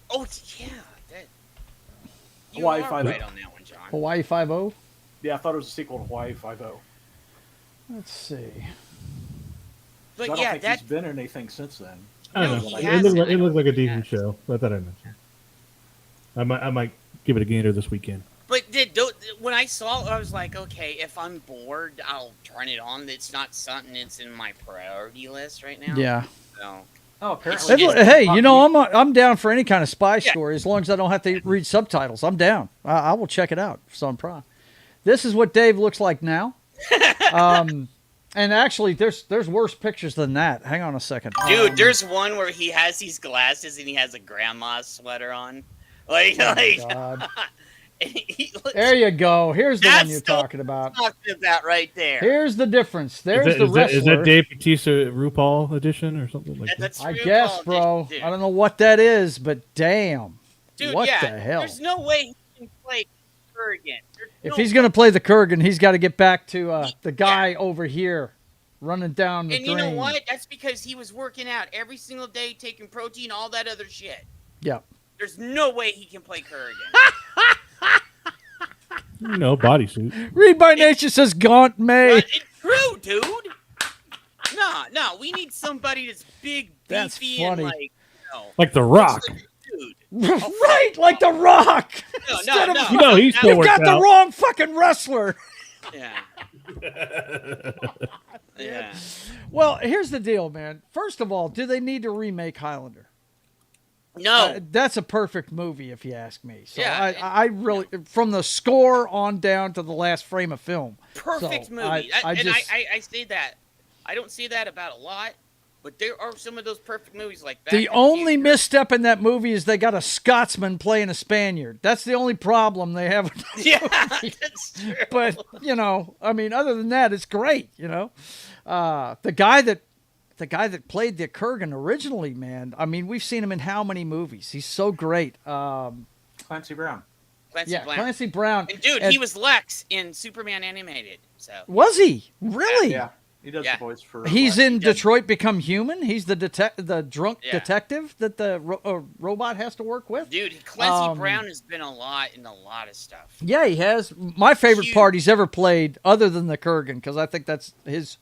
[SPEAKER 4] Oh yeah, that. You
[SPEAKER 7] Hawaii
[SPEAKER 4] are
[SPEAKER 7] Five-O.
[SPEAKER 4] right on that one, John.
[SPEAKER 1] Hawaii 5-0.
[SPEAKER 7] Yeah, I thought it was a sequel to Hawaii Five-O.
[SPEAKER 1] Let's see.
[SPEAKER 4] But
[SPEAKER 7] I don't
[SPEAKER 4] yeah,
[SPEAKER 7] think
[SPEAKER 4] that
[SPEAKER 7] he's been in anything since then.
[SPEAKER 6] I don't
[SPEAKER 4] No,
[SPEAKER 6] know.
[SPEAKER 4] he
[SPEAKER 6] It
[SPEAKER 4] hasn't.
[SPEAKER 6] looked like a
[SPEAKER 4] He
[SPEAKER 6] decent show. I thought I'd mention. I might give it a gander this weekend.
[SPEAKER 4] But when I saw it, I was like, okay, if I'm bored, I'll turn it on. It's not something that's in my priority list right now.
[SPEAKER 1] Yeah.
[SPEAKER 4] So,
[SPEAKER 7] Oh, apparently.
[SPEAKER 1] Hey, you know, I'm down for any kind of spy story as long as I don't have to read subtitles. I'm down. I will check it out for some prime. This is what Dave looks like now. And actually, there's worse pictures than that. Hang on a second.
[SPEAKER 4] dude, there's one where he has these glasses and he has a grandma's sweater on. Like,
[SPEAKER 1] God.
[SPEAKER 4] he looks,
[SPEAKER 1] There you go. Here's the one
[SPEAKER 4] That's
[SPEAKER 1] you're
[SPEAKER 4] the
[SPEAKER 1] talking about.
[SPEAKER 4] talking about right there.
[SPEAKER 1] Here's the difference. There's the wrestler.
[SPEAKER 6] Is that Dave Bautista RuPaul edition or something like that?
[SPEAKER 4] That's
[SPEAKER 1] I
[SPEAKER 4] real
[SPEAKER 1] guess, bro.
[SPEAKER 4] politics, dude.
[SPEAKER 1] I don't know what that is, but damn.
[SPEAKER 4] Dude,
[SPEAKER 1] what
[SPEAKER 4] yeah,
[SPEAKER 1] the hell?
[SPEAKER 4] There's no way he can play Kurgan.
[SPEAKER 1] If he's going to play the Kurgan, he's got to get back to the guy over here running down the
[SPEAKER 4] And
[SPEAKER 1] drain.
[SPEAKER 4] you know what? That's because he was working out every single day, taking protein, all that other shit.
[SPEAKER 1] Yeah.
[SPEAKER 4] There's no way he can play Kurgan.
[SPEAKER 6] No bodysuit.
[SPEAKER 1] Read by Nature says Gaunt May.
[SPEAKER 4] It's true, dude. No, we need somebody that's big,
[SPEAKER 1] That's
[SPEAKER 4] beefy,
[SPEAKER 1] funny.
[SPEAKER 4] and like, you know,
[SPEAKER 6] Like The Rock.
[SPEAKER 4] dude.
[SPEAKER 1] Right, like The Rock.
[SPEAKER 4] No,
[SPEAKER 6] No, he's still
[SPEAKER 1] You've
[SPEAKER 6] worked
[SPEAKER 1] got the
[SPEAKER 6] out.
[SPEAKER 1] wrong fucking wrestler.
[SPEAKER 4] Yeah. Yeah.
[SPEAKER 1] Well, here's the deal, man. First of all, do they need to remake Highlander?
[SPEAKER 4] No.
[SPEAKER 1] That's a perfect movie, if you ask me. So
[SPEAKER 4] Yeah,
[SPEAKER 1] I really, from the score on down to the last frame of film.
[SPEAKER 4] Perfect
[SPEAKER 1] So,
[SPEAKER 4] movie.
[SPEAKER 1] I
[SPEAKER 4] I say that. I don't say that about a lot, but there are some of those perfect movies like that.
[SPEAKER 1] The only misstep in that movie is they got a Scotsman playing a Spaniard. That's the only problem they have.
[SPEAKER 4] Yeah, that's true.
[SPEAKER 1] But, you know, I mean, other than that, it's great, you know. The guy that played the Kurgan originally, man, I mean, we've seen him in how many movies? He's so great.
[SPEAKER 7] Clancy Brown.
[SPEAKER 1] Clancy Brown.
[SPEAKER 4] And dude, he was Lex in Superman animated. So
[SPEAKER 1] Was he? Really?
[SPEAKER 7] Yeah. He does the voice for.
[SPEAKER 1] He's
[SPEAKER 7] Lex.
[SPEAKER 1] in Detroit Become Human. He's the drunk
[SPEAKER 4] Yeah.
[SPEAKER 1] detective that the robot has to work with.
[SPEAKER 4] dude, Clancy Brown has been in a lot of stuff.
[SPEAKER 1] Yeah, he has. My favorite
[SPEAKER 4] Huge.
[SPEAKER 1] part he's ever played, other than the Kurgan, because I think that's his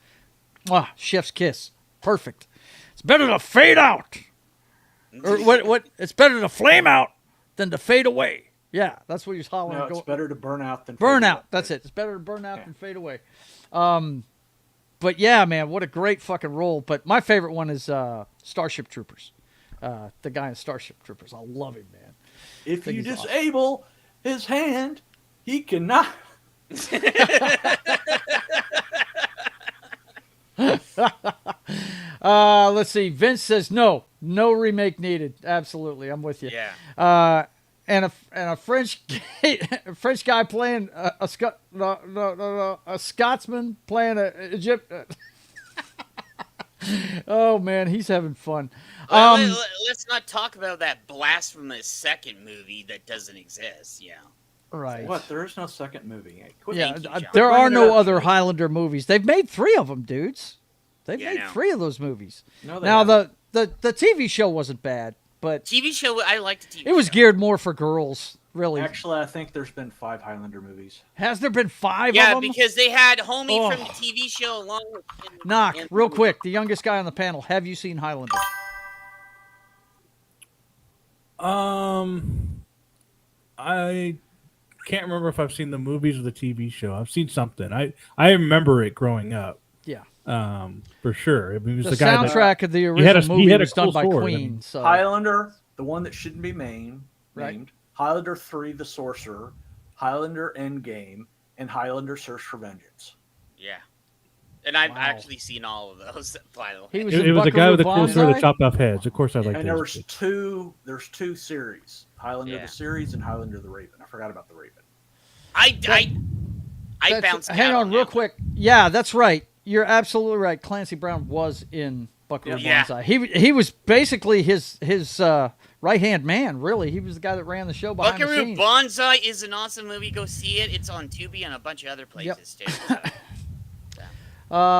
[SPEAKER 1] chef's kiss. Perfect. It's better to fade out. Or what? It's better to flame out than to fade away. Yeah, that's what he's hollering.
[SPEAKER 7] No, it's better to burn out than
[SPEAKER 1] burn
[SPEAKER 7] fade
[SPEAKER 1] out.
[SPEAKER 7] away.
[SPEAKER 1] That's it. It's better to burn out than fade away. But yeah, man, what a great fucking role. But my favorite one is Starship Troopers. The guy in Starship Troopers. I love him, man.
[SPEAKER 7] If you disable his hand, he cannot.
[SPEAKER 1] Let's see. Vince says no remake needed. Absolutely, I'm with you.
[SPEAKER 4] Yeah.
[SPEAKER 1] And a French guy playing a Scotsman playing a Egypt. Oh man, he's having fun.
[SPEAKER 4] Let's not talk about that blasphemous second movie that doesn't exist. Yeah.
[SPEAKER 1] Right.
[SPEAKER 7] What? There is no second movie.
[SPEAKER 1] Yeah, there are no other Highlander movies. They've made 3 of them, dudes. They've made 3 of those movies.
[SPEAKER 7] No,
[SPEAKER 1] now the TV show wasn't bad, but
[SPEAKER 4] TV show, I liked the TV.
[SPEAKER 1] It was geared more for girls, really.
[SPEAKER 7] Actually, I think there's been 5 Highlander movies.
[SPEAKER 1] Has there been 5 of them?
[SPEAKER 4] Yeah, because they had Homie from the TV show along with
[SPEAKER 1] Knock, real quick, the youngest guy on the panel. Have you seen Highlander?
[SPEAKER 6] I can't remember if I've seen the movies or the TV show. I've seen something. I remember it growing up.
[SPEAKER 1] Yeah.
[SPEAKER 6] For sure. I mean, it was
[SPEAKER 1] the
[SPEAKER 6] guy
[SPEAKER 1] soundtrack
[SPEAKER 6] that,
[SPEAKER 1] of the original movie was done by
[SPEAKER 6] sword.
[SPEAKER 1] Queen. So.
[SPEAKER 7] Highlander, the one that shouldn't be named.
[SPEAKER 1] Right.
[SPEAKER 7] Highlander 3, The Sorcerer, Highlander Endgame, and Highlander Search for Vengeance.
[SPEAKER 4] Yeah. And I've actually seen all of those, by the way.
[SPEAKER 6] It was the guy with the cool sword that chopped off heads. Of course I like that.
[SPEAKER 7] And there's two series. Highlander the series and Highlander the Raven. I forgot about the Raven.
[SPEAKER 4] I bounced out.
[SPEAKER 1] Hang on real quick. Yeah, that's right. You're absolutely right. Clancy Brown was in Buckaroo Banzai. He was basically his right-hand man, really. He was the guy that ran the show behind the
[SPEAKER 4] Buckaroo
[SPEAKER 1] scenes.
[SPEAKER 4] Banzai is an awesome movie. Go see it. It's on Tubi and a bunch of other places, too. So.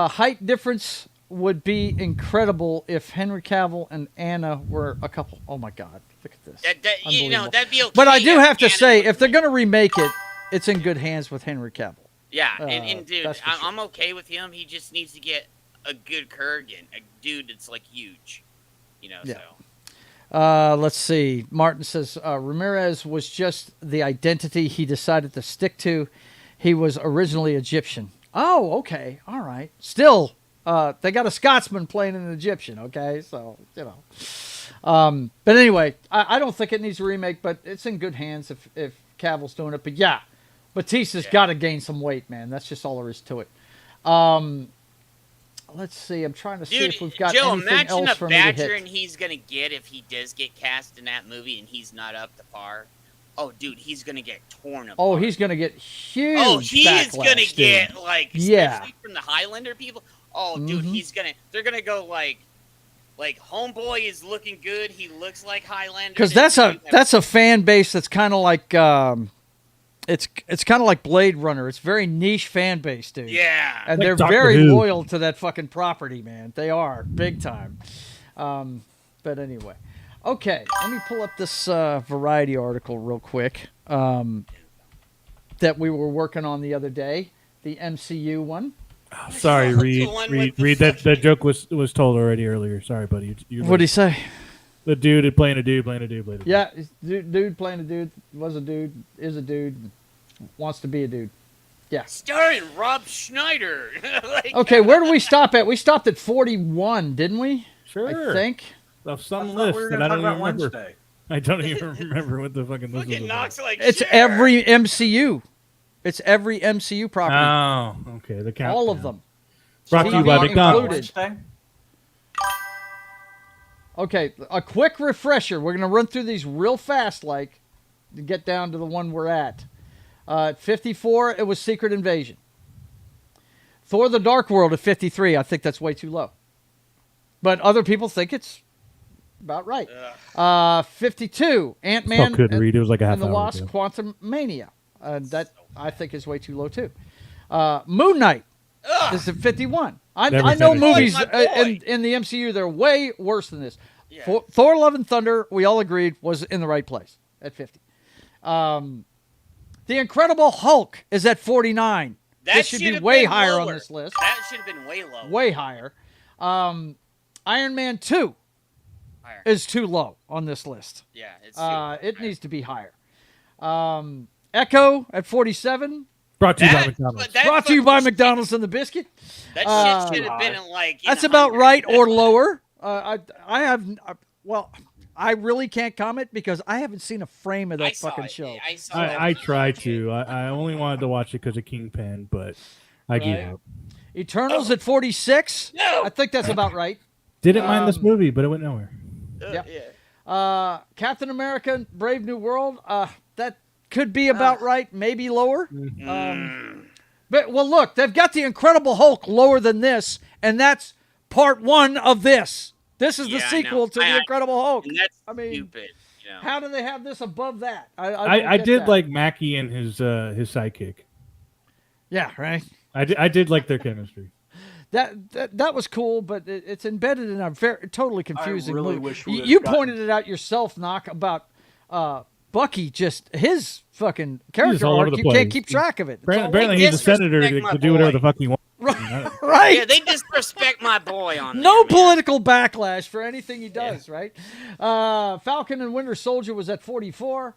[SPEAKER 1] Height difference would be incredible if Henry Cavill and Anna were a couple. Oh, my God. Look at this.
[SPEAKER 4] That'd be okay.
[SPEAKER 1] But I do have to say, if they're going to remake it, it's in good hands with Henry Cavill.
[SPEAKER 4] Yeah, and dude,
[SPEAKER 1] that's for sure.
[SPEAKER 4] I'm okay with him. He just needs to get a good Kurgan, a dude that's like huge,
[SPEAKER 1] Yeah.
[SPEAKER 4] So.
[SPEAKER 1] Let's see. Martin says Ramirez was just the identity he decided to stick to. He was originally Egyptian. Oh, okay, all right. Still, they got a Scotsman playing an Egyptian. Okay, so But anyway, I don't think it needs a remake, but it's in good hands if Cavill's doing it. But yeah. Batista's got to gain some weight, man. That's just all there is to it. Let's see. I'm trying to see if we've got
[SPEAKER 4] Joe,
[SPEAKER 1] anything else
[SPEAKER 4] imagine
[SPEAKER 1] for
[SPEAKER 4] a
[SPEAKER 1] me to hit.
[SPEAKER 4] veteran he's going to get if he does get cast in that movie and he's not up to par. Oh, dude, he's going to get torn apart.
[SPEAKER 1] Oh, he's going to get huge
[SPEAKER 4] he is going to get, especially from the Highlander people. Oh, dude, they're going to go like Homeboy is looking good. He looks like Highlander.
[SPEAKER 1] Because that's a fan base that's kind of like... It's kind of like Blade Runner. It's very niche fan base, dude.
[SPEAKER 4] Yeah.
[SPEAKER 1] And
[SPEAKER 6] like
[SPEAKER 1] they're
[SPEAKER 6] Doctor
[SPEAKER 1] very
[SPEAKER 6] Who.
[SPEAKER 1] loyal to that fucking property, man. They are, big time. But anyway. Okay, let me pull up this Variety article real quick that we were working on the other day. The MCU one.
[SPEAKER 6] Oh, sorry, Reed. That joke was told already earlier. Sorry, buddy.
[SPEAKER 1] What'd he say?
[SPEAKER 6] The dude playing a dude.
[SPEAKER 1] Yeah, dude playing a dude, was a dude, is a dude, wants to be a dude. Yeah.
[SPEAKER 4] Starring Rob Schneider.
[SPEAKER 1] Okay, where do we stop at? We stopped at 41, didn't we?
[SPEAKER 6] Sure.
[SPEAKER 1] I think.
[SPEAKER 6] Of some list that I don't even remember.
[SPEAKER 7] Wednesday.
[SPEAKER 6] I don't even remember what the fucking list is.
[SPEAKER 1] It's every MCU. It's every MCU property.
[SPEAKER 6] Oh, okay. The count.
[SPEAKER 1] All of them.
[SPEAKER 6] Brought to you by McDonald's.
[SPEAKER 1] Okay, a quick refresher. We're going to run through these real fast, to get down to the one we're at. At 54, it was Secret Invasion. Thor: The Dark World at 53. I think that's way too low. But other people think it's about right. 52, Ant-Man
[SPEAKER 6] Good read. It was like a half
[SPEAKER 1] and the
[SPEAKER 6] hour
[SPEAKER 1] Wasp:
[SPEAKER 6] ago.
[SPEAKER 1] Quantum Mania. That I think is way too low too. Moon Knight is at 51. I know movies in the MCU they're way worse than this. Yeah. Thor: Love and Thunder, we all agreed, was in the right place at 50. The Incredible Hulk is at 49. This should be way higher on this list.
[SPEAKER 4] That should have been way lower.
[SPEAKER 1] Way higher. Iron Man 2 is too low on this list.
[SPEAKER 4] Yeah, it's
[SPEAKER 1] it needs to be higher. Echo at 47.
[SPEAKER 6] Brought to you by
[SPEAKER 4] That-
[SPEAKER 6] McDonald's.
[SPEAKER 4] that
[SPEAKER 1] Brought to you by
[SPEAKER 4] fucking-
[SPEAKER 1] McDonald's and the biscuit.
[SPEAKER 4] That shit should have been like.
[SPEAKER 1] That's about right or lower. I really can't comment because I haven't seen a frame of that fucking show.
[SPEAKER 6] I tried to. I only wanted to watch it because of Kingpin, but I gave up.
[SPEAKER 1] Eternals at 46.
[SPEAKER 4] No.
[SPEAKER 1] I think that's about right.
[SPEAKER 6] Didn't mind this movie, but it went nowhere.
[SPEAKER 1] Yeah. Captain America: Brave New World. That could be about right. Maybe lower. But look, they've got the Incredible Hulk lower than this, and that's part 1 of this. This is the sequel to the Incredible Hulk.
[SPEAKER 4] And that's
[SPEAKER 1] stupid.
[SPEAKER 4] You know.
[SPEAKER 1] How do they have this above that?
[SPEAKER 6] I did
[SPEAKER 1] that.
[SPEAKER 6] like Mackie and his sidekick.
[SPEAKER 1] Yeah, right.
[SPEAKER 6] I did like their chemistry.
[SPEAKER 1] That was cool, but it's embedded in a totally confusing
[SPEAKER 7] really
[SPEAKER 1] movie.
[SPEAKER 7] wish we would've
[SPEAKER 1] You
[SPEAKER 7] gotten-
[SPEAKER 1] pointed it out yourself, Knock, about Bucky. Just his fucking character
[SPEAKER 6] all over
[SPEAKER 1] arc.
[SPEAKER 6] the
[SPEAKER 1] You
[SPEAKER 6] place.
[SPEAKER 1] can't keep track of it. It's all
[SPEAKER 6] Apparently, he's a senator
[SPEAKER 4] disrespect
[SPEAKER 6] that
[SPEAKER 4] my
[SPEAKER 6] could do whatever
[SPEAKER 4] boy.
[SPEAKER 6] the fuck he wants.
[SPEAKER 1] right.
[SPEAKER 4] Yeah, they disrespect my boy on
[SPEAKER 1] No
[SPEAKER 4] there, man.
[SPEAKER 1] political backlash for anything he does, right? Falcon and Winter Soldier was at 44.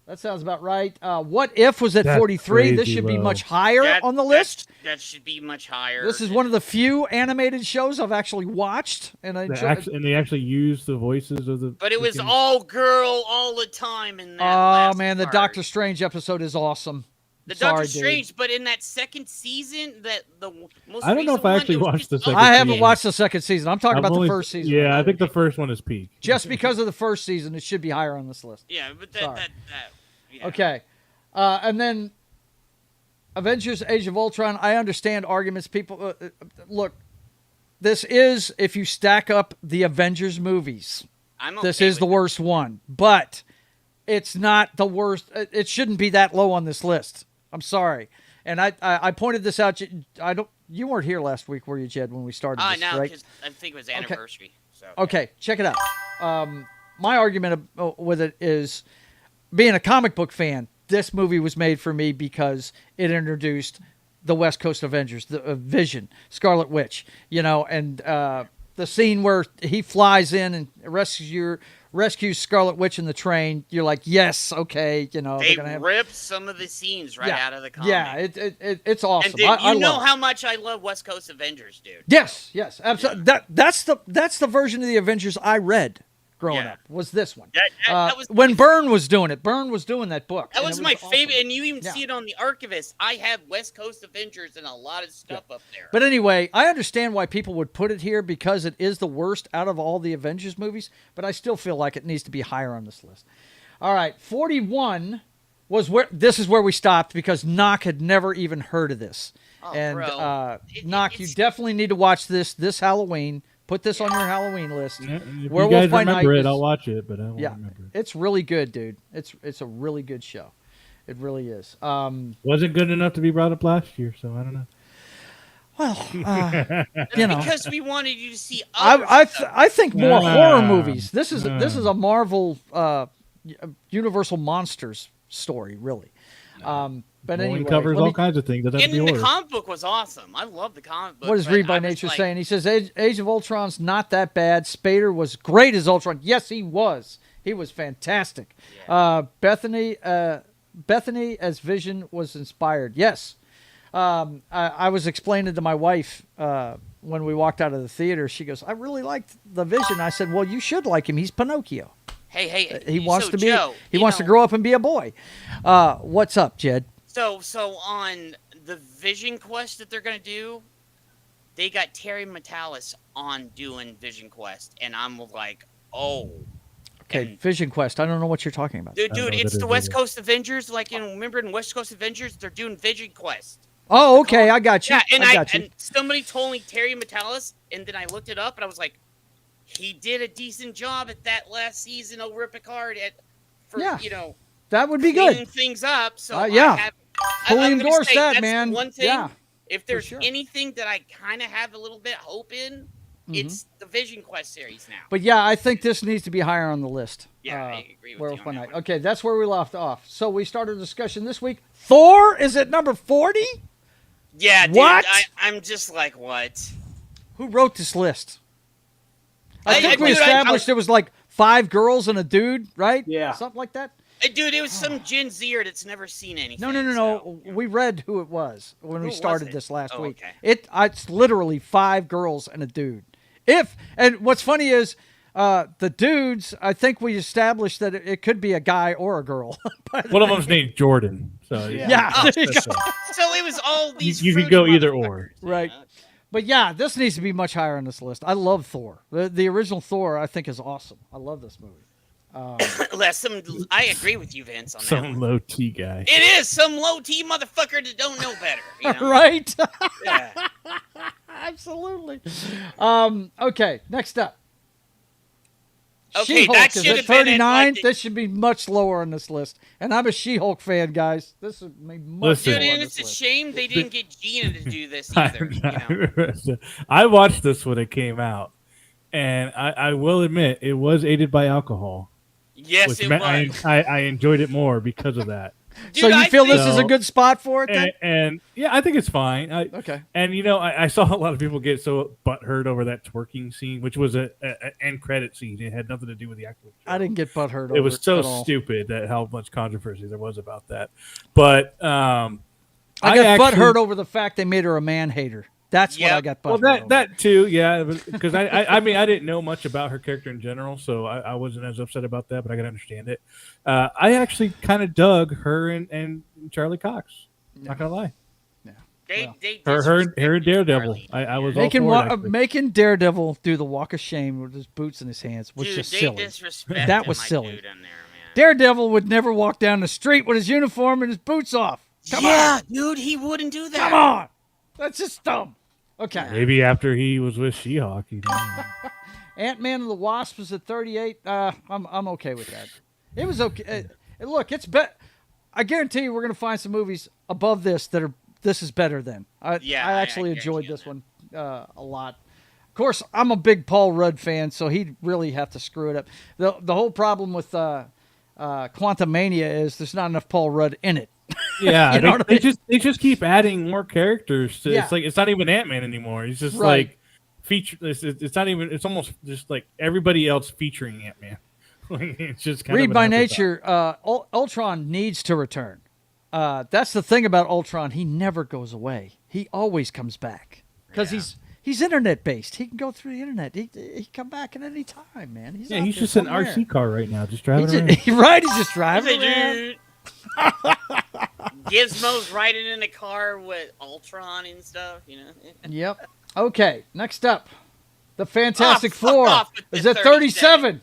[SPEAKER 1] That sounds about right. What If was at
[SPEAKER 6] That's
[SPEAKER 1] 43. This
[SPEAKER 6] crazy
[SPEAKER 1] should be
[SPEAKER 6] low.
[SPEAKER 1] much higher on the list.
[SPEAKER 4] That should be much higher.
[SPEAKER 1] This is one of the few animated shows I've actually watched, and I enjoyed.
[SPEAKER 6] And they actually used the voices of the.
[SPEAKER 4] But it was
[SPEAKER 6] freaking-
[SPEAKER 4] all girl all the time in that.
[SPEAKER 1] Oh
[SPEAKER 4] last
[SPEAKER 1] man, the
[SPEAKER 4] part.
[SPEAKER 1] Doctor Strange episode is awesome.
[SPEAKER 4] The
[SPEAKER 1] Sorry,
[SPEAKER 4] Doctor
[SPEAKER 1] dude.
[SPEAKER 4] Strange, but in that second season, the most
[SPEAKER 6] I don't know
[SPEAKER 4] recent
[SPEAKER 6] if I
[SPEAKER 4] one,
[SPEAKER 6] actually
[SPEAKER 4] it was
[SPEAKER 6] watched
[SPEAKER 4] just
[SPEAKER 6] the
[SPEAKER 4] us.
[SPEAKER 6] second
[SPEAKER 1] I haven't
[SPEAKER 6] season.
[SPEAKER 1] watched the second season. I'm talking
[SPEAKER 6] I've
[SPEAKER 1] about
[SPEAKER 6] only-
[SPEAKER 1] the first season.
[SPEAKER 6] Yeah, I think the first one is peak.
[SPEAKER 1] Just because of the first season, it should be higher on this list.
[SPEAKER 4] Yeah, but
[SPEAKER 1] Sorry.
[SPEAKER 4] that yeah.
[SPEAKER 1] Okay. And then Avengers Age of Ultron, I understand arguments. People, look, this is, if you stack up the Avengers movies,
[SPEAKER 4] I'm
[SPEAKER 1] this
[SPEAKER 4] okay
[SPEAKER 1] is the
[SPEAKER 4] with
[SPEAKER 1] worst one. But it's not the worst. It shouldn't be that low on this list. I'm sorry. And I pointed this out. You weren't here last week, were you, Jed, when we started this,
[SPEAKER 4] no,
[SPEAKER 1] right?
[SPEAKER 4] because I think it was anniversary. So
[SPEAKER 1] Okay, check it out. My argument with it is, being a comic book fan, this movie was made for me because it introduced the West Coast Avengers, the Vision, Scarlet Witch, and the scene where he flies in and rescues Scarlet Witch in the train. You're like, yes, okay,
[SPEAKER 4] they
[SPEAKER 1] they're gonna have.
[SPEAKER 4] ripped some of the scenes right out of the comic.
[SPEAKER 1] Yeah, it's awesome.
[SPEAKER 4] And dude,
[SPEAKER 1] I
[SPEAKER 4] you know
[SPEAKER 1] love it.
[SPEAKER 4] how much I love West Coast Avengers, dude.
[SPEAKER 1] Yes, absolutely. That's the version of the Avengers I read growing up. Was this one?
[SPEAKER 4] That was
[SPEAKER 1] when Byrne was doing it. Byrne was doing that book.
[SPEAKER 4] That
[SPEAKER 1] and
[SPEAKER 4] was
[SPEAKER 1] it
[SPEAKER 4] my
[SPEAKER 1] awesome.
[SPEAKER 4] favorite, and you even
[SPEAKER 1] Yeah.
[SPEAKER 4] see it on the Archivist. I have West Coast Avengers and a lot of stuff up there.
[SPEAKER 1] But anyway, I understand why people would put it here because it is the worst out of all the Avengers movies, but I still feel like it needs to be higher on this list. All right, 41 was this is where we stopped because Knock had never even heard of this.
[SPEAKER 4] Oh,
[SPEAKER 1] and
[SPEAKER 4] bro.
[SPEAKER 1] Knock, you definitely need to watch this Halloween. Put this on your Halloween list.
[SPEAKER 6] If you
[SPEAKER 1] Werewolf
[SPEAKER 6] guys
[SPEAKER 1] by
[SPEAKER 6] remember
[SPEAKER 1] Night
[SPEAKER 6] it,
[SPEAKER 1] is-
[SPEAKER 6] I'll watch it, but I won't
[SPEAKER 1] Yeah,
[SPEAKER 6] remember it.
[SPEAKER 1] it's really good, dude. It's a really good show. It really is.
[SPEAKER 6] Wasn't good enough to be brought up last year, so I don't know.
[SPEAKER 1] Well,
[SPEAKER 4] because we wanted you to see other
[SPEAKER 1] I think more
[SPEAKER 6] Nah,
[SPEAKER 1] horror movies. This is
[SPEAKER 6] nah.
[SPEAKER 1] a Marvel Universal Monsters story, really. But
[SPEAKER 6] Well,
[SPEAKER 1] anyway,
[SPEAKER 6] he covers
[SPEAKER 1] let
[SPEAKER 6] all
[SPEAKER 1] me-
[SPEAKER 6] kinds of things. That doesn't
[SPEAKER 4] And
[SPEAKER 6] be
[SPEAKER 4] the
[SPEAKER 6] horror.
[SPEAKER 4] comic book was awesome. I love the comic book.
[SPEAKER 1] What is
[SPEAKER 4] but
[SPEAKER 1] Read by
[SPEAKER 4] I was
[SPEAKER 1] Nature
[SPEAKER 4] like,
[SPEAKER 1] saying? He says Age of Ultron's not that bad. Spader was great as Ultron. Yes, he was. He was fantastic. Bethany as Vision was inspired. Yes. I was explaining to my wife when we walked out of the theater. She goes, "I really liked the Vision." I said, "Well, you should like him. He's Pinocchio.
[SPEAKER 4] Hey,
[SPEAKER 1] He wants
[SPEAKER 4] so
[SPEAKER 1] to be.
[SPEAKER 4] Joe,
[SPEAKER 1] He
[SPEAKER 4] you
[SPEAKER 1] wants to
[SPEAKER 4] know,
[SPEAKER 1] grow up and be a boy." What's up, Jed?
[SPEAKER 4] So on the Vision Quest that they're gonna do, they got Terry Metalis on doing Vision Quest, and I'm like, oh,
[SPEAKER 1] Okay, Vision Quest. I don't know what you're talking about.
[SPEAKER 4] dude,
[SPEAKER 6] know
[SPEAKER 4] it's
[SPEAKER 6] that
[SPEAKER 4] the
[SPEAKER 6] is
[SPEAKER 4] West
[SPEAKER 6] either.
[SPEAKER 4] Coast Avengers. Like, remember in West Coast Avengers, they're doing Vision Quest.
[SPEAKER 1] Oh, okay. I got you.
[SPEAKER 4] Yeah, and
[SPEAKER 1] I got you.
[SPEAKER 4] and somebody told me Terry Metalis, and then I looked it up, and I was like, he did a decent job at that last season over at Picard
[SPEAKER 1] Yeah.
[SPEAKER 4] you know,
[SPEAKER 1] That would be
[SPEAKER 4] cleaning
[SPEAKER 1] good.
[SPEAKER 4] things up. So
[SPEAKER 1] yeah. Fully
[SPEAKER 4] I'm gonna
[SPEAKER 1] endorse
[SPEAKER 4] say
[SPEAKER 1] that,
[SPEAKER 4] that's
[SPEAKER 1] man.
[SPEAKER 4] One thing.
[SPEAKER 1] Yeah,
[SPEAKER 4] if there's
[SPEAKER 1] sure.
[SPEAKER 4] anything that I kind of have a little bit hope in, it's the Vision Quest series now.
[SPEAKER 1] But yeah, I think this needs to be higher on the list.
[SPEAKER 4] Yeah, I agree with
[SPEAKER 1] Werewolf
[SPEAKER 4] you
[SPEAKER 1] by
[SPEAKER 4] on that
[SPEAKER 1] Night.
[SPEAKER 4] one.
[SPEAKER 1] Okay, that's where we left off. So we started a discussion this week. Thor is at number 40?
[SPEAKER 4] Yeah, dude,
[SPEAKER 1] What?
[SPEAKER 4] I'm just like, what?
[SPEAKER 1] Who wrote this list? I think we
[SPEAKER 4] dude,
[SPEAKER 1] established it was like 5 girls and a dude, right?
[SPEAKER 7] Yeah.
[SPEAKER 1] Something like that.
[SPEAKER 4] Dude, it was some Gen Zer that's never seen anything.
[SPEAKER 1] No. We read who it was when we
[SPEAKER 4] was
[SPEAKER 1] started
[SPEAKER 4] it?
[SPEAKER 1] this last week.
[SPEAKER 4] Okay.
[SPEAKER 1] It's literally 5 girls and a dude. And what's funny is the dudes, I think we established that it could be a guy or a girl.
[SPEAKER 6] One of them's named Jordan. So
[SPEAKER 1] Yeah.
[SPEAKER 4] Oh,
[SPEAKER 1] there you go.
[SPEAKER 4] so it was all these.
[SPEAKER 6] You could
[SPEAKER 4] fruity
[SPEAKER 6] go either
[SPEAKER 4] motherfuckers.
[SPEAKER 6] or.
[SPEAKER 1] Right. But yeah, this needs to be much higher on this list. I love Thor. The original Thor, I think, is awesome. I love this movie.
[SPEAKER 4] I agree with you, Vince, on that.
[SPEAKER 6] Some low T guy.
[SPEAKER 4] It is some low T motherfucker that don't know better. You know?
[SPEAKER 1] Right?
[SPEAKER 4] Yeah.
[SPEAKER 1] Absolutely. Okay, next up.
[SPEAKER 4] Okay,
[SPEAKER 1] She-Hulk
[SPEAKER 4] that
[SPEAKER 1] is
[SPEAKER 4] should
[SPEAKER 1] at
[SPEAKER 4] have been at,
[SPEAKER 1] 39.
[SPEAKER 4] like,
[SPEAKER 1] This should be much lower on this list. And I'm a She-Hulk fan, guys. This would be much
[SPEAKER 6] Listen.
[SPEAKER 1] lower
[SPEAKER 4] Dude,
[SPEAKER 1] on
[SPEAKER 4] and
[SPEAKER 1] this
[SPEAKER 4] it's a
[SPEAKER 1] list.
[SPEAKER 4] shame they didn't get Gina to do this either. You know?
[SPEAKER 6] I watched this when it came out, and I will admit it was aided by alcohol.
[SPEAKER 4] Yes,
[SPEAKER 6] which
[SPEAKER 4] it
[SPEAKER 6] meant
[SPEAKER 4] was.
[SPEAKER 6] I enjoyed it more because of that.
[SPEAKER 4] Dude,
[SPEAKER 1] So you
[SPEAKER 4] I
[SPEAKER 1] feel
[SPEAKER 4] think-
[SPEAKER 1] this is a good spot for it then?
[SPEAKER 6] And yeah, I think it's fine.
[SPEAKER 1] Okay.
[SPEAKER 6] And I saw a lot of people get so butthurt over that twerking scene, which was an end credit scene. It had nothing to do with the actual show.
[SPEAKER 1] I didn't get butthurt over
[SPEAKER 6] It was so
[SPEAKER 1] at all.
[SPEAKER 6] stupid that how much controversy there was about that. But
[SPEAKER 1] I got butthurt over the fact they made her a man hater. That's what I got butthurt
[SPEAKER 6] Well,
[SPEAKER 1] over.
[SPEAKER 6] that too, yeah. Because I mean, I didn't know much about her character in general, so I wasn't as upset about that. But I can understand it. I actually kind of dug her and Charlie Cox. Not gonna lie.
[SPEAKER 4] They
[SPEAKER 6] Her and Daredevil. I was all for it, actually.
[SPEAKER 1] Making Daredevil do the walk of shame with his boots in his hands was
[SPEAKER 4] Dude,
[SPEAKER 1] just
[SPEAKER 4] they
[SPEAKER 1] silly.
[SPEAKER 4] disrespected
[SPEAKER 1] That was
[SPEAKER 4] my
[SPEAKER 1] silly.
[SPEAKER 4] dude in there, man.
[SPEAKER 1] Daredevil would never walk down the street with his uniform and his boots off. Come
[SPEAKER 4] yeah,
[SPEAKER 1] on.
[SPEAKER 4] dude, he wouldn't do that.
[SPEAKER 1] Come on. That's just dumb. Okay.
[SPEAKER 6] Maybe after he was with She-Hulk.
[SPEAKER 1] Ant-Man and the Wasp was at 38. I'm okay with that. It was okay. Look, it's I guarantee you we're going to find some movies above this that are this is better than. I actually enjoyed this one a lot. Of course, I'm a big Paul Rudd fan, so he'd really have to screw it up. The whole problem with Quantumania is there's not enough Paul Rudd in it.
[SPEAKER 6] Yeah,
[SPEAKER 1] You know what I mean?
[SPEAKER 6] they just keep adding more characters. To,
[SPEAKER 1] Yeah.
[SPEAKER 6] It's like it's not even Ant-Man anymore. He's just
[SPEAKER 1] Right.
[SPEAKER 6] like feature. It's not even. It's almost just like everybody else featuring Ant-Man. It's just kind
[SPEAKER 1] Read
[SPEAKER 6] of
[SPEAKER 1] by
[SPEAKER 6] an
[SPEAKER 1] nature, Ultron needs to return. That's the thing about Ultron. He never goes away. He always comes back because he's internet based. He can go through the internet. He can come back at any time, man. He's
[SPEAKER 6] Yeah,
[SPEAKER 1] out
[SPEAKER 6] he's
[SPEAKER 1] there
[SPEAKER 6] just an
[SPEAKER 1] somewhere.
[SPEAKER 6] RC car right now, just driving
[SPEAKER 1] He's
[SPEAKER 6] around.
[SPEAKER 1] right. He's just driving
[SPEAKER 4] Hey,
[SPEAKER 1] around.
[SPEAKER 4] dude. Gizmo's riding in a car with Ultron and stuff, you know.
[SPEAKER 1] Yep. Okay. Next up, the Fantastic
[SPEAKER 4] fuck
[SPEAKER 1] Four
[SPEAKER 4] off with the
[SPEAKER 1] is at 37.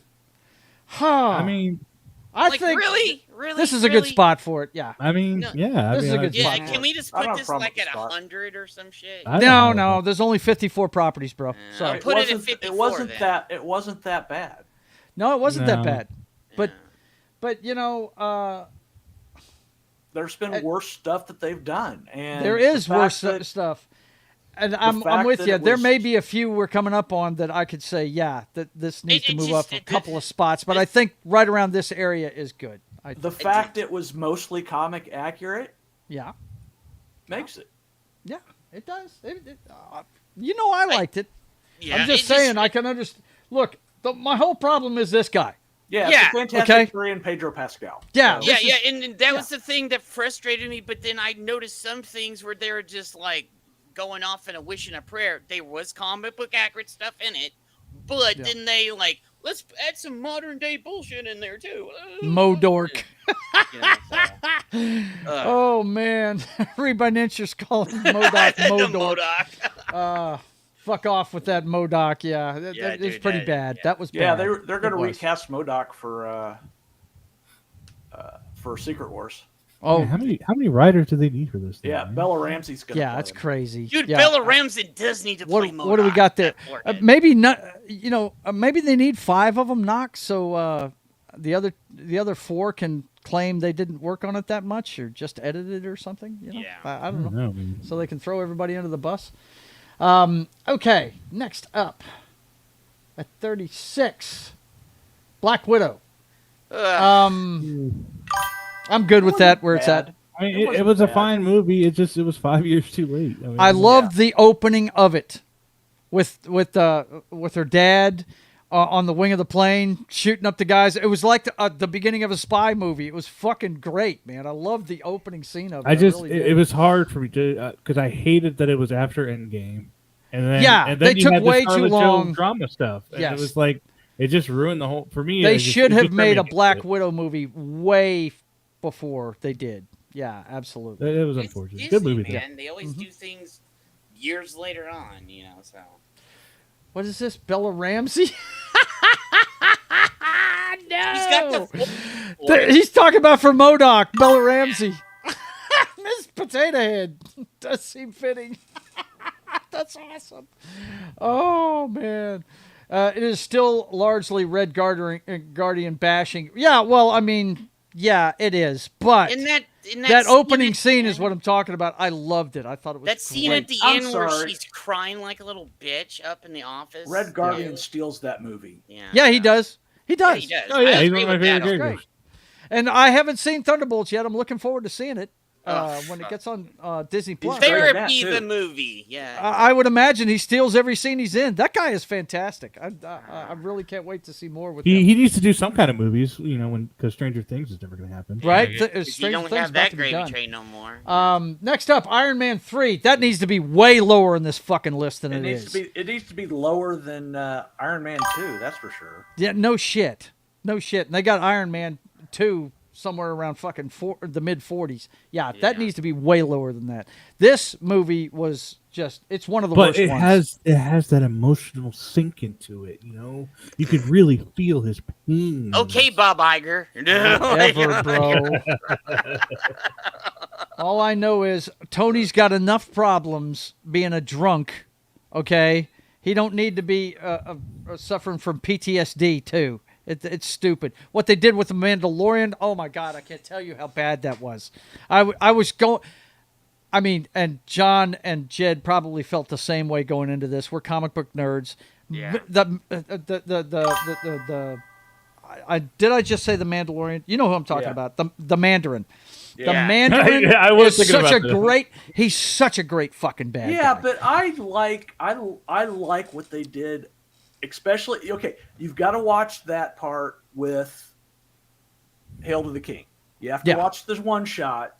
[SPEAKER 1] Huh.
[SPEAKER 6] I mean,
[SPEAKER 1] I
[SPEAKER 4] Like,
[SPEAKER 1] think
[SPEAKER 4] really?
[SPEAKER 1] this is a good spot for it. Yeah.
[SPEAKER 6] I mean,
[SPEAKER 4] No.
[SPEAKER 6] yeah.
[SPEAKER 1] This is a good
[SPEAKER 4] Yeah,
[SPEAKER 1] spot.
[SPEAKER 4] can we just
[SPEAKER 7] I
[SPEAKER 4] put
[SPEAKER 7] don't have
[SPEAKER 4] this
[SPEAKER 7] a problem
[SPEAKER 4] like
[SPEAKER 7] with
[SPEAKER 4] at
[SPEAKER 7] the spot.
[SPEAKER 4] 100 or some shit?
[SPEAKER 6] I don't know.
[SPEAKER 1] No. There's only 54 properties, bro. Sorry.
[SPEAKER 4] Put it at
[SPEAKER 7] wasn't-
[SPEAKER 4] 54
[SPEAKER 7] It wasn't
[SPEAKER 4] then.
[SPEAKER 7] that. It wasn't that bad.
[SPEAKER 1] No, it wasn't that
[SPEAKER 6] No.
[SPEAKER 1] bad. But you know,
[SPEAKER 7] There's been worse stuff that they've done, and
[SPEAKER 1] there is
[SPEAKER 7] the fact
[SPEAKER 1] worse
[SPEAKER 7] that-
[SPEAKER 1] stuff. And I'm
[SPEAKER 7] fact
[SPEAKER 1] with
[SPEAKER 7] that
[SPEAKER 1] you.
[SPEAKER 7] it
[SPEAKER 1] There
[SPEAKER 7] was-
[SPEAKER 1] may be a few we're coming up on that I could say, yeah, that this needs to
[SPEAKER 4] it
[SPEAKER 1] move
[SPEAKER 4] just-
[SPEAKER 1] up a couple of spots. But I think right around this area is good.
[SPEAKER 7] The fact it was mostly comic accurate
[SPEAKER 1] Yeah.
[SPEAKER 7] makes it.
[SPEAKER 1] Yeah, it does. You know, I liked it.
[SPEAKER 4] Yeah,
[SPEAKER 1] I'm just
[SPEAKER 4] it
[SPEAKER 1] saying, I can understand. Look, my whole problem is this guy.
[SPEAKER 7] Yeah,
[SPEAKER 4] Yeah.
[SPEAKER 7] it's the Fantastic
[SPEAKER 1] Okay.
[SPEAKER 7] Three and Pedro Pascal.
[SPEAKER 1] Yeah,
[SPEAKER 7] So-
[SPEAKER 4] Yeah,
[SPEAKER 1] this
[SPEAKER 4] yeah,
[SPEAKER 1] is-
[SPEAKER 4] and that was the thing that frustrated me. But then I noticed some things where they were just like going off in a wish and a prayer. There was comic book accurate stuff in it, but
[SPEAKER 1] Yeah.
[SPEAKER 4] then they like let's add some modern day bullshit in there too.
[SPEAKER 1] Modork.
[SPEAKER 4] You know, so,
[SPEAKER 1] Oh man, Read by Ninja's calling Modoc
[SPEAKER 4] the
[SPEAKER 1] Modork. Fuck off with that Modoc. Yeah,
[SPEAKER 4] Yeah,
[SPEAKER 1] it's
[SPEAKER 4] dude,
[SPEAKER 1] pretty
[SPEAKER 4] that-
[SPEAKER 1] bad. That was
[SPEAKER 7] Yeah,
[SPEAKER 1] bad.
[SPEAKER 7] they're going to
[SPEAKER 1] It was.
[SPEAKER 7] recast MODOK for Secret Wars.
[SPEAKER 1] Oh,
[SPEAKER 6] how many writers do they need for this thing?
[SPEAKER 7] Yeah,
[SPEAKER 6] man?
[SPEAKER 7] Bella Ramsey's going to
[SPEAKER 1] yeah, that's crazy.
[SPEAKER 4] Dude,
[SPEAKER 1] yeah.
[SPEAKER 4] Bella Ramsey does need to play
[SPEAKER 1] What do we
[SPEAKER 4] MODOK,
[SPEAKER 1] got there?
[SPEAKER 4] that poor kid.
[SPEAKER 1] Maybe not. You know, maybe they need 5 of them knocked, so the other 4 can claim they didn't work on it that much or just edited or something. You know?
[SPEAKER 4] Yeah.
[SPEAKER 1] I don't know.
[SPEAKER 6] man.
[SPEAKER 1] So they can throw everybody under the bus. Okay, next up at 36, Black Widow. I'm good with that where it's at.
[SPEAKER 6] I mean, it was a fine movie. It was 5 years too late.
[SPEAKER 1] I loved the opening of it with her dad on the wing of the plane, shooting up the guys. It was like the beginning of a spy movie. It was fucking great, man. I loved the opening scene of it.
[SPEAKER 6] It was hard for me to because I hated that it was after Endgame, and then
[SPEAKER 1] they
[SPEAKER 6] you
[SPEAKER 1] took
[SPEAKER 6] had the
[SPEAKER 1] way too
[SPEAKER 6] Scarlett
[SPEAKER 1] long
[SPEAKER 6] Jones drama stuff, and
[SPEAKER 1] Yes.
[SPEAKER 6] it was like it just ruined the whole for me.
[SPEAKER 1] They
[SPEAKER 6] it just-
[SPEAKER 1] should
[SPEAKER 6] it
[SPEAKER 1] have
[SPEAKER 6] just
[SPEAKER 1] made a
[SPEAKER 6] turned me
[SPEAKER 1] Black
[SPEAKER 6] against
[SPEAKER 1] Widow movie way before they did. Yeah, absolutely.
[SPEAKER 6] it. It was
[SPEAKER 4] It's
[SPEAKER 6] unfortunate.
[SPEAKER 4] Disney,
[SPEAKER 6] Good movie, though.
[SPEAKER 4] man. They always do things years later on, so.
[SPEAKER 1] What is this, Bella Ramsey? No.
[SPEAKER 4] He's got the
[SPEAKER 1] He's talking about for MODOK, Bella Ramsey. Miss Potato Head does seem fitting. That's awesome. Oh, man. It is still largely Red Guardian bashing. Yeah, well, I mean, yeah, it is. But
[SPEAKER 4] in that
[SPEAKER 1] that opening
[SPEAKER 4] at the
[SPEAKER 1] scene is
[SPEAKER 4] end-
[SPEAKER 1] what I'm talking about. I loved it. I thought it was
[SPEAKER 4] That scene
[SPEAKER 1] great.
[SPEAKER 4] at the
[SPEAKER 7] I'm
[SPEAKER 4] end where
[SPEAKER 7] sorry.
[SPEAKER 4] she's crying like a little bitch up in the office.
[SPEAKER 7] Red Guardian steals that movie.
[SPEAKER 1] Yeah, he does. He
[SPEAKER 4] Yeah,
[SPEAKER 1] does.
[SPEAKER 4] he does.
[SPEAKER 6] Oh yeah,
[SPEAKER 4] I
[SPEAKER 6] he's
[SPEAKER 4] agree
[SPEAKER 6] one of my
[SPEAKER 4] with that.
[SPEAKER 6] favorite
[SPEAKER 1] Great.
[SPEAKER 6] characters.
[SPEAKER 1] And I haven't seen Thunderbolts yet. I'm looking forward to seeing it
[SPEAKER 4] Oh,
[SPEAKER 1] when it gets on Disney Plus.
[SPEAKER 7] great in that,
[SPEAKER 4] Therapy,
[SPEAKER 7] too.
[SPEAKER 4] the movie. Yeah.
[SPEAKER 1] I would imagine he steals every scene he's in. That guy is fantastic. I really can't wait to see more with him.
[SPEAKER 6] He needs to do some kind of movies, because Stranger Things is never going to happen.
[SPEAKER 1] Right?
[SPEAKER 4] Because you
[SPEAKER 1] Stranger
[SPEAKER 4] don't
[SPEAKER 1] Things
[SPEAKER 4] have
[SPEAKER 1] about
[SPEAKER 4] that
[SPEAKER 1] to be
[SPEAKER 4] gravy
[SPEAKER 1] done.
[SPEAKER 4] train no more.
[SPEAKER 1] Next up, Iron Man 3. That needs to be way lower in this fucking list than
[SPEAKER 7] It
[SPEAKER 1] it
[SPEAKER 7] needs
[SPEAKER 1] is.
[SPEAKER 7] to be lower than Iron Man 2, that's for sure.
[SPEAKER 1] Yeah, no shit. No shit. And they got Iron Man 2 somewhere around fucking the mid 40s. Yeah, that needs to be way lower than that. This movie was just, it's one of the
[SPEAKER 6] But
[SPEAKER 1] worst ones.
[SPEAKER 6] it has that emotional sink into it. You could really feel his pain.
[SPEAKER 4] Okay, Bob Iger.
[SPEAKER 1] Ever, bro. All I know is Tony's got enough problems being a drunk, okay? He don't need to be suffering from PTSD, too. It's stupid. What they did with the Mandalorian, oh, my God, I can't tell you how bad that was. I was going... I mean, and John and Jed probably felt the same way going into this. We're comic book nerds.
[SPEAKER 4] Yeah.
[SPEAKER 1] Did I just say the Mandalorian? You know who I'm talking about. The Mandarin. The
[SPEAKER 4] Yeah.
[SPEAKER 1] Mandarin
[SPEAKER 6] Yeah, I was
[SPEAKER 1] is
[SPEAKER 6] thinking
[SPEAKER 1] such a
[SPEAKER 6] about this.
[SPEAKER 1] great. He's such a great fucking bad
[SPEAKER 7] Yeah,
[SPEAKER 1] guy.
[SPEAKER 7] but I like what they did, especially you've got to watch that part with Hail to the King. You have to watch this one shot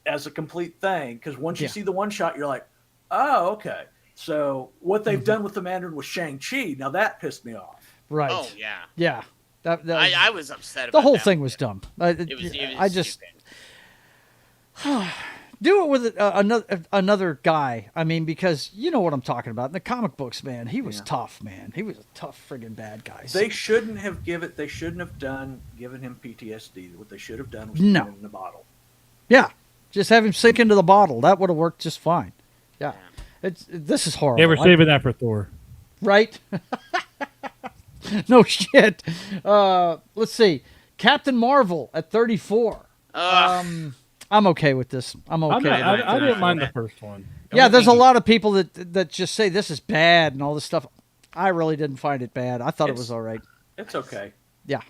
[SPEAKER 7] as a complete thing, because once you see the one shot, you're like, oh, okay. So what they've done with the Mandarin with Shang-Chi, now that pissed me off.
[SPEAKER 1] Right.
[SPEAKER 4] Oh, yeah.
[SPEAKER 1] Yeah. That was,
[SPEAKER 4] I was upset about
[SPEAKER 1] the whole
[SPEAKER 4] that
[SPEAKER 1] thing
[SPEAKER 4] one.
[SPEAKER 1] was dumb.
[SPEAKER 4] It was
[SPEAKER 1] I just
[SPEAKER 4] stupid.
[SPEAKER 1] do it with another guy. I mean, because you know what I'm talking about. In the comic books, man, he was tough, man. He was a tough friggin' bad guy.
[SPEAKER 7] They shouldn't have given him PTSD. What they should have done was
[SPEAKER 1] No.
[SPEAKER 7] put him in the bottle.
[SPEAKER 1] Yeah. Just have him sink into the bottle. That would have worked just fine. Yeah. This is horrible.
[SPEAKER 6] They were saving that for Thor.
[SPEAKER 1] Right? No shit. Let's see. Captain Marvel at 34. I'm okay with this. I'm okay.
[SPEAKER 6] I didn't mind the first one.
[SPEAKER 1] Yeah, there's a lot of people that just say this is bad and all this stuff. I really didn't find it bad. I thought it was all right.
[SPEAKER 7] It's okay.
[SPEAKER 1] Yeah.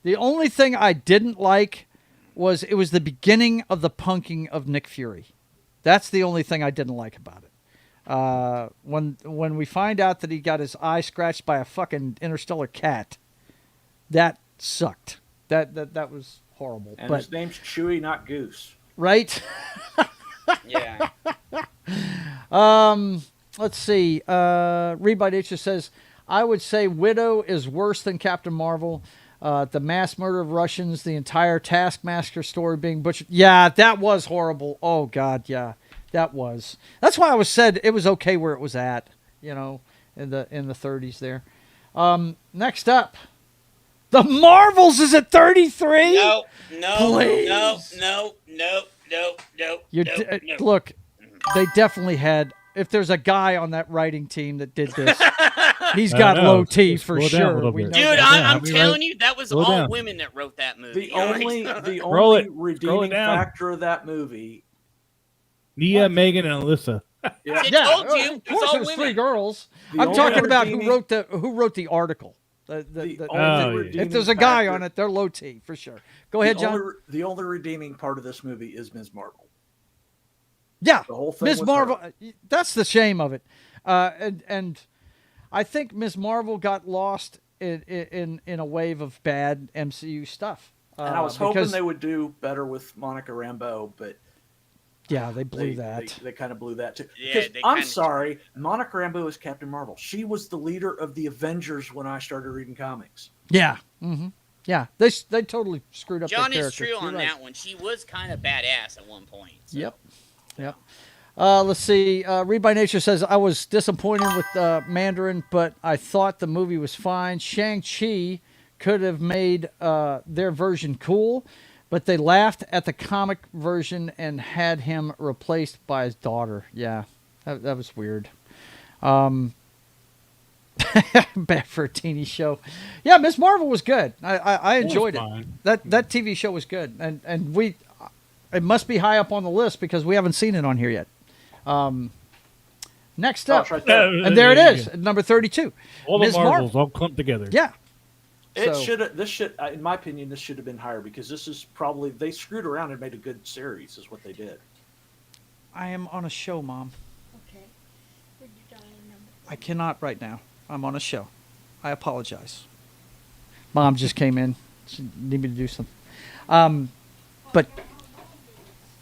[SPEAKER 1] The only thing I didn't like was it was the beginning of the punking of Nick Fury. That's the only thing I didn't like about it. When we find out that he got his eye scratched by a fucking interstellar cat, that sucked. That was horrible.
[SPEAKER 7] And
[SPEAKER 1] but
[SPEAKER 7] his name's Chewie, not Goose.
[SPEAKER 1] right?
[SPEAKER 4] Yeah.
[SPEAKER 1] Let's see. Read by Nature says, I would say Widow is worse than Captain Marvel. The mass murder of Russians, the entire Taskmaster story being butchered. Yeah, that was horrible. Oh, God, yeah. That was. That's why I said it was okay where it was at, in the 30s there. Next up, The Marvels is at 33?
[SPEAKER 4] No.
[SPEAKER 1] Please.
[SPEAKER 4] No.
[SPEAKER 1] Look, they definitely had. If there's a guy on that writing team that did this, he's got low T for
[SPEAKER 6] Slow down a
[SPEAKER 1] sure.
[SPEAKER 6] little
[SPEAKER 1] We
[SPEAKER 6] bit.
[SPEAKER 1] know
[SPEAKER 4] Dude,
[SPEAKER 1] that.
[SPEAKER 4] I'm telling you, that was
[SPEAKER 6] Slow
[SPEAKER 4] all
[SPEAKER 6] down.
[SPEAKER 4] women that wrote that movie.
[SPEAKER 7] The only
[SPEAKER 6] Scroll it.
[SPEAKER 7] redeeming
[SPEAKER 6] down.
[SPEAKER 7] factor of that movie.
[SPEAKER 6] Nia, Megan, and Alyssa.
[SPEAKER 4] I
[SPEAKER 1] Yeah,
[SPEAKER 4] told you,
[SPEAKER 1] of
[SPEAKER 4] it's
[SPEAKER 1] course
[SPEAKER 4] all
[SPEAKER 1] there's
[SPEAKER 4] women.
[SPEAKER 1] three girls.
[SPEAKER 7] The
[SPEAKER 1] I'm
[SPEAKER 7] only
[SPEAKER 1] talking about who
[SPEAKER 7] redeeming-
[SPEAKER 1] wrote the article.
[SPEAKER 7] The
[SPEAKER 6] Oh,
[SPEAKER 7] only
[SPEAKER 6] yeah.
[SPEAKER 7] redeeming
[SPEAKER 1] If there's a guy
[SPEAKER 7] factor-
[SPEAKER 1] on it, they're low T for sure. Go ahead, John.
[SPEAKER 7] The only redeeming part of this movie is Ms. Marvel.
[SPEAKER 1] Yeah,
[SPEAKER 7] The whole thing
[SPEAKER 1] Ms.
[SPEAKER 7] with
[SPEAKER 1] Marvel.
[SPEAKER 7] her.
[SPEAKER 1] That's the shame of it. And I think Ms. Marvel got lost in a wave of bad MCU stuff.
[SPEAKER 7] And I was hoping they would do better with Monica Rambeau, but
[SPEAKER 1] yeah, they blew that.
[SPEAKER 7] They kind of blew that too.
[SPEAKER 4] Yeah,
[SPEAKER 7] Because I'm sorry, Monica Rambeau is Captain Marvel. She was the leader of the Avengers when I started reading comics.
[SPEAKER 1] Yeah. Mm-hmm. Yeah, they totally screwed up.
[SPEAKER 4] John
[SPEAKER 1] their
[SPEAKER 4] is
[SPEAKER 1] character.
[SPEAKER 4] true on
[SPEAKER 1] You're right.
[SPEAKER 4] that one. She was kind of badass at one point. So.
[SPEAKER 1] Yep. Let's see. Read by Nature says, I was disappointed with Mandarin, but I thought the movie was fine. Shang-Chi could have made their version cool, but they laughed at the comic version and had him replaced by his daughter. Yeah, that was weird. Bad for a teeny show. Yeah, Miss Marvel was good. I enjoyed it. That TV show was good, and it must be high up on the list because we haven't seen it on here yet. Next up,
[SPEAKER 7] right there.
[SPEAKER 1] and there it is, at number 32.
[SPEAKER 6] All the
[SPEAKER 1] Ms.
[SPEAKER 6] Marvels all clumped together.
[SPEAKER 1] Yeah,
[SPEAKER 7] This should, in my opinion, this should have been higher because this is probably they screwed around and made a good series. Is what they did.
[SPEAKER 1] I am on a show, Mom.
[SPEAKER 11] Okay. Where'd you dial number?
[SPEAKER 1] I cannot right now. I'm on a show. I apologize. Mom just came in. She need me to do something. But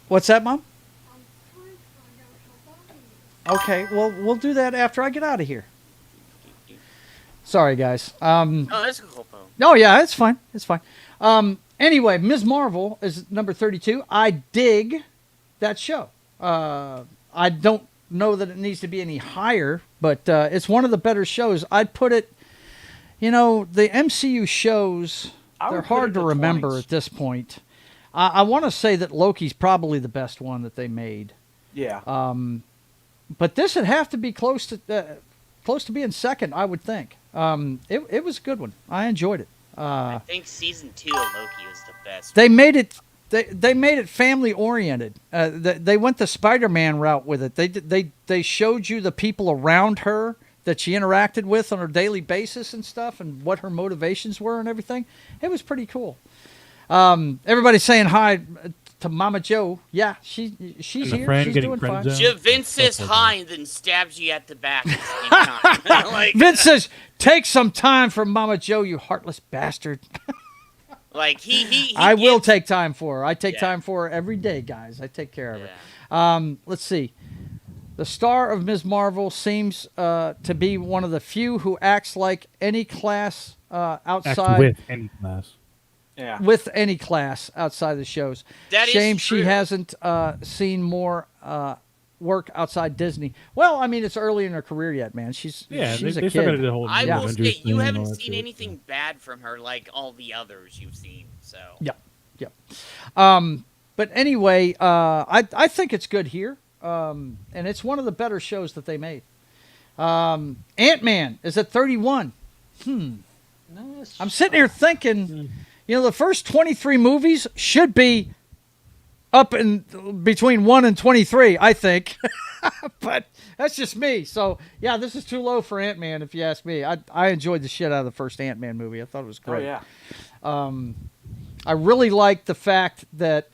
[SPEAKER 1] what's that, Mom? Okay, well, we'll do that after I get out of here. Sorry, guys.
[SPEAKER 4] Oh, that's cool.
[SPEAKER 1] Oh, yeah, it's fine. It's fine. Anyway, Ms. Marvel is number 32. I dig that show. I don't know that it needs to be any higher, but it's one of the better shows. I'd put it, the MCU shows, they're hard to remember
[SPEAKER 7] 20s.
[SPEAKER 1] at this point. I want to say that Loki's probably the best one that they made.
[SPEAKER 7] Yeah.
[SPEAKER 1] But this would have to be close to being second, I would think. It was a good one. I enjoyed it.
[SPEAKER 4] I think season 2 of Loki was the best.
[SPEAKER 1] They made it. They made it family oriented. They went the Spider-Man route with it. They showed you the people around her that she interacted with on a daily basis and stuff, and what her motivations were and everything. It was pretty cool. Everybody's saying hi to Mama Joe. Yeah, she's here. She's doing fine.
[SPEAKER 4] Vince says hi and then stabs you at the back at the same time.
[SPEAKER 1] Vince says, "Take some time for Mama Joe, you heartless bastard."
[SPEAKER 4] Like he
[SPEAKER 1] I will take time for her. I take time for her every day, guys. I take care of her. Let's see. The star of Ms. Marvel seems to be one of the few who acts like any class outside.
[SPEAKER 6] With any class.
[SPEAKER 7] Yeah.
[SPEAKER 1] With any class outside the shows.
[SPEAKER 4] That is
[SPEAKER 1] Shame
[SPEAKER 4] true.
[SPEAKER 1] she hasn't seen more work outside Disney. Well, I mean, it's early in her career yet, man. She's
[SPEAKER 6] they
[SPEAKER 1] a
[SPEAKER 6] still
[SPEAKER 1] kid.
[SPEAKER 6] gotta do the whole
[SPEAKER 4] I will
[SPEAKER 6] Avengers
[SPEAKER 4] say you
[SPEAKER 6] thing and all
[SPEAKER 4] haven't
[SPEAKER 6] that
[SPEAKER 4] seen
[SPEAKER 6] shit,
[SPEAKER 4] anything bad from her like all the others you've seen. So
[SPEAKER 1] Yep. But anyway, I think it's good here, and it's one of the better shows that they made. Ant-Man is at 31. I'm sitting here thinking, the first 23 movies should be up in between 1 and 23, I think. But that's just me. So, yeah, this is too low for Ant-Man, if you ask me. I enjoyed the shit out of the first Ant-Man movie. I thought it was great.
[SPEAKER 7] Oh, yeah.
[SPEAKER 1] I really liked the fact that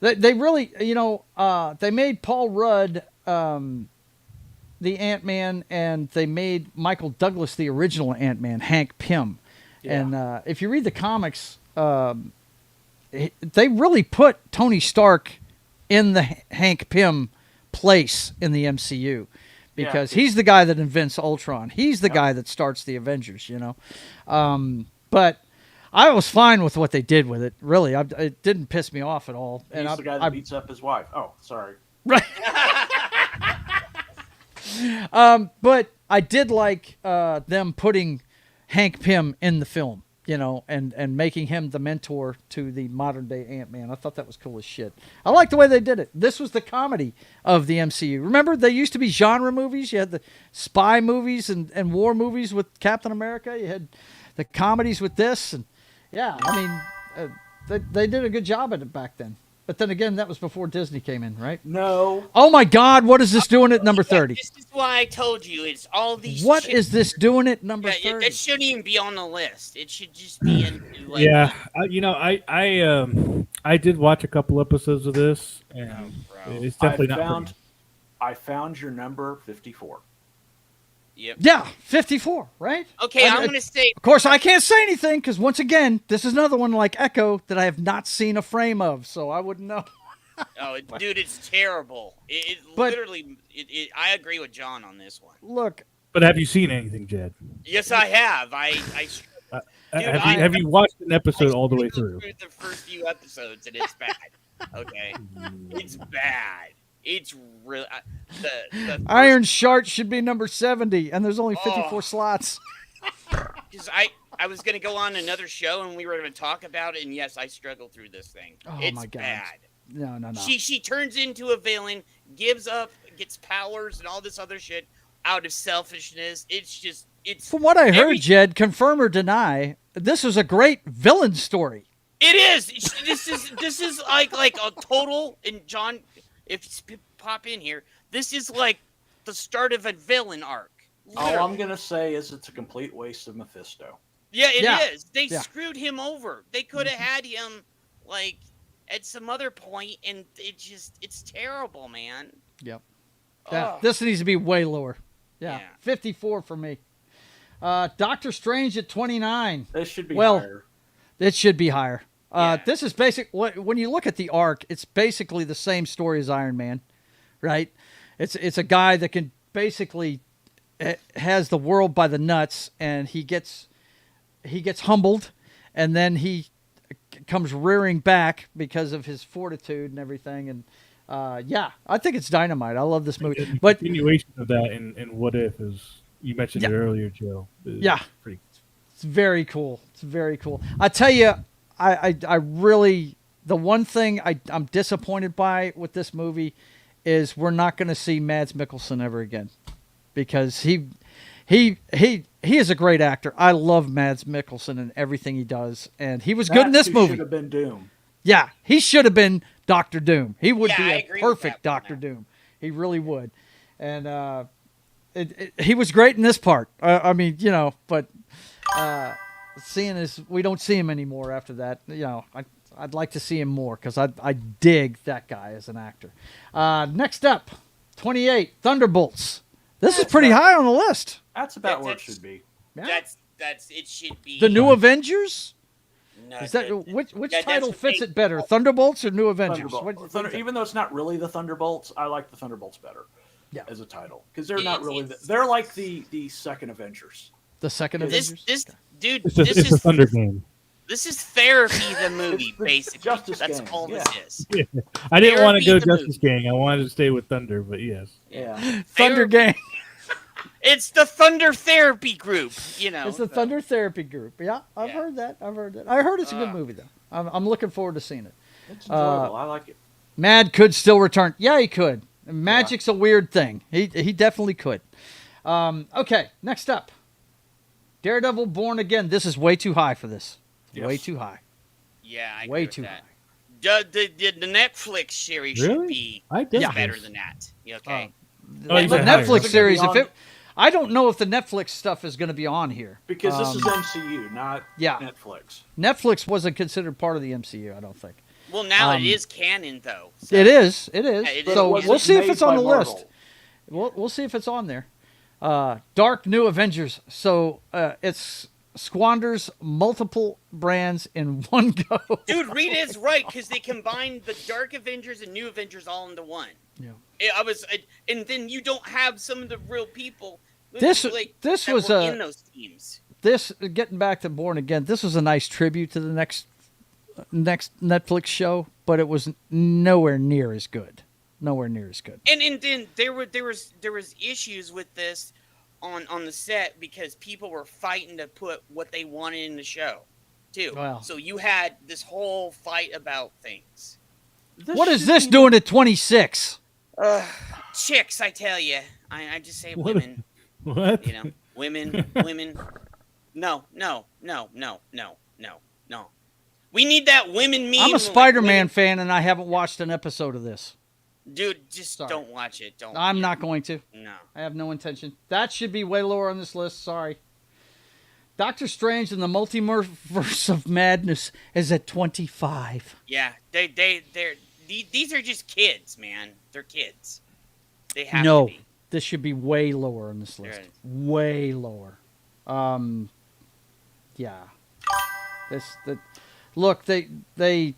[SPEAKER 1] they really, they made Paul Rudd the Ant-Man, and they made Michael Douglas the original Ant-Man, Hank Pym. Yeah. And if you read the comics, they really put Tony Stark in the Hank Pym place in the MCU because he's the guy that invents Ultron. He's the guy that starts the Avengers, But I was fine with what they did with it. Really, it didn't piss me off at all.
[SPEAKER 7] He's the guy that beats up his wife. Oh, sorry.
[SPEAKER 1] Right. But I did like them putting Hank Pym in the film, and making him the mentor to the modern day Ant-Man. I thought that was cool as shit. I like the way they did it. This was the comedy of the MCU. Remember, they used to be genre movies. You had the spy movies and war movies with Captain America. You had the comedies with this. And yeah, I mean, they did a good job at it back then. But then again, that was before Disney came in, right?
[SPEAKER 7] No.
[SPEAKER 1] Oh my God, what is this doing at number 30?
[SPEAKER 4] This is why I told you it's all these.
[SPEAKER 1] What is this doing at number 30?
[SPEAKER 4] It shouldn't even be on the list. It should just be in.
[SPEAKER 6] I did watch a couple episodes of this, and it's definitely not.
[SPEAKER 7] I found your number 54.
[SPEAKER 4] Yep.
[SPEAKER 1] Yeah, 54, right?
[SPEAKER 4] Okay, I'm going to say...
[SPEAKER 1] Of course, I can't say anything because, once again, this is another one like Echo that I have not seen a frame of, so I wouldn't know.
[SPEAKER 4] Oh, dude, it's terrible. I agree with John on this one.
[SPEAKER 1] Look.
[SPEAKER 6] But have you seen anything, Jed?
[SPEAKER 4] Yes, I have.
[SPEAKER 6] Have you watched an episode all the way through?
[SPEAKER 4] The first few episodes, and it's bad. Okay? It's bad. It's really...
[SPEAKER 1] Iron Shark should be number 70, and there's only 54 slots.
[SPEAKER 4] Because I was going to go on another show, and we were going to talk about it, and yes, I struggled through this thing.
[SPEAKER 1] Oh,
[SPEAKER 4] it's
[SPEAKER 1] my God.
[SPEAKER 4] bad.
[SPEAKER 1] No.
[SPEAKER 4] She turns into a villain, gives up, gets powers, and all this other shit out of selfishness. It's
[SPEAKER 1] From what I heard, Jed, confirm or deny, this was a great villain story.
[SPEAKER 4] It is. This is like a total. And John, if you pop in here, this is like the start of a villain arc. Literally.
[SPEAKER 7] All I'm gonna say is it's a complete waste of Mephisto.
[SPEAKER 4] Yeah, it is. They screwed him over. They could have had him like at some other point, and it's terrible, man.
[SPEAKER 1] Yep. Yeah, this needs to be way lower. Yeah. 54 for me. Doctor Strange at 29.
[SPEAKER 7] This should be higher.
[SPEAKER 1] It should be higher. This is basic. When you look at the arc, it's basically the same story as Iron Man, right? It's a guy that can basically has the world by the nuts, and he gets humbled, and then he comes rearing back because of his fortitude and everything. And I think it's dynamite. I love this movie.
[SPEAKER 6] The
[SPEAKER 1] But
[SPEAKER 6] continuation of that in What If is, you mentioned it earlier, Joe.
[SPEAKER 1] It's very cool. It's very cool. I tell you, I really, the one thing I'm disappointed by with this movie is we're not going to see Mads Mikkelsen ever again, because he is a great actor. I love Mads Mikkelsen and everything he does, and he was good in this movie.
[SPEAKER 7] Should have been Doom.
[SPEAKER 1] Yeah, he should have been Doctor Doom. He would be a
[SPEAKER 4] agree
[SPEAKER 1] perfect Doctor Doom. He really would. And he was great in this part. I mean, but seeing as we don't see him anymore after that, I'd like to see him more, because I dig that guy as an actor. Next up, 28, Thunderbolts. This is pretty high on the list.
[SPEAKER 7] That's about where it should be.
[SPEAKER 1] Yeah.
[SPEAKER 4] It should be
[SPEAKER 1] The New Avengers?
[SPEAKER 4] No,
[SPEAKER 1] Is that which title fits it better, Thunderbolts or New Avengers?
[SPEAKER 7] Even though it's not really the Thunderbolts, I like the Thunderbolts better. As a title, because they're not really. They're like the second Avengers.
[SPEAKER 1] The second Avengers.
[SPEAKER 4] Dude,
[SPEAKER 6] it's a Thunder game.
[SPEAKER 4] This is Therapy the movie, basically.
[SPEAKER 7] Justice
[SPEAKER 4] That's
[SPEAKER 7] Gang,
[SPEAKER 4] all this is.
[SPEAKER 6] Yeah. I didn't want to go
[SPEAKER 4] Therapy the
[SPEAKER 6] Justice Gang. I wanted to stay with Thunder, but yes.
[SPEAKER 7] Yeah.
[SPEAKER 1] Thunder Gang.
[SPEAKER 4] It's the Thunder Therapy group,
[SPEAKER 1] It's the Thunder Therapy group. Yeah, I've heard that. I heard it's a good movie, though. I'm looking forward to seeing it.
[SPEAKER 7] It's enjoyable. I like it.
[SPEAKER 1] Mad could still return. Yeah, he could. Magic's a weird thing. He definitely could. Okay, next up. Daredevil Born Again. This is way too high for this.
[SPEAKER 7] Yes.
[SPEAKER 1] Way too high.
[SPEAKER 4] Yeah, I agree
[SPEAKER 1] way
[SPEAKER 4] with
[SPEAKER 1] too
[SPEAKER 4] that.
[SPEAKER 1] high.
[SPEAKER 4] The Netflix series should be better than that. Okay.
[SPEAKER 1] The Netflix series, I don't know if the Netflix stuff is going to be on here.
[SPEAKER 7] Because this is MCU, not Netflix.
[SPEAKER 1] Netflix wasn't considered part of the MCU, I don't think.
[SPEAKER 4] Well, now it is canon, though.
[SPEAKER 1] So. It is.
[SPEAKER 4] Yeah,
[SPEAKER 1] So we'll see if it's on the list. We'll see if it's on there. Dark New Avengers. So it's squanders multiple brands in one go.
[SPEAKER 4] Dude, Rita is right, because they combined the Dark Avengers and New Avengers all into one.
[SPEAKER 1] Yeah.
[SPEAKER 4] And then you don't have some of the real people.
[SPEAKER 1] This was
[SPEAKER 4] in those teams.
[SPEAKER 1] This, getting back to Born Again, this was a nice tribute to the next Netflix show, but it was nowhere near as good. Nowhere near as good.
[SPEAKER 4] And then there was issues with this on the set, because people were fighting to put what they wanted in the show too.
[SPEAKER 1] Wow.
[SPEAKER 4] So you had this whole fight about things.
[SPEAKER 1] What is this doing at 26?
[SPEAKER 4] Chicks, I tell you. I just say women.
[SPEAKER 6] What?
[SPEAKER 4] Women. No. We need that women meme.
[SPEAKER 1] I'm a Spider-Man fan, and I haven't watched an episode of this.
[SPEAKER 4] Dude, just don't watch it.
[SPEAKER 1] I'm not going to.
[SPEAKER 4] No.
[SPEAKER 1] I have no intention. That should be way lower on this list. Sorry. Doctor Strange and the Multiverse of Madness is at 25.
[SPEAKER 4] Yeah, these are just kids, man. They're kids. They have
[SPEAKER 1] No.
[SPEAKER 4] to be.
[SPEAKER 1] this should be way lower on this list.
[SPEAKER 4] Right.
[SPEAKER 1] Way lower. Yeah. Look, they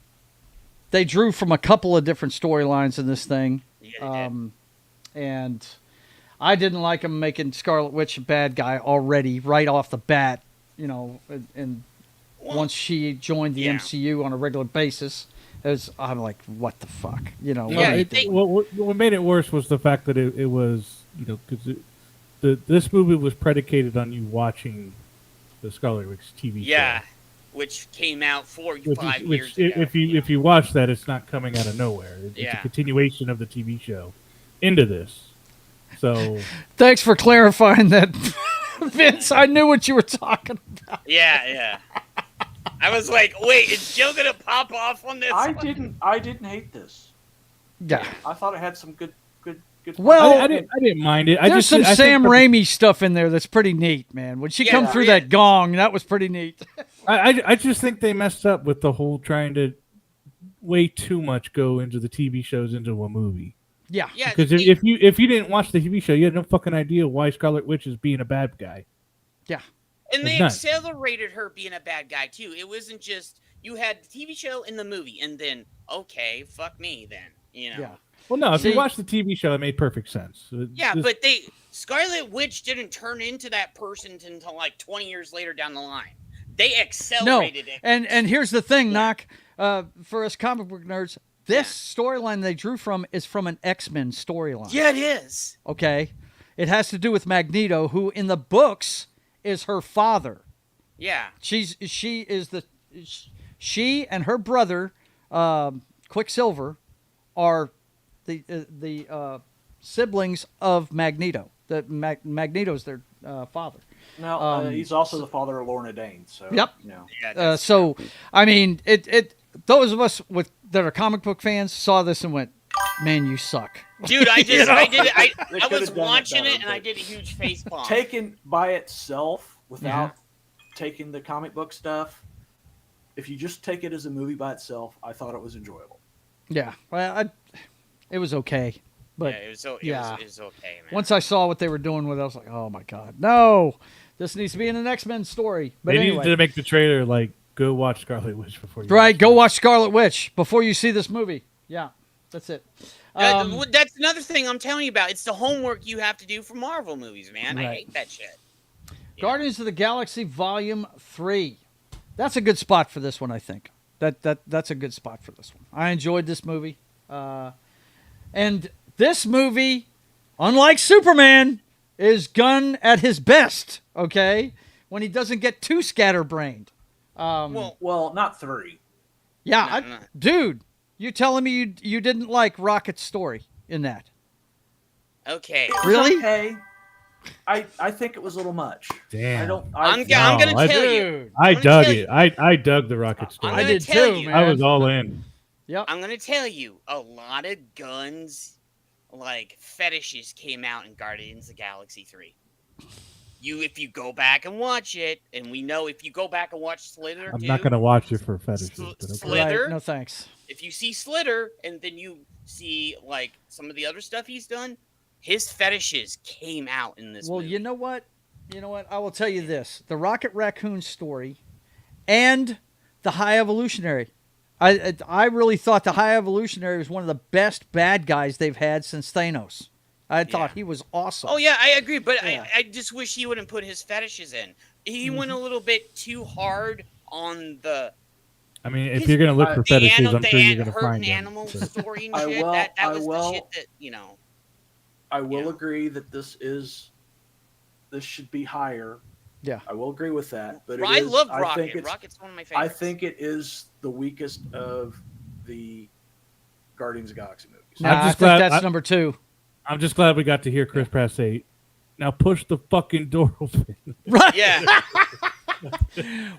[SPEAKER 1] drew from a couple of different storylines in this thing.
[SPEAKER 4] Yeah,
[SPEAKER 1] and I didn't like them making Scarlet Witch a bad guy already right off the bat, and once she joined the MCU on a regular basis, I'm like, what the fuck?
[SPEAKER 6] What made it worse was the fact that it was, because this movie was predicated on you watching the Scarlet Witch TV show.
[SPEAKER 4] Yeah, which came out 5 years ago.
[SPEAKER 6] If you watch that, it's not coming out of nowhere. It's a continuation of the TV show into this. So
[SPEAKER 1] thanks for clarifying that, Vince. I knew what you were talking about.
[SPEAKER 4] Yeah. I was like, wait, is Joe gonna pop off on this?
[SPEAKER 7] I didn't hate this.
[SPEAKER 1] Yeah,
[SPEAKER 7] I thought it had some good.
[SPEAKER 1] Well,
[SPEAKER 6] I didn't mind it.
[SPEAKER 1] There's some Sam Raimi stuff in there that's pretty neat, man. When she come through that gong, that was pretty neat.
[SPEAKER 6] I just think they messed up with the whole trying to way too much go into the TV shows into a movie.
[SPEAKER 1] Yeah.
[SPEAKER 6] Because if you didn't watch the TV show, you had no fucking idea why Scarlet Witch is being a bad guy.
[SPEAKER 1] Yeah.
[SPEAKER 4] And they accelerated her being a bad guy too. It wasn't just you had the TV show and the movie, and then okay, fuck me, then
[SPEAKER 1] Yeah.
[SPEAKER 6] Well, no, if you watch the TV show, it made perfect sense.
[SPEAKER 4] Yeah, but Scarlet Witch didn't turn into that person until like 20 years later down the line. They accelerated it.
[SPEAKER 1] And here's the thing, Knock, for us comic book nerds, this storyline they drew from is from an X-Men storyline.
[SPEAKER 4] Yeah, it is.
[SPEAKER 1] Okay. It has to do with Magneto, who in the books is her father.
[SPEAKER 4] Yeah.
[SPEAKER 1] She and her brother, Quicksilver, are the siblings of Magneto. Magneto's their father.
[SPEAKER 7] Now he's also the father of Lorna Dane. So
[SPEAKER 1] yep. So I mean, those of us that are comic book fans saw this and went, "Man, you suck."
[SPEAKER 4] Dude, I was watching it and I did a huge face palm.
[SPEAKER 7] Taken by itself without taking the comic book stuff, if you just take it as a movie by itself, I thought it was enjoyable.
[SPEAKER 1] Yeah, well, it was okay, but
[SPEAKER 4] it was okay, man.
[SPEAKER 1] Once I saw what they were doing with it, I was like, "Oh my god, no! This needs to be in an X-Men story." But
[SPEAKER 6] they
[SPEAKER 1] anyway,
[SPEAKER 6] needed to make the trailer like, "Go watch Scarlet Witch before you."
[SPEAKER 1] Right, go watch Scarlet Witch before you see this movie. Yeah, that's it.
[SPEAKER 4] That's another thing I'm telling you about. It's the homework you have to do for Marvel movies, man. Right. I hate that shit.
[SPEAKER 1] Guardians of the Galaxy Volume 3. That's a good spot for this one, I think. That's a good spot for this one. I enjoyed this movie. And this movie, unlike Superman, is Gunn at his best, okay? When he doesn't get too scatterbrained.
[SPEAKER 7] Well, not 3.
[SPEAKER 1] Yeah, dude, you telling me you didn't like Rocket's story in that?
[SPEAKER 4] Okay.
[SPEAKER 1] Really?
[SPEAKER 7] Okay. I think it was a little much.
[SPEAKER 6] Damn.
[SPEAKER 4] I'm gonna tell you.
[SPEAKER 6] I dug it. I dug the Rocket story.
[SPEAKER 1] I did too, man.
[SPEAKER 6] I was all in.
[SPEAKER 1] Yep.
[SPEAKER 4] I'm gonna tell you, a lot of guns, like fetishes, came out in Guardians of the Galaxy 3. If you go back and watch it, and we know if you go back and watch Slither,
[SPEAKER 6] I'm not gonna watch it for fetishes. But okay.
[SPEAKER 4] Slither,
[SPEAKER 1] right, no thanks.
[SPEAKER 4] If you see Slither, and then you see like some of the other stuff he's done, his fetishes came out in this movie.
[SPEAKER 1] You know what? I will tell you this. The Rocket Raccoon story and the High Evolutionary. I really thought the High Evolutionary was one of the best bad guys they've had since Thanos. I thought he was awesome.
[SPEAKER 4] Oh, yeah, I agree. But I just wish he wouldn't put his fetishes in. He went a little bit too hard on the...
[SPEAKER 6] I mean, if you're going to look for fetishes, I'm sure you're going to find them.
[SPEAKER 4] Animal story and shit. That was the shit that,
[SPEAKER 7] I will agree that this should be higher.
[SPEAKER 1] Yeah,
[SPEAKER 7] I will agree with that. But
[SPEAKER 4] I love Rocket. Rocket's one of my favorites.
[SPEAKER 7] I think it is the weakest of the Guardians of the Galaxy movies.
[SPEAKER 1] No, I think that's number 2.
[SPEAKER 6] I'm just glad we got to hear Chris Pratt say, "Now push the fucking door open."
[SPEAKER 1] Right.
[SPEAKER 4] Yeah.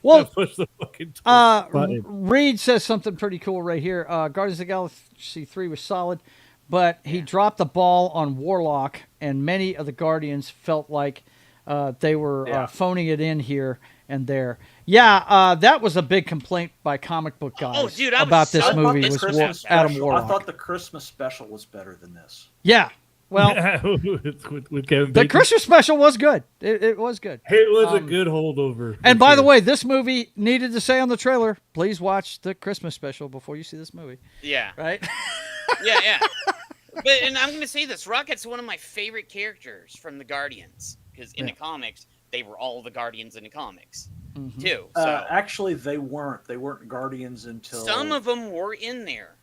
[SPEAKER 1] Well,
[SPEAKER 6] push the fucking door button.
[SPEAKER 1] Reed says something pretty cool right here. Guardians of the Galaxy 3 was solid, but he dropped the ball on Warlock, and many of the Guardians felt like they were phoning it in here and there. Yeah, that was a big complaint by comic book guys about this movie was Adam Warlock.
[SPEAKER 7] I thought the Christmas special was better than this.
[SPEAKER 1] Yeah, Well,
[SPEAKER 6] with Kevin
[SPEAKER 1] the
[SPEAKER 6] Bacon.
[SPEAKER 1] Christmas special was good. It was good.
[SPEAKER 6] It was a good holdover.
[SPEAKER 1] And by the way, this movie needed to say on the trailer, please watch the Christmas special before you see this movie.
[SPEAKER 4] Yeah.
[SPEAKER 1] Right?
[SPEAKER 4] Yeah. And I'm going to say this. Rocket's one of my favorite characters from the Guardians. Because in the comics, they were all the Guardians in the comics, too. So.
[SPEAKER 7] Actually, they weren't. They weren't Guardians until...
[SPEAKER 4] Some of them were in there.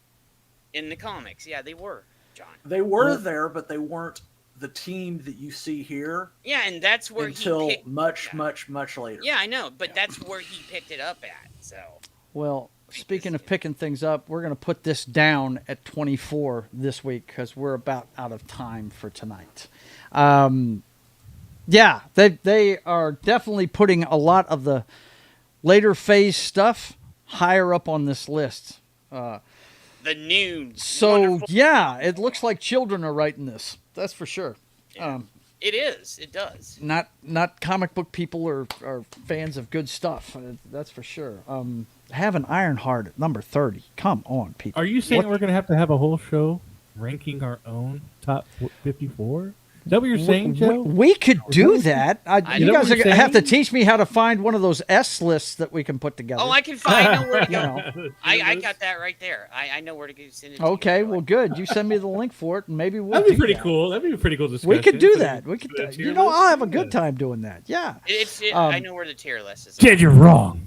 [SPEAKER 4] In the comics. Yeah, they were, John.
[SPEAKER 7] They were there, but they weren't the team that you see here.
[SPEAKER 4] Yeah, and that's where
[SPEAKER 7] until
[SPEAKER 4] he picked...
[SPEAKER 7] much later.
[SPEAKER 4] Yeah, I know. But that's where he picked it up at. So.
[SPEAKER 1] Well... Speaking of picking things up, we're going to put this down at 24 this week because we're about out of time for tonight. Yeah, they are definitely putting a lot of the later phase stuff higher up on this list.
[SPEAKER 4] The new.
[SPEAKER 1] So,
[SPEAKER 4] wonderful...
[SPEAKER 1] yeah, it looks like children are writing this. That's for sure.
[SPEAKER 4] Yeah. It is. It does.
[SPEAKER 1] Not comic book people or fans of good stuff. That's for sure. Have an Ironheart at number 30. Come on, people.
[SPEAKER 6] Are you saying we're going to have a whole show ranking our own top 54? Is that what you're saying, Joe?
[SPEAKER 1] We could do that. You guys are going to have to teach me how to find one of those S lists that we can put together.
[SPEAKER 4] Oh, I can find. I know where to go. I got that right there. I know where to go. Send it to
[SPEAKER 1] okay,
[SPEAKER 4] you.
[SPEAKER 1] well, good. You send me the link for it, and maybe we'll.
[SPEAKER 6] That'd be pretty cool. That'd be a pretty cool discussion.
[SPEAKER 1] We could do that. We could. I'll have a good time doing that. Yeah.
[SPEAKER 4] I know where the tier list is.
[SPEAKER 6] Jed, you're wrong.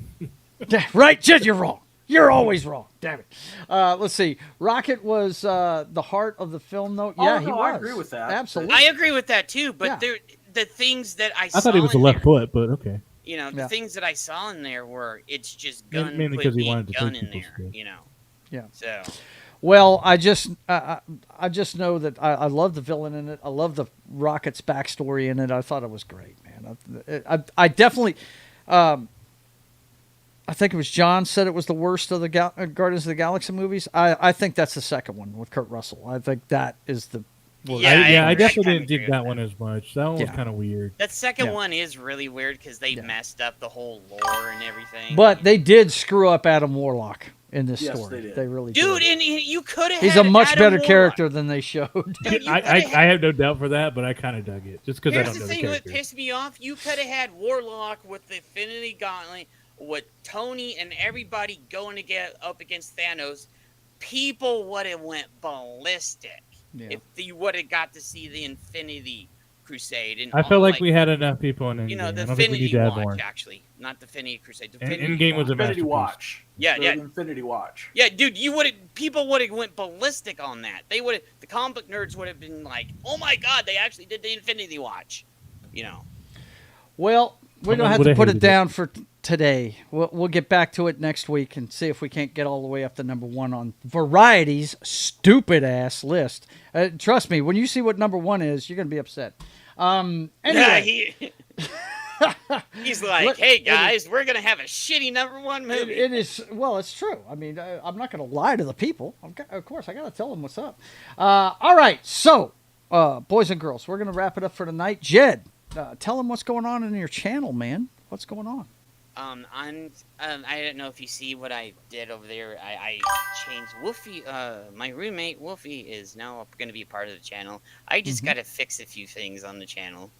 [SPEAKER 1] Right, Jed, you're wrong. You're always wrong. Damn it. Let's see. Rocket was the heart of the film, though. Yeah, he was.
[SPEAKER 7] I agree with that.
[SPEAKER 1] Absolutely.
[SPEAKER 4] I agree with that too. But the things that I saw.
[SPEAKER 6] I thought he was a left foot, but okay.
[SPEAKER 4] You know, the things that I saw in there were it's just gun
[SPEAKER 6] mainly because he wanted to
[SPEAKER 4] gun
[SPEAKER 6] take
[SPEAKER 4] in
[SPEAKER 6] people's
[SPEAKER 4] there.
[SPEAKER 6] skills.
[SPEAKER 4] You know.
[SPEAKER 1] Yeah.
[SPEAKER 4] So.
[SPEAKER 1] Well, I just know that I love the villain in it. I love the Rocket's backstory in it. I thought it was great, man. I definitely. I think it was John said it was the worst of the Guardians of the Galaxy movies. I think that's the second one with Kurt Russell. I think that is the worst.
[SPEAKER 6] I definitely didn't dig that one as much. That one was kind of weird.
[SPEAKER 4] That second one is really weird because they messed up the whole lore and everything.
[SPEAKER 1] But they did screw up Adam Warlock in this story.
[SPEAKER 7] They did.
[SPEAKER 1] They really
[SPEAKER 4] did.
[SPEAKER 1] did.
[SPEAKER 4] And you could have.
[SPEAKER 1] He's a much
[SPEAKER 4] Adam
[SPEAKER 1] better
[SPEAKER 4] Warlock.
[SPEAKER 1] character than they showed.
[SPEAKER 4] Dude,
[SPEAKER 6] I have no doubt for that, but I kind of dug it just because I don't know the
[SPEAKER 4] Here's the
[SPEAKER 6] character.
[SPEAKER 4] thing that pissed me off. You could have had Warlock with the Infinity Gauntlet, with Tony and everybody going to get up against Thanos. People would have went ballistic if you would have got to see the Infinity Crusade. And
[SPEAKER 6] I feel like we had enough people in Endgame.
[SPEAKER 4] You know, the
[SPEAKER 6] I don't think we need
[SPEAKER 4] Infinity
[SPEAKER 6] to have
[SPEAKER 4] Watch,
[SPEAKER 6] more.
[SPEAKER 4] actually. Not the Infinity Crusade. The
[SPEAKER 6] And
[SPEAKER 4] Infinity
[SPEAKER 6] Endgame was a
[SPEAKER 7] Infinity
[SPEAKER 6] masterpiece.
[SPEAKER 7] Watch.
[SPEAKER 4] Yeah,
[SPEAKER 7] The
[SPEAKER 4] yeah.
[SPEAKER 7] Infinity Watch.
[SPEAKER 4] Yeah, dude, people would have went ballistic on that. They would have, the comic nerds would have been like, "Oh my god, they actually did the Infinity Watch." You know.
[SPEAKER 1] Well, we're going to have
[SPEAKER 6] Someone
[SPEAKER 1] to
[SPEAKER 6] would've
[SPEAKER 1] put it
[SPEAKER 6] hated
[SPEAKER 1] down for today. We'll get back to it next week and see if we can't get all the way up to number one on Variety's stupid-ass list. Trust me, when you see what number one is, you're going to be upset. Anyway.
[SPEAKER 4] He's like, "Hey, guys, we're going to have a shitty number one movie."
[SPEAKER 1] It is, well, it's true. I mean, I'm not going to lie to the people. Of course, I got to tell them what's up. All right, so, boys and girls, we're going to wrap it up for tonight. Jed, tell them what's going on in your channel, man. What's going on?
[SPEAKER 4] I don't know if you see what I did over there. I changed Wolfie. My roommate Wolfie is now going to be a part of the channel. I just got to fix a few things on the channel.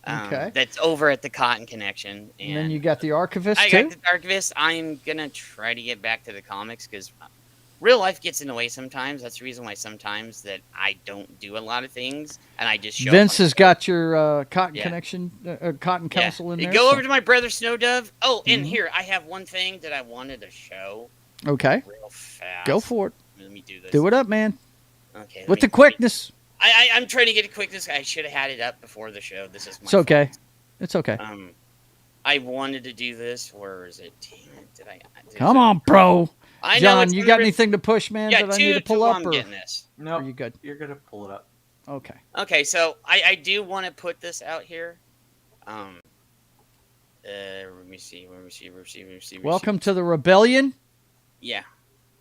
[SPEAKER 1] Okay.
[SPEAKER 4] That's over at the Cotton Connection.
[SPEAKER 1] And then you got the Archivist,
[SPEAKER 4] I
[SPEAKER 1] too?
[SPEAKER 4] got the Archivist. I'm going to try to get back to the comics because real life gets in the way sometimes. That's the reason why sometimes that I don't do a lot of things and I just show
[SPEAKER 1] Vince
[SPEAKER 4] up.
[SPEAKER 1] has got your Cotton Connection, Cotton Council in there.
[SPEAKER 4] Go over to my brother Snowdove. Oh, and here, I have one thing that I wanted to show.
[SPEAKER 1] Okay.
[SPEAKER 4] Real fast.
[SPEAKER 1] Go for it.
[SPEAKER 4] Let me do this.
[SPEAKER 1] Do it up, man.
[SPEAKER 4] Okay.
[SPEAKER 1] With the quickness.
[SPEAKER 4] I'm trying to get it quickness. I should have had it up before the show. This is my
[SPEAKER 1] It's okay.
[SPEAKER 4] fault.
[SPEAKER 1] It's okay.
[SPEAKER 4] I wanted to do this. Where is it? Damn it. Did I?
[SPEAKER 1] Come on, bro.
[SPEAKER 4] I know
[SPEAKER 1] John, you got anything to push, man?
[SPEAKER 4] Yeah,
[SPEAKER 1] that I need to pull up?
[SPEAKER 4] I'm
[SPEAKER 1] Or
[SPEAKER 4] getting this.
[SPEAKER 7] No,
[SPEAKER 1] are you good?
[SPEAKER 7] You're going to pull it up.
[SPEAKER 1] Okay.
[SPEAKER 4] Okay, so I do want to put this out here. Let me see.
[SPEAKER 1] Welcome to the rebellion.
[SPEAKER 4] Yeah.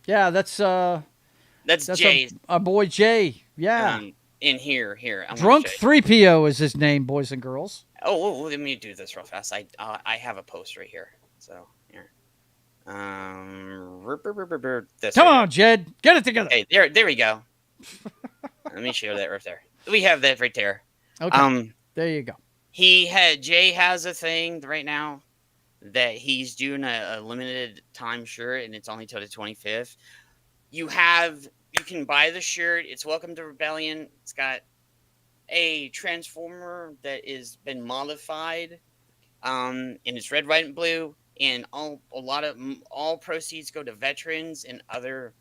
[SPEAKER 1] Yeah, that's
[SPEAKER 4] Jay's.
[SPEAKER 1] our boy Jay. Yeah.
[SPEAKER 4] In here. I'm
[SPEAKER 1] Drunk 3PO is his name, boys and girls.
[SPEAKER 4] Oh, let me do this real fast. I have a post right here. So here. This
[SPEAKER 1] Come
[SPEAKER 4] right
[SPEAKER 1] on, Jed, get it together.
[SPEAKER 4] Okay, there we go. Let me show that right there. We have that right there.
[SPEAKER 1] Okay. There you go.
[SPEAKER 4] Jay has a thing right now that he's doing a limited time shirt, and it's only till the 25th. You can buy the shirt. It's Welcome to Rebellion. It's got a transformer that is been modified, and it's red, white, and blue. And all proceeds go to veterans and other,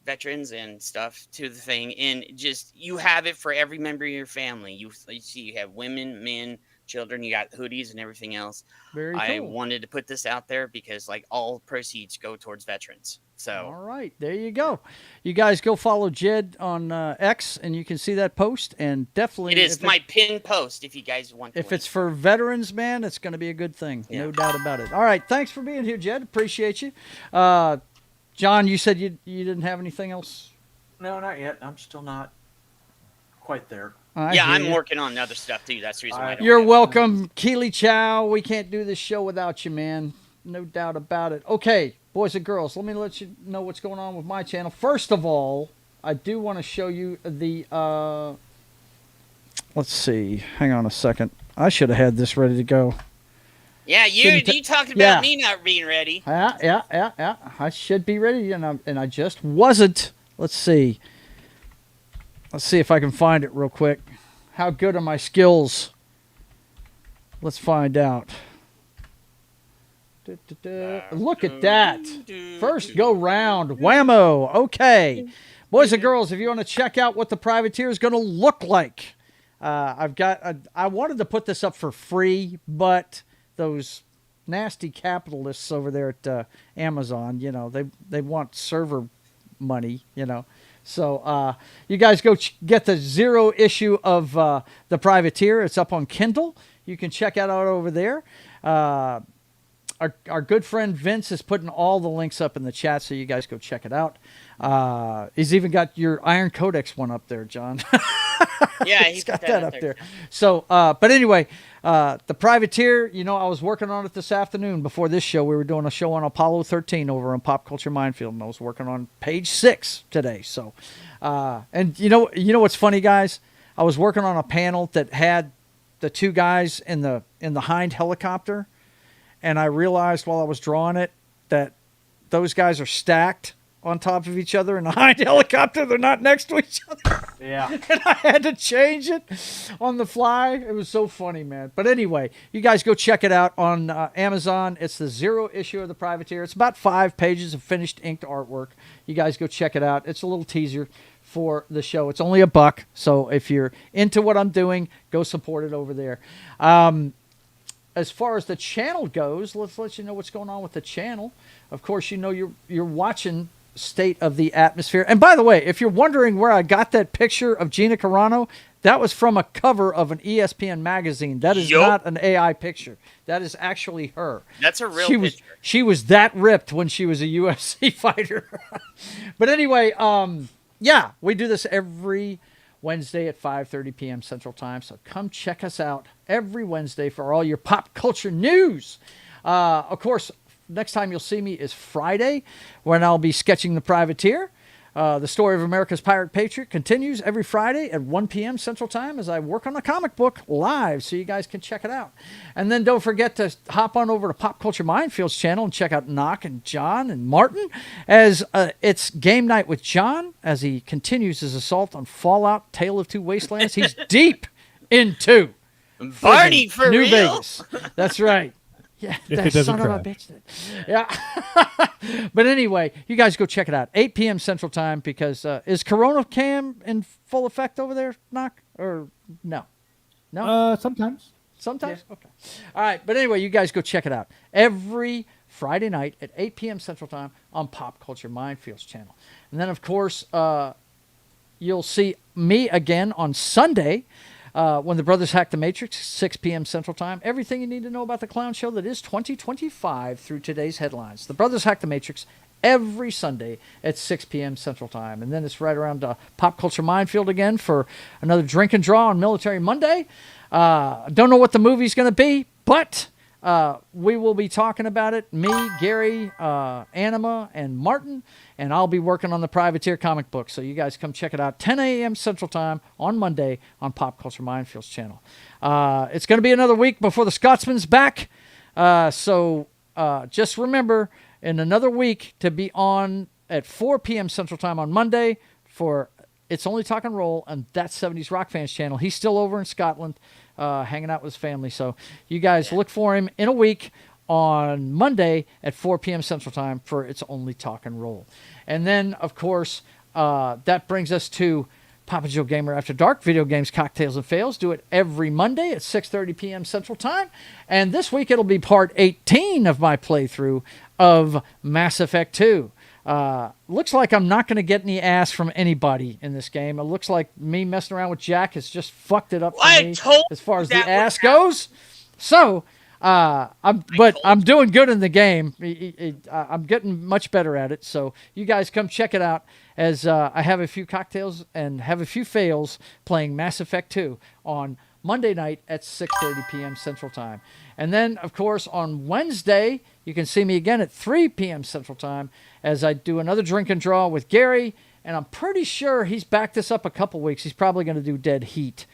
[SPEAKER 4] veterans and stuff to the thing. And just you have it for every member of your family. You see, you have women, men, children. You got hoodies and everything else.
[SPEAKER 1] Very cool.
[SPEAKER 4] I wanted to put this out there because all proceeds go towards veterans. So
[SPEAKER 1] all right, there you go. You guys go follow Jed on X, and you can see that post. And definitely,
[SPEAKER 4] it is my pinned post if you guys want.
[SPEAKER 1] If it's for veterans, man, it's going to be a good thing. Yeah. No doubt about it. All right, thanks for being here, Jed. Appreciate you. John, you said you didn't have anything else?
[SPEAKER 7] No, not yet. I'm still not quite there.
[SPEAKER 4] I'm working on other stuff too. That's the reason why I don't
[SPEAKER 1] You're welcome, Keely Chow. We can't do this show without you, man. No doubt about it. Okay, boys and girls, let me let you know what's going on with my channel. First of all, I do want to show you the, let's see. Hang on a second. I should have had this ready to go.
[SPEAKER 4] Yeah, you talked about me not being ready.
[SPEAKER 1] Yeah. I should be ready, and I just wasn't. Let's see. Let's see if I can find it real quick. How good are my skills? Let's find out. Look at that. First go round. Whammo. Okay. Boys and girls, if you want to check out what the privateer is going to look like, I wanted to put this up for free, but those nasty capitalists over there at Amazon, they want server money, So you guys go get the 0 issue of the Privateer. It's up on Kindle. You can check it out over there. Our good friend Vince is putting all the links up in the chat, so you guys go check it out. He's even got your Iron Codex one up there, John.
[SPEAKER 4] Yeah,
[SPEAKER 1] he's got that up there. So, but anyway, the Privateer, I was working on it this afternoon before this show. We were doing a show on Apollo 13 over on Pop Culture Minefield, and I was working on page 6 today. So, and you know what's funny, guys? I was working on a panel that had the 2 guys in the Hind helicopter, and I realized while I was drawing it that those guys are stacked on top of each other in the Hind helicopter. They're not next to each other.
[SPEAKER 7] Yeah.
[SPEAKER 1] And I had to change it on the fly. It was so funny, man. But anyway, you guys go check it out on Amazon. It's the 0 issue of the Privateer. It's about 5 pages of finished inked artwork. You guys go check it out. It's a little teaser for the show. It's only $1. So if you're into what I'm doing, go support it over there. As far as the channel goes, let's let you know what's going on with the channel. Of course, you're watching State of the Atmosphere. And by the way, if you're wondering where I got that picture of Gina Carano, that was from a cover of an ESPN magazine. That is not an AI picture. That is actually her.
[SPEAKER 4] That's a real picture.
[SPEAKER 1] She was that ripped when she was a UFC fighter. But anyway, we do this every Wednesday at 5:30 p.m. Central Time. So come check us out every Wednesday for all your pop culture news. Of course, next time you'll see me is Friday, when I'll be sketching the Privateer. The story of America's Pirate Patriot continues every Friday at 1 p.m. Central Time as I work on a comic book live, so you guys can check it out. And then don't forget to hop on over to Pop Culture Minefield's channel and check out Knock and John and Martin, as it's game night with John as he continues his assault on Fallout Tale of Two Wastelands. He's deep into
[SPEAKER 4] Barney for
[SPEAKER 1] New
[SPEAKER 4] real.
[SPEAKER 1] Vegas. That's right. Yeah,
[SPEAKER 6] If
[SPEAKER 1] that
[SPEAKER 6] it doesn't
[SPEAKER 1] son of a
[SPEAKER 6] crash.
[SPEAKER 1] bitch did. Yeah. But anyway, you guys go check it out. 8 p.m. Central Time, because is Corona Cam in full effect over there, Knock? Or no? No?
[SPEAKER 6] Sometimes.
[SPEAKER 1] Sometimes? Yeah. Okay. All right. But anyway, you guys go check it out. Every Friday night at 8 p.m. Central Time on Pop Culture Minefield's channel. And then, of course, you'll see me again on Sunday, when the Brothers Hack the Matrix, 6 p.m. Central Time. Everything you need to know about the clown show that is 2025 through today's headlines. The Brothers Hack the Matrix every Sunday at 6 p.m. Central Time. And then it's right around Pop Culture Minefield again for another drink and draw on Military Monday. Don't know what the movie's going to be, but we will be talking about it. Me, Gary, Anima, and Martin. And I'll be working on the Privateer comic book. So you guys come check it out. 10 a.m. Central Time on Monday on Pop Culture Minefields channel. It's going to be another week before the Scotsman's back. So just remember, in another week, to be on at 4 p.m. Central Time on Monday for It's Only Talk and Roll on That 70s Rock Fans channel. He's still over in Scotland hanging out with his family. So you guys look for him in a week on Monday at 4 p.m. Central Time for It's Only Talk and Roll. And then, of course, that brings us to Papa Joe Gamer After Dark, Video Games, Cocktails, and Fails. Do it every Monday at 6:30 p.m. Central Time. And this week it'll be part 18 of my playthrough of Mass Effect 2. Looks like I'm not going to get any ass from anybody in this game. It looks like me messing around with Jack has just fucked it up for me as far as the ass goes. So, I'm doing good in the game. I'm getting much better at it. So you guys come check it out as I have a few cocktails and have a few fails playing Mass Effect 2 on Monday night at 6:30 p.m. Central Time. And then, of course, on Wednesday, you can see me again at 3 p.m. Central Time as I do another drink and draw with Gary. And I'm pretty sure he's backed this up a couple weeks. He's probably going to do Dead Heat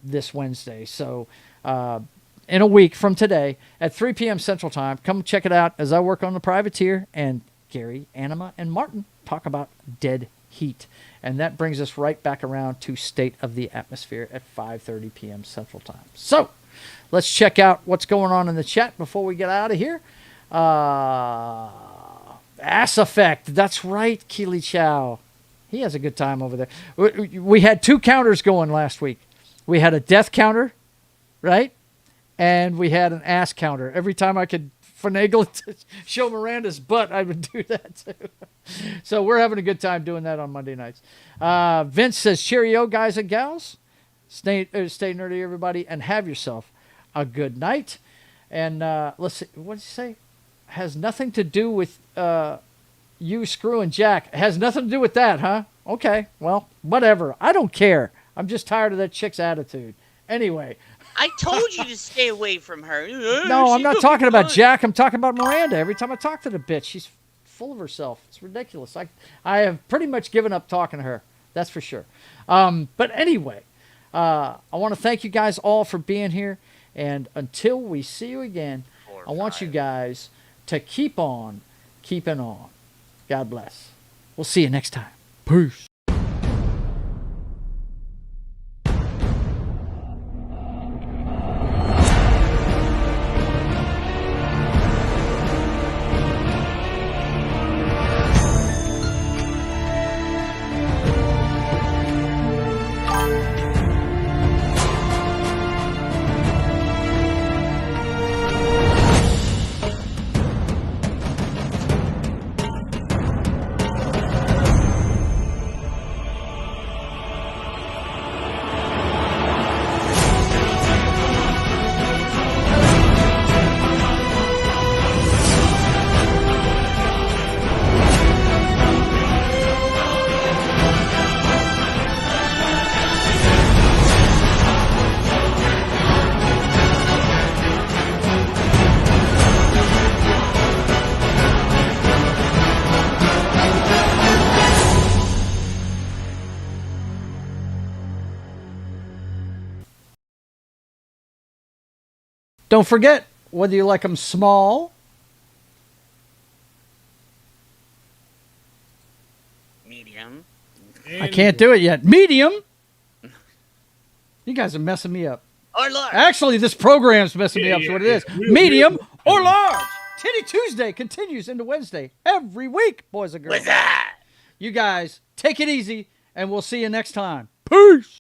[SPEAKER 1] this Wednesday. So in a week from today at 3 p.m. Central Time, come check it out as I work on the Privateer and Gary, Anima, and Martin talk about Dead Heat. And that brings us right back around to State of the Atmosphere at 5:30 p.m. Central Time. So let's check out what's going on in the chat before we get out of here. Ass Effect. That's right, Keely Chow. He has a good time over there. We had 2 counters going last week. We had a death counter, right? And we had an ass counter. Every time I could finagle to show Miranda's butt, I would do that too. So we're having a good time doing that on Monday nights. Vince says, cheerio, guys and gals. Stay nerdy, everybody, and have yourself a good night. And let's see, what did you say? Has nothing to do with you screwing Jack. It has nothing to do with that, huh? Okay, well, whatever. I don't care. I'm just tired of that chick's attitude. Anyway.
[SPEAKER 4] I told you to stay away from her.
[SPEAKER 1] No, I'm not talking about Jack. I'm talking about Miranda. Every time I talk to the bitch, she's full of herself. It's ridiculous. I have pretty much given up talking to her. That's for sure. But anyway, I want to thank you guys all for being here. And until we see you again, I want you guys to keep on keeping on. God bless. We'll see you next time. Peace. Don't forget, whether you like them small,
[SPEAKER 4] medium.
[SPEAKER 1] I can't do it yet. Medium. You guys are messing me up.
[SPEAKER 4] Or large.
[SPEAKER 1] Actually, this program's messing me up. So what it is. Medium or large. Titty Tuesday continues into Wednesday every week, boys and girls.
[SPEAKER 4] What's that?
[SPEAKER 1] You guys take it easy, and we'll see you next time. Peace.